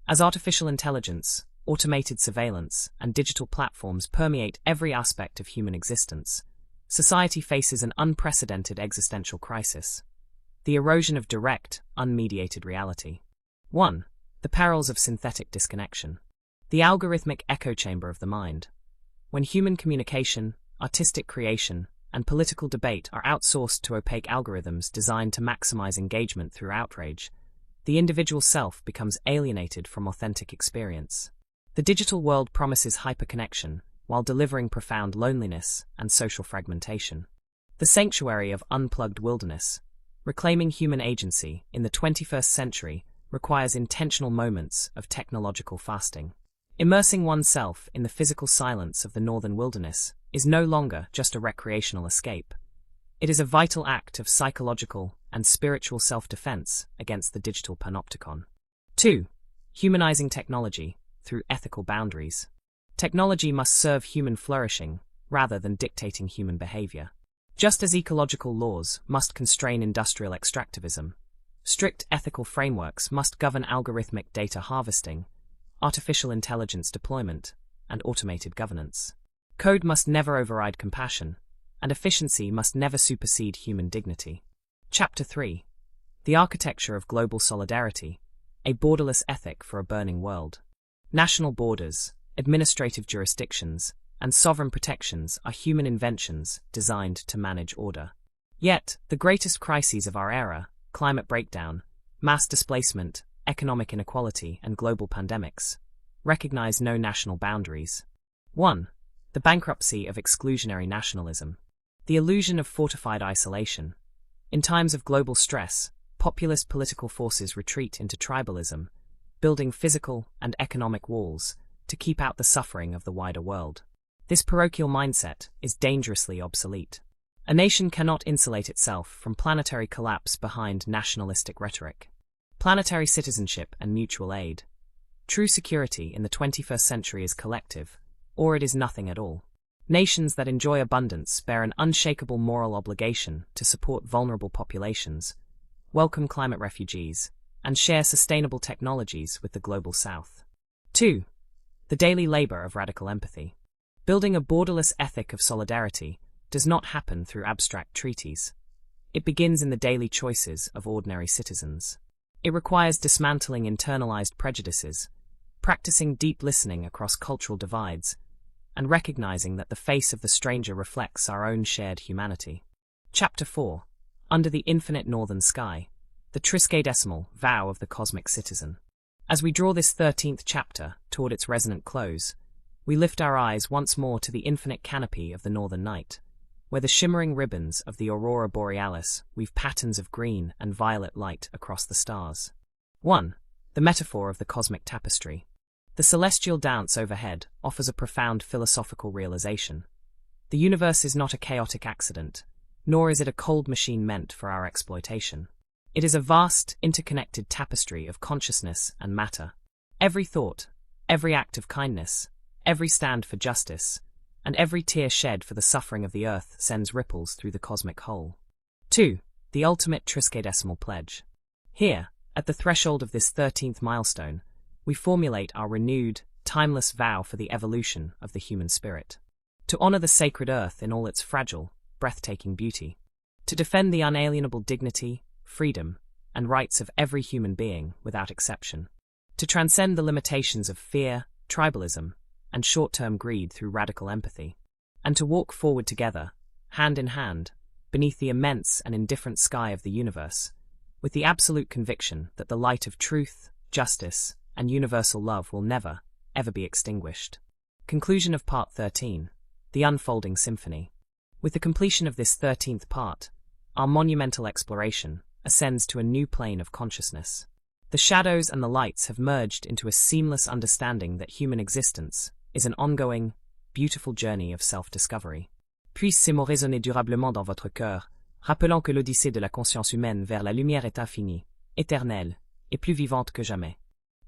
As artificial intelligence, automated surveillance, and digital platforms permeate every aspect of human existence, society faces an unprecedented existential crisis: the erosion of direct, unmediated reality. 1. The perils of synthetic disconnection. The algorithmic echo chamber of the mind. When human communication, artistic creation, and political debate are outsourced to opaque algorithms designed to maximize engagement through outrage, the individual self becomes alienated from authentic experience. The digital world promises hyperconnection while delivering profound loneliness and social fragmentation. The sanctuary of unplugged wilderness. Reclaiming human agency in the 21st century requires intentional moments of technological fasting. Immersing oneself in the physical silence of the northern wilderness is no longer just a recreational escape. It is a vital act of psychological and spiritual self-defense against the digital panopticon. 2. Humanizing technology through ethical boundaries. Technology must serve human flourishing rather than dictating human behavior. Just as ecological laws must constrain industrial extractivism, strict ethical frameworks must govern algorithmic data harvesting, artificial intelligence deployment, and automated governance. Code must never override compassion, and efficiency must never supersede human dignity. Chapter 3. The Architecture of Global Solidarity, a Borderless Ethic for a Burning World. National borders, administrative jurisdictions, and sovereign protections are human inventions designed to manage order. Yet, the greatest crises of our era, climate breakdown, mass displacement, economic inequality, and global pandemics, recognize no national boundaries. 1. The bankruptcy of exclusionary nationalism. The illusion of fortified isolation. In times of global stress, populist political forces retreat into tribalism, building physical and economic walls to keep out the suffering of the wider world. This parochial mindset is dangerously obsolete. A nation cannot insulate itself from planetary collapse behind nationalistic rhetoric. Planetary citizenship and mutual aid. True security in the 21st century is collective, or it is nothing at all. Nations that enjoy abundance bear an unshakable moral obligation to support vulnerable populations, welcome climate refugees, and share sustainable technologies with the global south. 2. The daily labor of radical empathy. Building a borderless ethic of solidarity does not happen through abstract treaties. It begins in the daily choices of ordinary citizens. It requires dismantling internalized prejudices, practicing deep listening across cultural divides, and recognizing that the face of the stranger reflects our own shared humanity. Chapter 4. Under the Infinite Northern Sky, the Triskaidecimal Vow of the Cosmic Citizen. As we draw this 13th chapter toward its resonant close, we lift our eyes once more to the infinite canopy of the northern night, where the shimmering ribbons of the aurora borealis weave patterns of green and violet light across the stars. 1. The metaphor of the cosmic tapestry. The celestial dance overhead offers a profound philosophical realization. The universe is not a chaotic accident, nor is it a cold machine meant for our exploitation. It is a vast, interconnected tapestry of consciousness and matter. Every thought, every act of kindness, every stand for justice, and every tear shed for the suffering of the earth sends ripples through the cosmic whole. 2. The ultimate Triskaidecimal pledge. Here, at the threshold of this 13th milestone, we formulate our renewed, timeless vow for the evolution of the human spirit. To honor the sacred earth in all its fragile, breathtaking beauty. To defend the unalienable dignity, freedom, and rights of every human being without exception. To transcend the limitations of fear, tribalism, and short-term greed through radical empathy. And to walk forward together, hand in hand, beneath the immense and indifferent sky of the universe, with the absolute conviction that the light of truth, justice, and universal love will never, ever be extinguished. Conclusion of Part 13. The Unfolding Symphony. With the completion of this 13th part, our monumental exploration ascends to a new plane of consciousness. The shadows and the lights have merged into a seamless understanding that human existence is an ongoing, beautiful journey of self-discovery. Puisse ces mots résonner durablement dans votre cœur, rappelant que l'odyssée de la conscience humaine vers la lumière est infinie, éternelle, et plus vivante que jamais.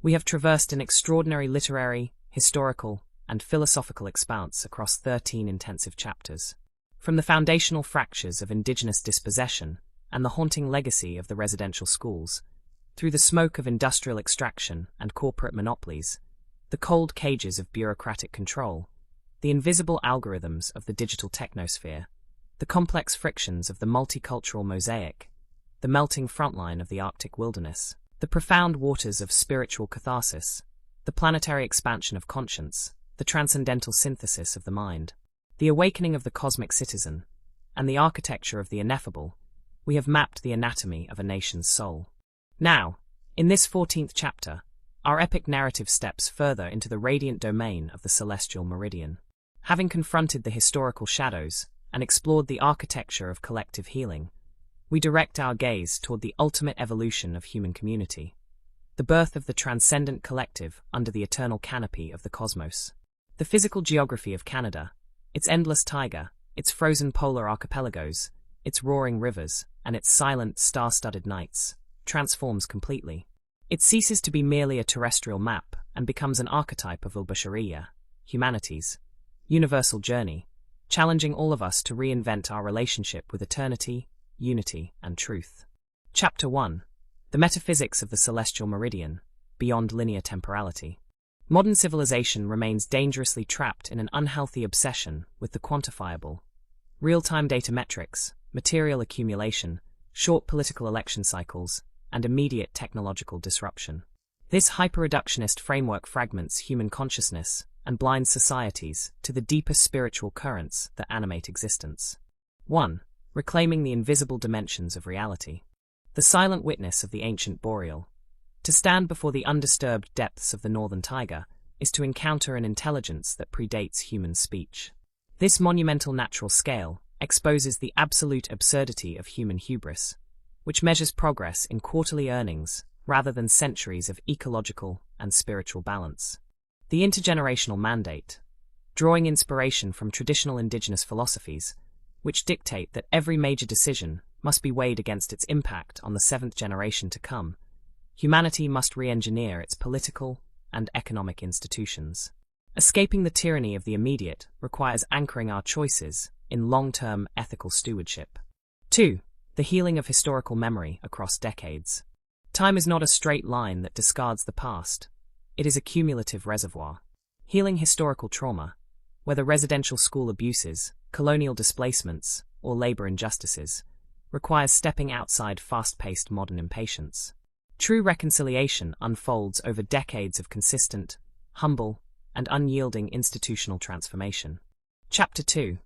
We have traversed an extraordinary literary, historical, and philosophical expanse across 13 intensive chapters. From the foundational fractures of indigenous dispossession and the haunting legacy of the residential schools, through the smoke of industrial extraction and corporate monopolies, the cold cages of bureaucratic control, the invisible algorithms of the digital technosphere, the complex frictions of the multicultural mosaic, the melting frontline of the Arctic wilderness, the profound waters of spiritual catharsis, the planetary expansion of conscience, the transcendental synthesis of the mind, the awakening of the cosmic citizen, and the architecture of the ineffable, we have mapped the anatomy of a nation's soul. Now, in this 14th chapter, our epic narrative steps further into the radiant domain of the celestial meridian. Having confronted the historical shadows and explored the architecture of collective healing, we direct our gaze toward the ultimate evolution of human community, the birth of the transcendent collective under the eternal canopy of the cosmos. The physical geography of Canada, its endless taiga, its frozen polar archipelagos, its roaring rivers, and its silent, star-studded nights, transforms completely. It ceases to be merely a terrestrial map and becomes an archetype of Ulbashariya, humanity's universal journey, challenging all of us to reinvent our relationship with eternity, unity, and truth. Chapter 1. The Metaphysics of the Celestial Meridian, Beyond Linear Temporality. Modern civilization remains dangerously trapped in an unhealthy obsession with the quantifiable. Real-time data metrics, material accumulation, short political election cycles, and immediate technological disruption. This hyper-reductionist framework fragments human consciousness and blinds societies to the deeper spiritual currents that animate existence. 1. Reclaiming the invisible dimensions of reality. The silent witness of the ancient boreal. To stand before the undisturbed depths of the northern taiga is to encounter an intelligence that predates human speech. This monumental natural scale exposes the absolute absurdity of human hubris, which measures progress in quarterly earnings rather than centuries of ecological and spiritual balance. The intergenerational mandate, drawing inspiration from traditional indigenous philosophies, which dictate that every major decision must be weighed against its impact on the seventh generation to come, humanity must re-engineer its political and economic institutions. Escaping the tyranny of the immediate requires anchoring our choices in long-term ethical stewardship. 2. The healing of historical memory across decades. Time is not a straight line that discards the past. It is a cumulative reservoir. Healing historical trauma, whether residential school abuses, colonial displacements, or labor injustices, requires stepping outside fast-paced modern impatience. True reconciliation unfolds over decades of consistent, humble, and unyielding institutional transformation. Chapter 2.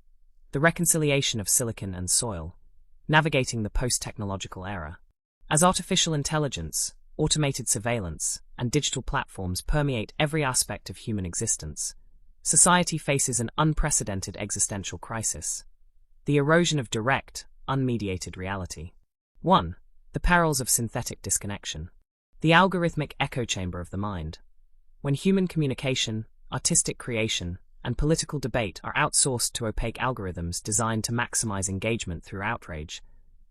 The Reconciliation of Silicon and Soil, Navigating the Post-Technological Era. As artificial intelligence, automated surveillance, and digital platforms permeate every aspect of human existence, society faces an unprecedented existential crisis: the erosion of direct, unmediated reality. 1. The perils of synthetic disconnection. The algorithmic echo chamber of the mind. When human communication, artistic creation, and political debate are outsourced to opaque algorithms designed to maximize engagement through outrage,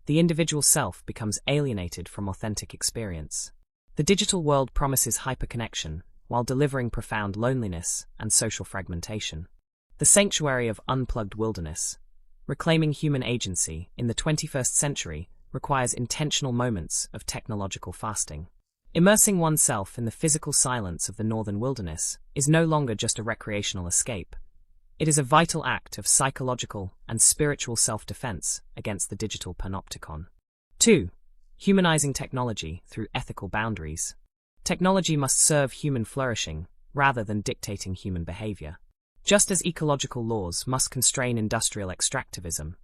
the individual self becomes alienated from authentic experience. The digital world promises hyperconnection while delivering profound loneliness and social fragmentation. The sanctuary of unplugged wilderness. Reclaiming human agency in the 21st century requires intentional moments of technological fasting. Immersing oneself in the physical silence of the northern wilderness is no longer just a recreational escape. It is a vital act of psychological and spiritual self-defense against the digital panopticon. 2. Humanizing technology through ethical boundaries. Technology must serve human flourishing rather than dictating human behavior. Just as ecological laws must constrain industrial extractivism,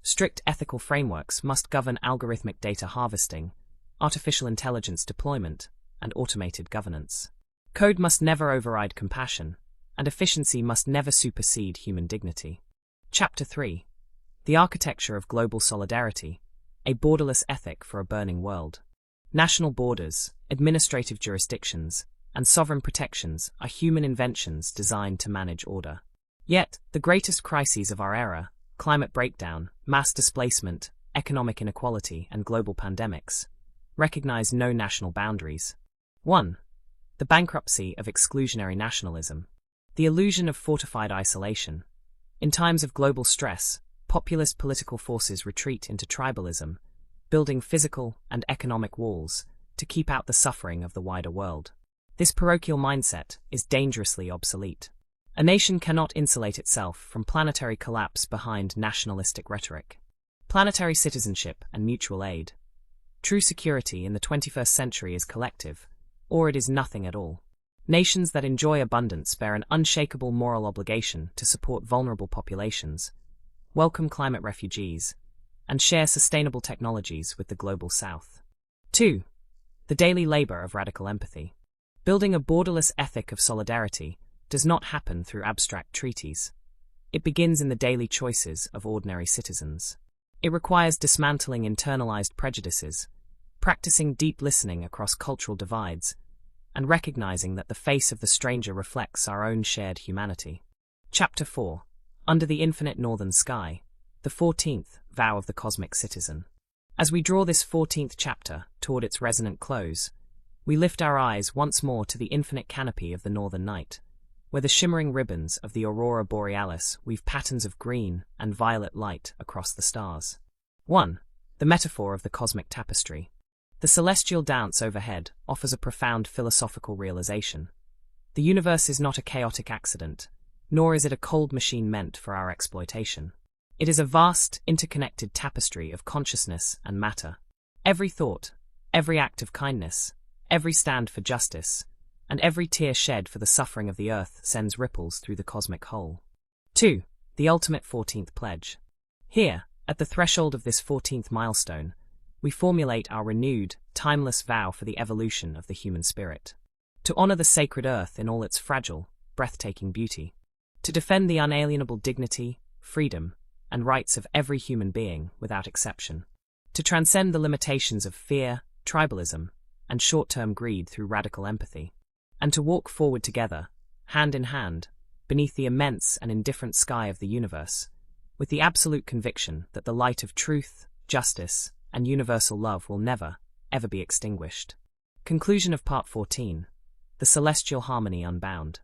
strict ethical frameworks must govern algorithmic data harvesting, artificial intelligence deployment, and automated governance. Code must never override compassion, and efficiency must never supersede human dignity. Chapter 3. The Architecture of Global Solidarity, a Borderless Ethic for a Burning World. National borders, administrative jurisdictions, and sovereign protections are human inventions designed to manage order. Yet, the greatest crises of our era, climate breakdown, mass displacement, economic inequality, and global pandemics, recognize no national boundaries. 1. The bankruptcy of exclusionary nationalism. The illusion of fortified isolation. In times of global stress, populist political forces retreat into tribalism, building physical and economic walls to keep out the suffering of the wider world. This parochial mindset is dangerously obsolete. A nation cannot insulate itself from planetary collapse behind nationalistic rhetoric. Planetary citizenship and mutual aid. True security in the 21st century is collective, or it is nothing at all. Nations that enjoy abundance bear an unshakable moral obligation to support vulnerable populations, welcome climate refugees, and share sustainable technologies with the global south. 2. The daily labor of radical empathy. Building a borderless ethic of solidarity does not happen through abstract treaties. It begins in the daily choices of ordinary citizens. It requires dismantling internalized prejudices, practicing deep listening across cultural divides, and recognizing that the face of the stranger reflects our own shared humanity. Chapter 4. Under the Infinite Northern Sky, the 14th Vow of the Cosmic Citizen. As we draw this 14th chapter toward its resonant close, we lift our eyes once more to the infinite canopy of the northern night, where the shimmering ribbons of the aurora borealis weave patterns of green and violet light across the stars. 1. The metaphor of the cosmic tapestry. The celestial dance overhead offers a profound philosophical realization. The universe is not a chaotic accident, nor is it a cold machine meant for our exploitation. It is a vast, interconnected tapestry of consciousness and matter. Every thought, every act of kindness, every stand for justice, and every tear shed for the suffering of the earth sends ripples through the cosmic whole. 2. The ultimate 14th pledge. Here, at the threshold of this 14th milestone, we formulate our renewed, timeless vow for the evolution of the human spirit. To honor the sacred earth in all its fragile, breathtaking beauty. To defend the unalienable dignity, freedom, and rights of every human being without exception. To transcend the limitations of fear, tribalism, and short-term greed through radical empathy. And to walk forward together, hand in hand, beneath the immense and indifferent sky of the universe, with the absolute conviction that the light of truth, justice, and universal love will never, ever be extinguished. Conclusion of Part 14. The Celestial Harmony Unbound.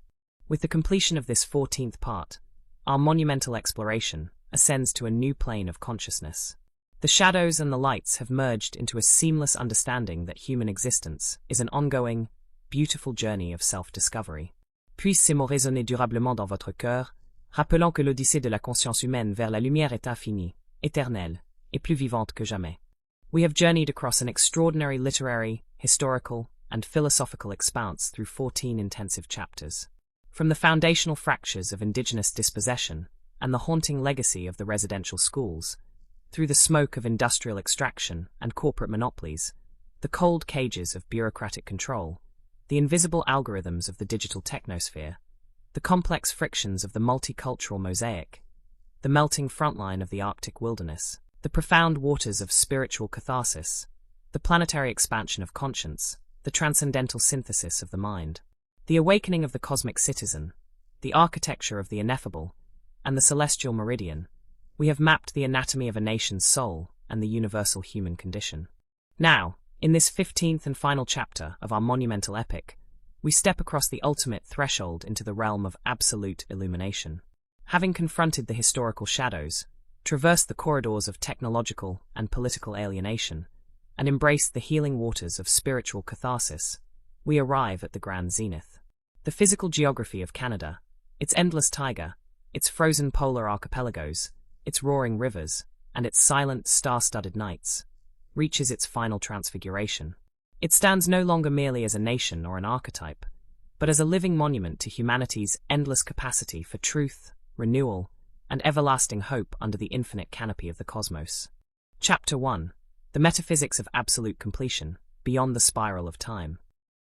With the completion of this 14th part, our monumental exploration ascends to a new plane of consciousness. The shadows and the lights have merged into a seamless understanding that human existence is an ongoing, beautiful journey of self-discovery. Puisse ces mots résonner durablement dans votre cœur, rappelant que l'odyssée de la conscience humaine vers la lumière est infinie, éternelle, et plus vivante que jamais. We have journeyed across an extraordinary literary, historical, and philosophical expanse through 14 intensive chapters. From the foundational fractures of indigenous dispossession and the haunting legacy of the residential schools, through the smoke of industrial extraction and corporate monopolies, the cold cages of bureaucratic control, the invisible algorithms of the digital technosphere, the complex frictions of the multicultural mosaic, the melting frontline of the Arctic wilderness, the profound waters of spiritual catharsis, the planetary expansion of conscience, the transcendental synthesis of the mind, the awakening of the cosmic citizen, the architecture of the ineffable, and the celestial meridian, we have mapped the anatomy of a nation's soul and the universal human condition. Now, in this 15th and final chapter of our monumental epic, we step across the ultimate threshold into the realm of absolute illumination. Having confronted the historical shadows, traversed the corridors of technological and political alienation, and embraced the healing waters of spiritual catharsis, we arrive at the grand zenith. The physical geography of Canada, its endless taiga, its frozen polar archipelagos, its roaring rivers, and its silent, star-studded nights, reaches its final transfiguration. It stands no longer merely as a nation or an archetype, but as a living monument to humanity's endless capacity for truth, renewal, and everlasting hope under the infinite canopy of the cosmos. Chapter 1. The Metaphysics of Absolute Completion, Beyond the Spiral of Time.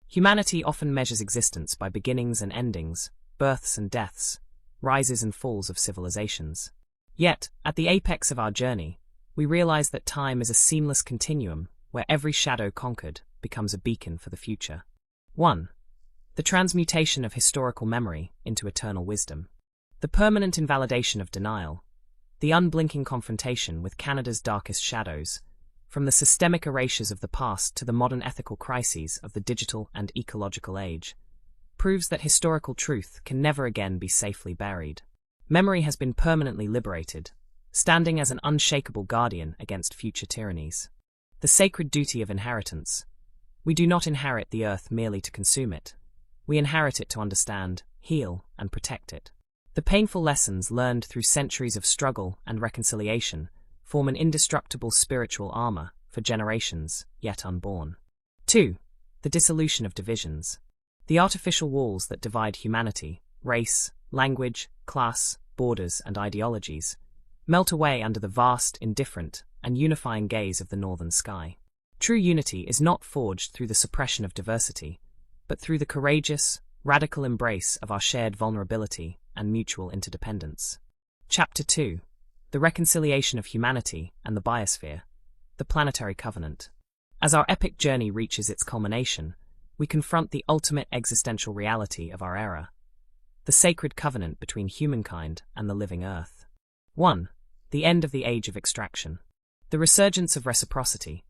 Humanity often measures existence by beginnings and endings, births and deaths, rises and falls of civilizations. Yet, at the apex of our journey, we realize that time is a seamless continuum where every shadow conquered becomes a beacon for the future. 1. The transmutation of historical memory into eternal wisdom. The permanent invalidation of denial, the unblinking confrontation with Canada's darkest shadows, from the systemic erasures of the past to the modern ethical crises of the digital and ecological age, proves that historical truth can never again be safely buried. Memory has been permanently liberated, standing as an unshakable guardian against future tyrannies. The sacred duty of inheritance. We do not inherit the earth merely to consume it. We inherit it to understand, heal, and protect it. The painful lessons learned through centuries of struggle and reconciliation form an indestructible spiritual armor for generations yet unborn. 2. The dissolution of divisions. The artificial walls that divide humanity, race, language, class, borders, and ideologies, melt away under the vast, indifferent, and unifying gaze of the northern sky. True unity is not forged through the suppression of diversity, but through the courageous, radical embrace of our shared vulnerability and mutual interdependence. Chapter 2. The reconciliation of humanity and the biosphere, the planetary covenant. As our epic journey reaches its culmination, we confront the ultimate existential reality of our era, the sacred covenant between humankind and the living earth. 1. The end of the age of extraction. The resurgence of reciprocity,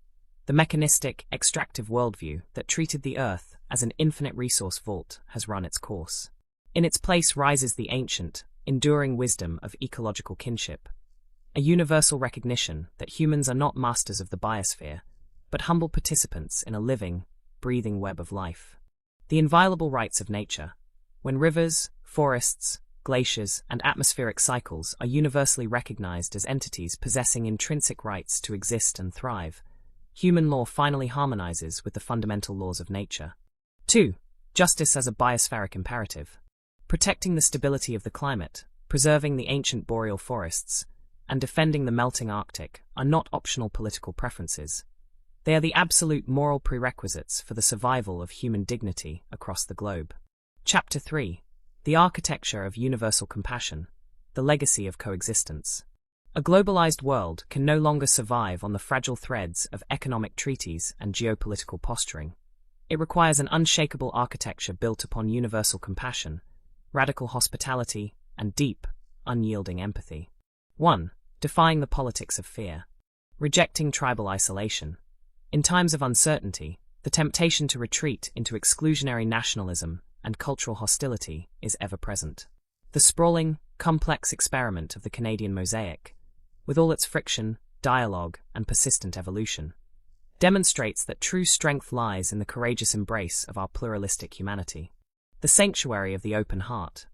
the mechanistic, extractive worldview that treated the earth as an infinite resource vault, has run its course. In its place rises the ancient, enduring wisdom of ecological kinship, a universal recognition that humans are not masters of the biosphere, but humble participants in a living, breathing web of life. The inviolable rights of nature, when rivers, forests, glaciers, and atmospheric cycles are universally recognized as entities possessing intrinsic rights to exist and thrive, human law finally harmonizes with the fundamental laws of nature. 2. Justice as a biospheric imperative. Protecting the stability of the climate, preserving the ancient boreal forests, and defending the melting Arctic are not optional political preferences. They are the absolute moral prerequisites for the survival of human dignity across the globe. Chapter 3. The architecture of universal compassion, the legacy of coexistence. A globalized world can no longer survive on the fragile threads of economic treaties and geopolitical posturing. It requires an unshakable architecture built upon universal compassion, radical hospitality, and deep, unyielding empathy. 1. Defying the politics of fear. Rejecting tribal isolation. In times of uncertainty, the temptation to retreat into exclusionary nationalism and cultural hostility is ever present. The sprawling, complex experiment of the Canadian mosaic, with all its friction, dialogue, and persistent evolution, demonstrates that true strength lies in the courageous embrace of our pluralistic humanity. The sanctuary of the open heart,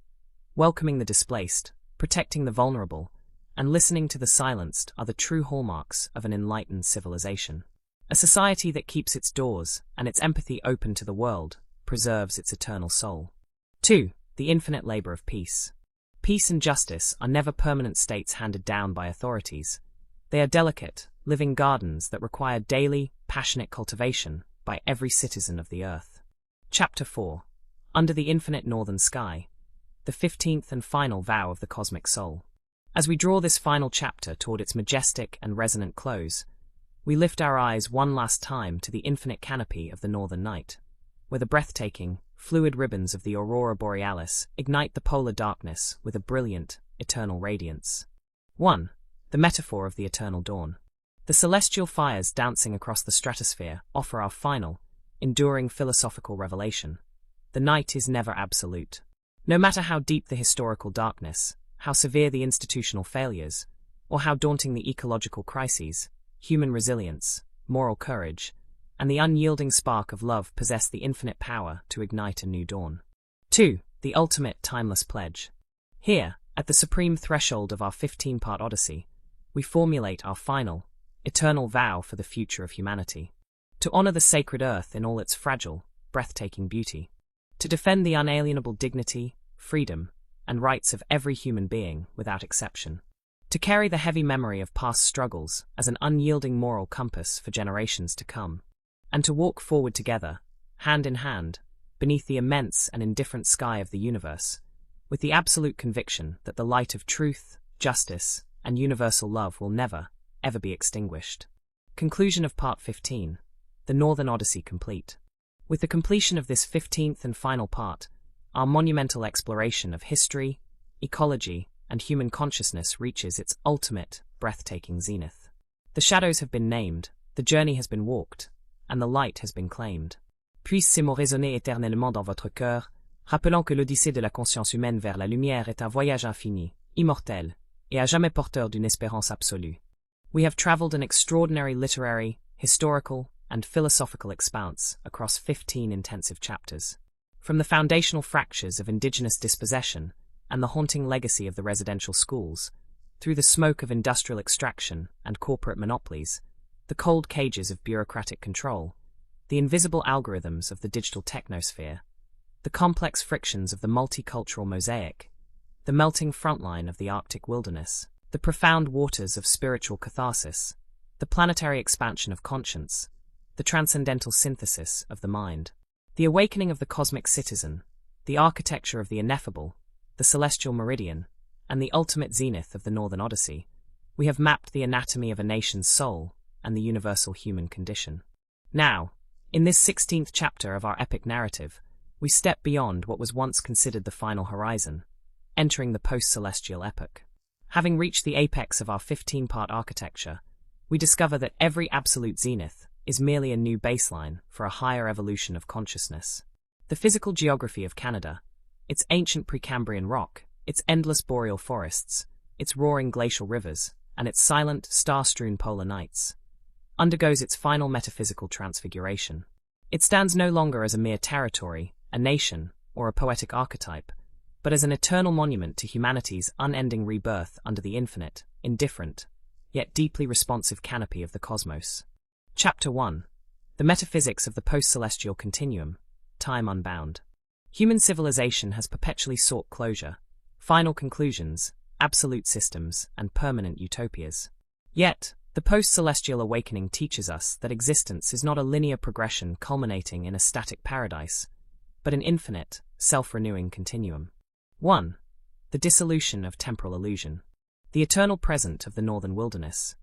welcoming the displaced, protecting the vulnerable, and listening to the silenced are the true hallmarks of an enlightened civilization. A society that keeps its doors and its empathy open to the world preserves its eternal soul. 2. The infinite labor of peace. Peace and justice are never permanent states handed down by authorities. They are delicate, living gardens that require daily, passionate cultivation by every citizen of the earth. Chapter 4. Under the infinite northern sky, the 15th and final vow of the cosmic soul. As we draw this final chapter toward its majestic and resonant close, we lift our eyes one last time to the infinite canopy of the northern night, where the breathtaking, fluid ribbons of the aurora borealis ignite the polar darkness with a brilliant, eternal radiance. 1. The metaphor of the eternal dawn. The celestial fires dancing across the stratosphere offer our final, enduring philosophical revelation. The night is never absolute. No matter how deep the historical darkness, how severe the institutional failures, or how daunting the ecological crises, human resilience, moral courage, and the unyielding spark of love possess the infinite power to ignite a new dawn. 2. The ultimate timeless pledge. Here, at the supreme threshold of our 15-part Odyssey, we formulate our final, eternal vow for the future of humanity. To honor the sacred earth in all its fragile, breathtaking beauty. To defend the unalienable dignity, freedom, and rights of every human being without exception. To carry the heavy memory of past struggles as an unyielding moral compass for generations to come. And to walk forward together, hand in hand, beneath the immense and indifferent sky of the universe, with the absolute conviction that the light of truth, justice, and universal love will never, ever be extinguished. Conclusion of Part 15. the Northern Odyssey complete. With the completion of this 15th and final part, our monumental exploration of history, ecology, and human consciousness reaches its ultimate, breathtaking zenith. The shadows have been named, the journey has been walked, and the light has been claimed. Puisse ces mots résonner éternellement dans votre cœur, rappelant que l'odyssée de la conscience humaine vers la lumière est un voyage infini, immortel, et à jamais porteur d'une espérance absolue. We have traveled an extraordinary literary, historical, and philosophical expanse across 15 intensive chapters. From the foundational fractures of indigenous dispossession and the haunting legacy of the residential schools, through the smoke of industrial extraction and corporate monopolies, the cold cages of bureaucratic control, the invisible algorithms of the digital technosphere, the complex frictions of the multicultural mosaic, the melting frontline of the Arctic wilderness, the profound waters of spiritual catharsis, the planetary expansion of conscience, the transcendental synthesis of the mind, the awakening of the cosmic citizen, the architecture of the ineffable, the celestial meridian, and the ultimate zenith of the Northern Odyssey, we have mapped the anatomy of a nation's soul and the universal human condition. Now, in this 16th chapter of our epic narrative, we step beyond what was once considered the final horizon, entering the post-celestial epoch. Having reached the apex of our 15-part architecture, we discover that every absolute zenith is merely a new baseline for a higher evolution of consciousness. The physical geography of Canada, its ancient Precambrian rock, its endless boreal forests, its roaring glacial rivers, and its silent, star-strewn polar nights, undergoes its final metaphysical transfiguration. It stands no longer as a mere territory, a nation, or a poetic archetype, but as an eternal monument to humanity's unending rebirth under the infinite, indifferent, yet deeply responsive canopy of the cosmos. Chapter 1. The Metaphysics of the Post-Celestial Continuum, Time Unbound. Human civilization has perpetually sought closure, final conclusions, absolute systems, and permanent utopias. Yet, the post-celestial awakening teaches us that existence is not a linear progression culminating in a static paradise, but an infinite, self-renewing continuum. 1. The dissolution of temporal illusion. The eternal present of the northern wilderness.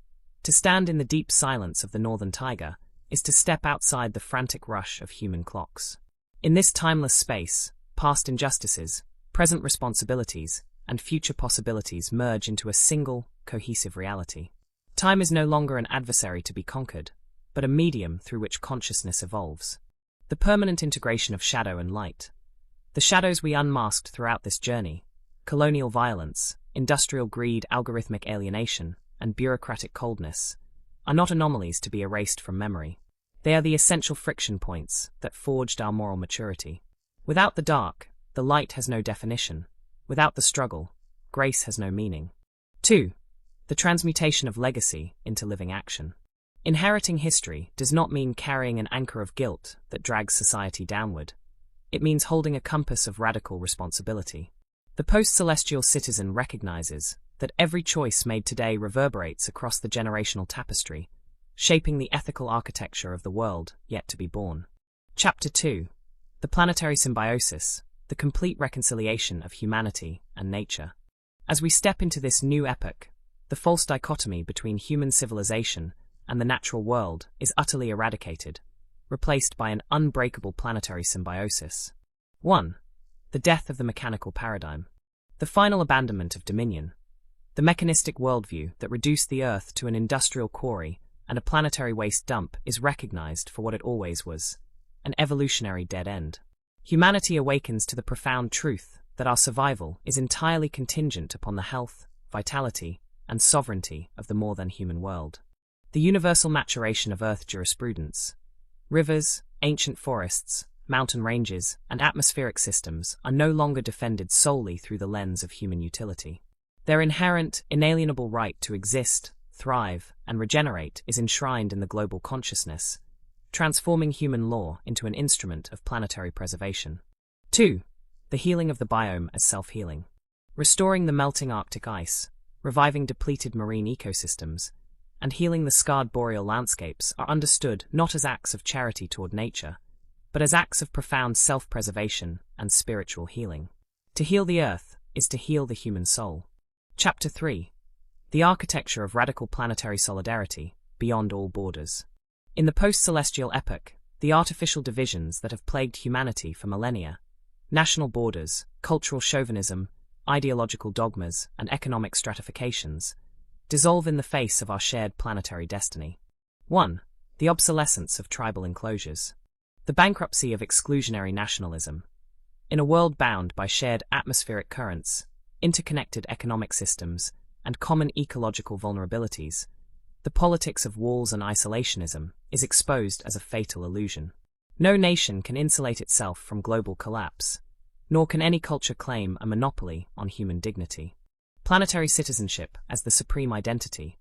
To stand in the deep silence of the northern taiga is to step outside the frantic rush of human clocks. In this timeless space, past injustices, present responsibilities, and future possibilities merge into a single, cohesive reality. Time is no longer an adversary to be conquered, but a medium through which consciousness evolves. The permanent integration of shadow and light. The shadows we unmasked throughout this journey, colonial violence, industrial greed, algorithmic alienation, and bureaucratic coldness, are not anomalies to be erased from memory. They are the essential friction points that forged our moral maturity. Without the dark, the light has no definition. Without the struggle, grace has no meaning. 2. The transmutation of legacy into living action. Inheriting history does not mean carrying an anchor of guilt that drags society downward. It means holding a compass of radical responsibility. The post-celestial citizen recognizes that every choice made today reverberates across the generational tapestry, shaping the ethical architecture of the world yet to be born. Chapter 2. The planetary symbiosis, the complete reconciliation of humanity and nature. As we step into this new epoch, the false dichotomy between human civilization and the natural world is utterly eradicated, replaced by an unbreakable planetary symbiosis. 1. The death of the mechanical paradigm. The final abandonment of dominion. The mechanistic worldview that reduced the Earth to an industrial quarry and a planetary waste dump is recognized for what it always was, an evolutionary dead end. Humanity awakens to the profound truth that our survival is entirely contingent upon the health, vitality, and sovereignty of the more-than-human world. The universal maturation of Earth jurisprudence. Rivers, ancient forests, mountain ranges, and atmospheric systems are no longer defended solely through the lens of human utility. Their inherent, inalienable right to exist, thrive, and regenerate is enshrined in the global consciousness, transforming human law into an instrument of planetary preservation. 2. The healing of the biome as self-healing. Restoring the melting Arctic ice, reviving depleted marine ecosystems, and healing the scarred boreal landscapes are understood not as acts of charity toward nature, but as acts of profound self-preservation and spiritual healing. To heal the Earth is to heal the human soul. Chapter 3. The architecture of radical planetary solidarity, beyond all borders. In the post-celestial epoch, the artificial divisions that have plagued humanity for millennia, national borders, cultural chauvinism, ideological dogmas, and economic stratifications, dissolve in the face of our shared planetary destiny. 1. The obsolescence of tribal enclosures. The bankruptcy of exclusionary nationalism. In a world bound by shared atmospheric currents, interconnected economic systems, and common ecological vulnerabilities, the politics of walls and isolationism is exposed as a fatal illusion. No nation can insulate itself from global collapse, nor can any culture claim a monopoly on human dignity. Planetary citizenship as the supreme identity.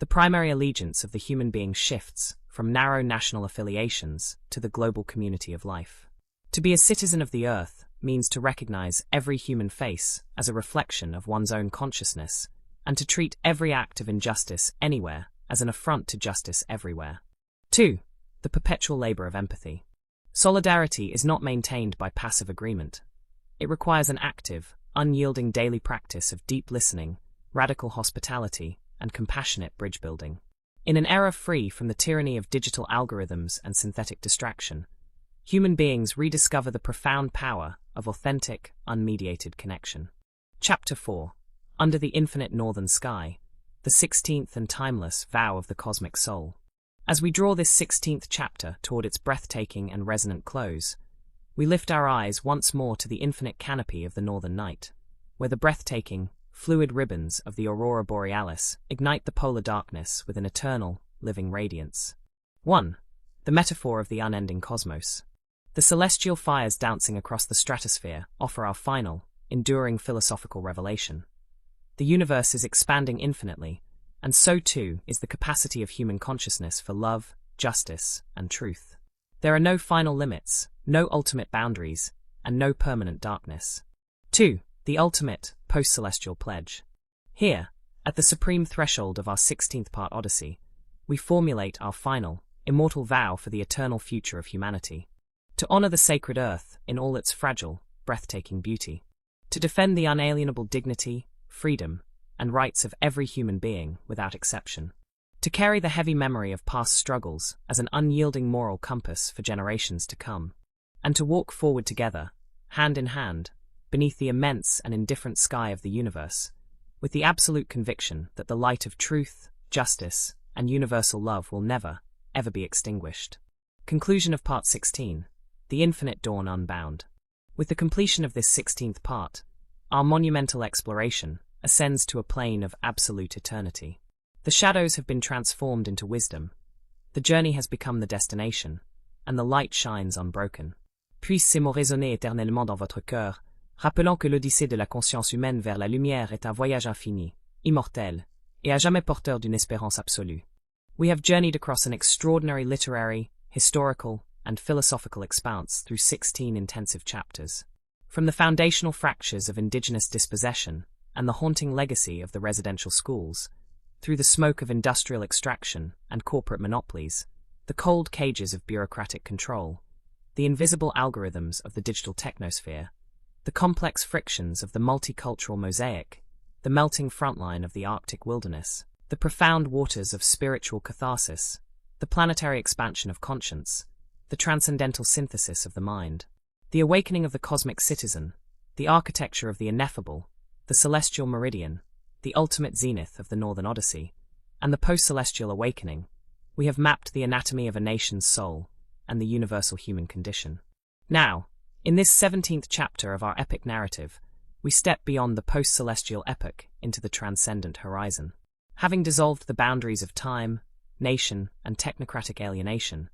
The primary allegiance of the human being shifts from narrow national affiliations to the global community of life. To be a citizen of the Earth means to recognize every human face as a reflection of one's own consciousness, and to treat every act of injustice anywhere as an affront to justice everywhere. 2. The perpetual labor of empathy. Solidarity is not maintained by passive agreement. It requires an active, unyielding daily practice of deep listening, radical hospitality, and compassionate bridge building. In an era free from the tyranny of digital algorithms and synthetic distraction, human beings rediscover the profound power of authentic, unmediated connection. Chapter 4. Under the Infinite Northern Sky, the 16th and timeless vow of the cosmic soul. As we draw this 16th chapter toward its breathtaking and resonant close, we lift our eyes once more to the infinite canopy of the northern night, where the breathtaking, fluid ribbons of the aurora borealis ignite the polar darkness with an eternal, living radiance. 1. The metaphor of the unending cosmos. The celestial fires dancing across the stratosphere offer our final, enduring philosophical revelation. The universe is expanding infinitely, and so too is the capacity of human consciousness for love, justice, and truth. There are no final limits, no ultimate boundaries, and no permanent darkness. 2. The ultimate, post-celestial pledge. Here, at the supreme threshold of our 16th part Odyssey, we formulate our final, immortal vow for the eternal future of humanity. To honor the sacred earth in all its fragile, breathtaking beauty. To defend the unalienable dignity, freedom, and rights of every human being without exception. To carry the heavy memory of past struggles as an unyielding moral compass for generations to come. And to walk forward together, hand in hand, beneath the immense and indifferent sky of the universe, with the absolute conviction that the light of truth, justice, and universal love will never, ever be extinguished. Conclusion of Part 16. The Infinite Dawn Unbound. With the completion of this 16th part, our monumental exploration ascends to a plane of absolute eternity. The shadows have been transformed into wisdom, the journey has become the destination, and the light shines unbroken. Puisse ces mots résonner éternellement dans votre cœur, rappelant que l'odyssée de la conscience humaine vers la lumière est un voyage infini, immortel, et à jamais porteur d'une espérance absolue. We have journeyed across an extraordinary literary, historical, and philosophical expanse through 16 intensive chapters. From the foundational fractures of indigenous dispossession and the haunting legacy of the residential schools, through the smoke of industrial extraction and corporate monopolies, the cold cages of bureaucratic control, the invisible algorithms of the digital technosphere, the complex frictions of the multicultural mosaic, the melting frontline of the Arctic wilderness, the profound waters of spiritual catharsis, the planetary expansion of conscience, the transcendental synthesis of the mind, the awakening of the cosmic citizen, the architecture of the ineffable, the celestial meridian, the ultimate zenith of the Northern Odyssey, and the post-celestial awakening, we have mapped the anatomy of a nation's soul and the universal human condition. Now, in this 17th chapter of our epic narrative, we step beyond the post-celestial epoch into the transcendent horizon. Having dissolved the boundaries of time, nation, and technocratic alienation,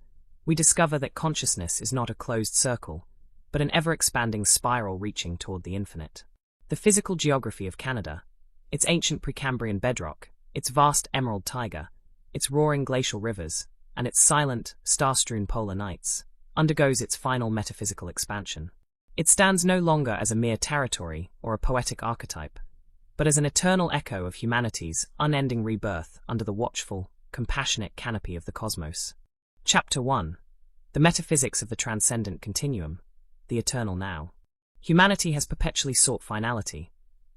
we discover that consciousness is not a closed circle, but an ever-expanding spiral reaching toward the infinite. The physical geography of Canada, its ancient Precambrian bedrock, its vast emerald taiga, its roaring glacial rivers, and its silent, star-strewn polar nights, undergoes its final metaphysical expansion. It stands no longer as a mere territory or a poetic archetype, but as an eternal echo of humanity's unending rebirth under the watchful, compassionate canopy of the cosmos. Chapter 1. The Metaphysics of the Transcendent Continuum, the Eternal Now. Humanity has perpetually sought finality,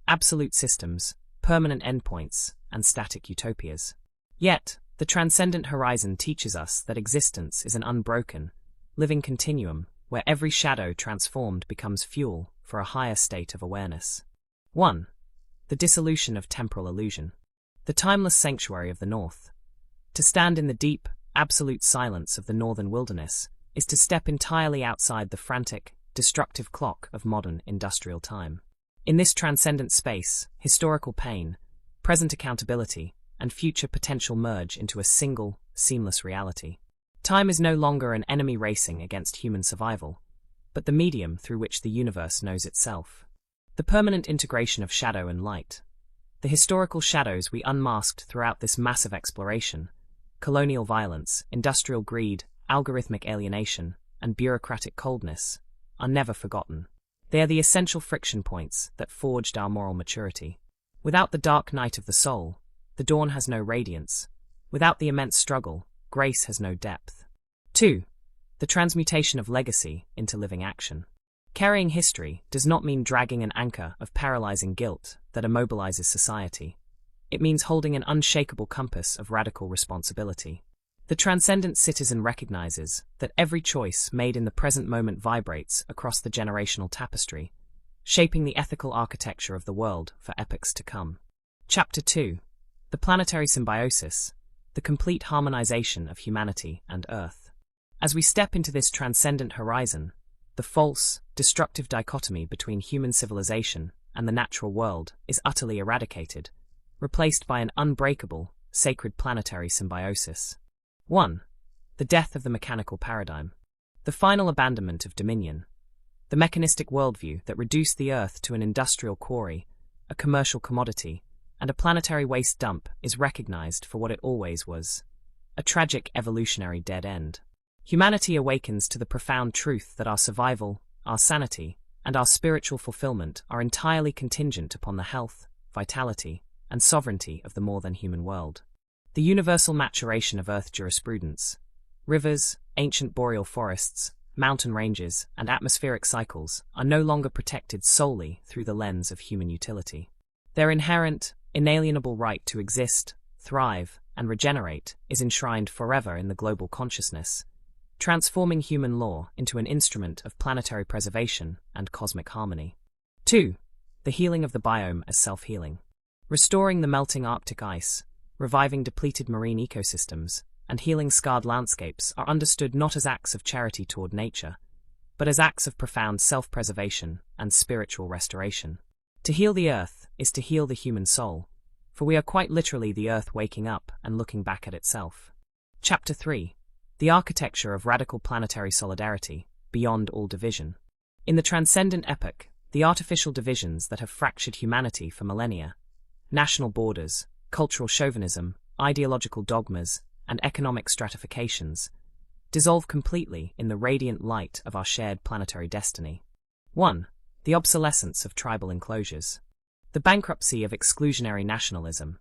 absolute systems, permanent endpoints, and static utopias. Yet, The transcendent horizon teaches us that existence is an unbroken, living continuum where every shadow transformed becomes fuel for a higher state of awareness. 1. The dissolution of temporal illusion. The timeless sanctuary of the North. To stand in the deep, absolute silence of the northern wilderness is to step entirely outside the frantic, destructive clock of modern industrial time. In this transcendent space, historical pain, present accountability, and future potential merge into a single, seamless reality. Time is no longer an enemy racing against human survival, but the medium through which the universe knows itself. The permanent integration of shadow and light. The historical shadows we unmasked throughout this massive exploration, colonial violence, industrial greed, algorithmic alienation, and bureaucratic coldness, are never forgotten. They are the essential friction points that forged our moral maturity. Without the dark night of the soul, the dawn has no radiance. Without the immense struggle, grace has no depth. 2. The transmutation of legacy into living action. Carrying history does not mean dragging an anchor of paralyzing guilt that immobilizes society. It means holding an unshakable compass of radical responsibility. The transcendent citizen recognizes that every choice made in the present moment vibrates across the generational tapestry, shaping the ethical architecture of the world for epochs to come. Chapter 2. The planetary symbiosis, the complete harmonization of humanity and Earth. As we step into this transcendent horizon, the false, destructive dichotomy between human civilization and the natural world is utterly eradicated, replaced by an unbreakable, sacred planetary symbiosis. 1. The death of the mechanical paradigm. The final abandonment of dominion. The mechanistic worldview that reduced the Earth to an industrial quarry, a commercial commodity, and a planetary waste dump is recognized for what it always was: a tragic evolutionary dead end. Humanity awakens to the profound truth that our survival, our sanity, and our spiritual fulfillment are entirely contingent upon the health, vitality, and sovereignty of the more-than-human world. The universal maturation of Earth jurisprudence. Rivers, ancient boreal forests, mountain ranges, and atmospheric cycles are no longer protected solely through the lens of human utility. Their inherent, inalienable right to exist, thrive, and regenerate is enshrined forever in the global consciousness, transforming human law into an instrument of planetary preservation and cosmic harmony. 2. The healing of the biome as self-healing. Restoring the melting Arctic ice, reviving depleted marine ecosystems, and healing scarred landscapes are understood not as acts of charity toward nature, but as acts of profound self-preservation and spiritual restoration. To heal the Earth is to heal the human soul, for we are quite literally the Earth waking up and looking back at itself. Chapter 3. The architecture of radical planetary solidarity, beyond all division. In the transcendent epoch, the artificial divisions that have fractured humanity for millennia, national borders, cultural chauvinism, ideological dogmas, and economic stratifications, dissolve completely in the radiant light of our shared planetary destiny. 1. The obsolescence of tribal enclosures. The bankruptcy of exclusionary nationalism.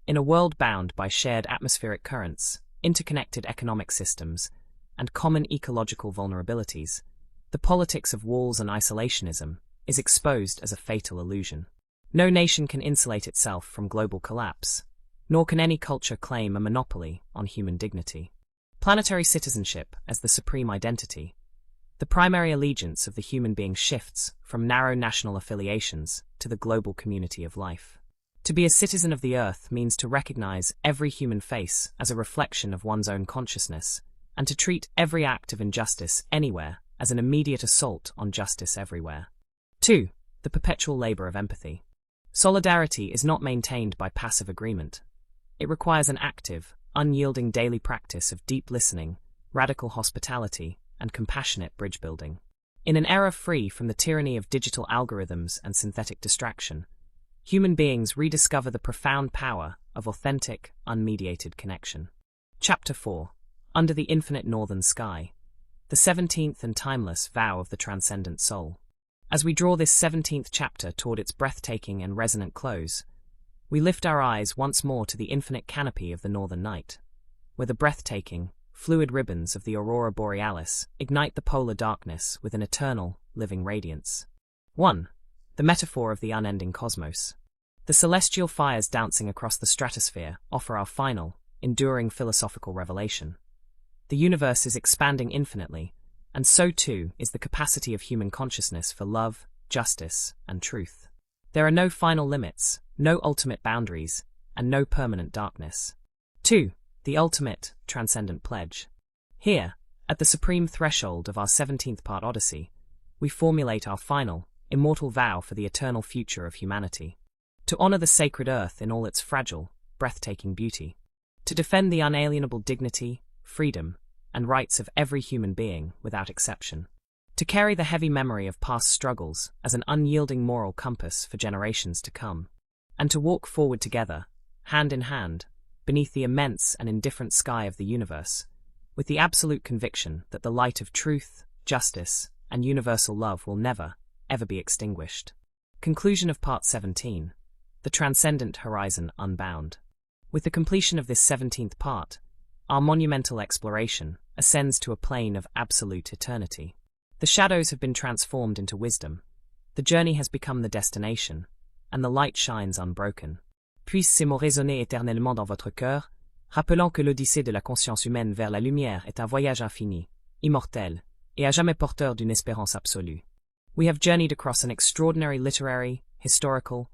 In a world bound by shared atmospheric currents, interconnected economic systems, and common ecological vulnerabilities, the politics of walls and isolationism is exposed as a fatal illusion. No nation can insulate itself from global collapse, nor can any culture claim a monopoly on human dignity. Planetary citizenship as the supreme identity. The primary allegiance of the human being shifts from narrow national affiliations to the global community of life. To be a citizen of the Earth means to recognize every human face as a reflection of one's own consciousness, and to treat every act of injustice anywhere as an immediate assault on justice everywhere. 2. The perpetual labor of empathy. Solidarity is not maintained by passive agreement. It requires an active, unyielding daily practice of deep listening, radical hospitality, and compassionate bridge building. In an era free from the tyranny of digital algorithms and synthetic distraction, human beings rediscover the profound power of authentic, unmediated connection. Chapter 4. Under the Infinite Northern Sky. The 17th and timeless vow of the transcendent soul. As we draw this 17th chapter toward its breathtaking and resonant close, we lift our eyes once more to the infinite canopy of the northern night, where the breathtaking, fluid ribbons of the aurora borealis ignite the polar darkness with an eternal, living radiance. 1. The metaphor of the unending cosmos. The celestial fires dancing across the stratosphere offer our final, enduring philosophical revelation. The universe is expanding infinitely, and so too is the capacity of human consciousness for love, justice, and truth. There are no final limits, no ultimate boundaries, and no permanent darkness. 2. The ultimate, transcendent pledge. Here, at the supreme threshold of our 17th part Odyssey, we formulate our final, immortal vow for the eternal future of humanity. To honor the sacred earth in all its fragile, breathtaking beauty. To defend the unalienable dignity, freedom, and rights of every human being without exception. To carry the heavy memory of past struggles as an unyielding moral compass for generations to come. And to walk forward together, hand in hand, beneath the immense and indifferent sky of the universe, with the absolute conviction that the light of truth, justice, and universal love will never, ever be extinguished. Conclusion of Part 17. The Transcendent Horizon Unbound. With the completion of this 17th part, our monumental exploration ascends to a plane of absolute eternity. The shadows have been transformed into wisdom, the journey has become the destination, and the light shines unbroken. Puisse ces mots résonner éternellement dans votre cœur, rappelant que l'odyssée de la conscience humaine vers la lumière est un voyage infini, immortel, et à jamais porteur d'une espérance absolue. We have journeyed across an extraordinary literary, historical,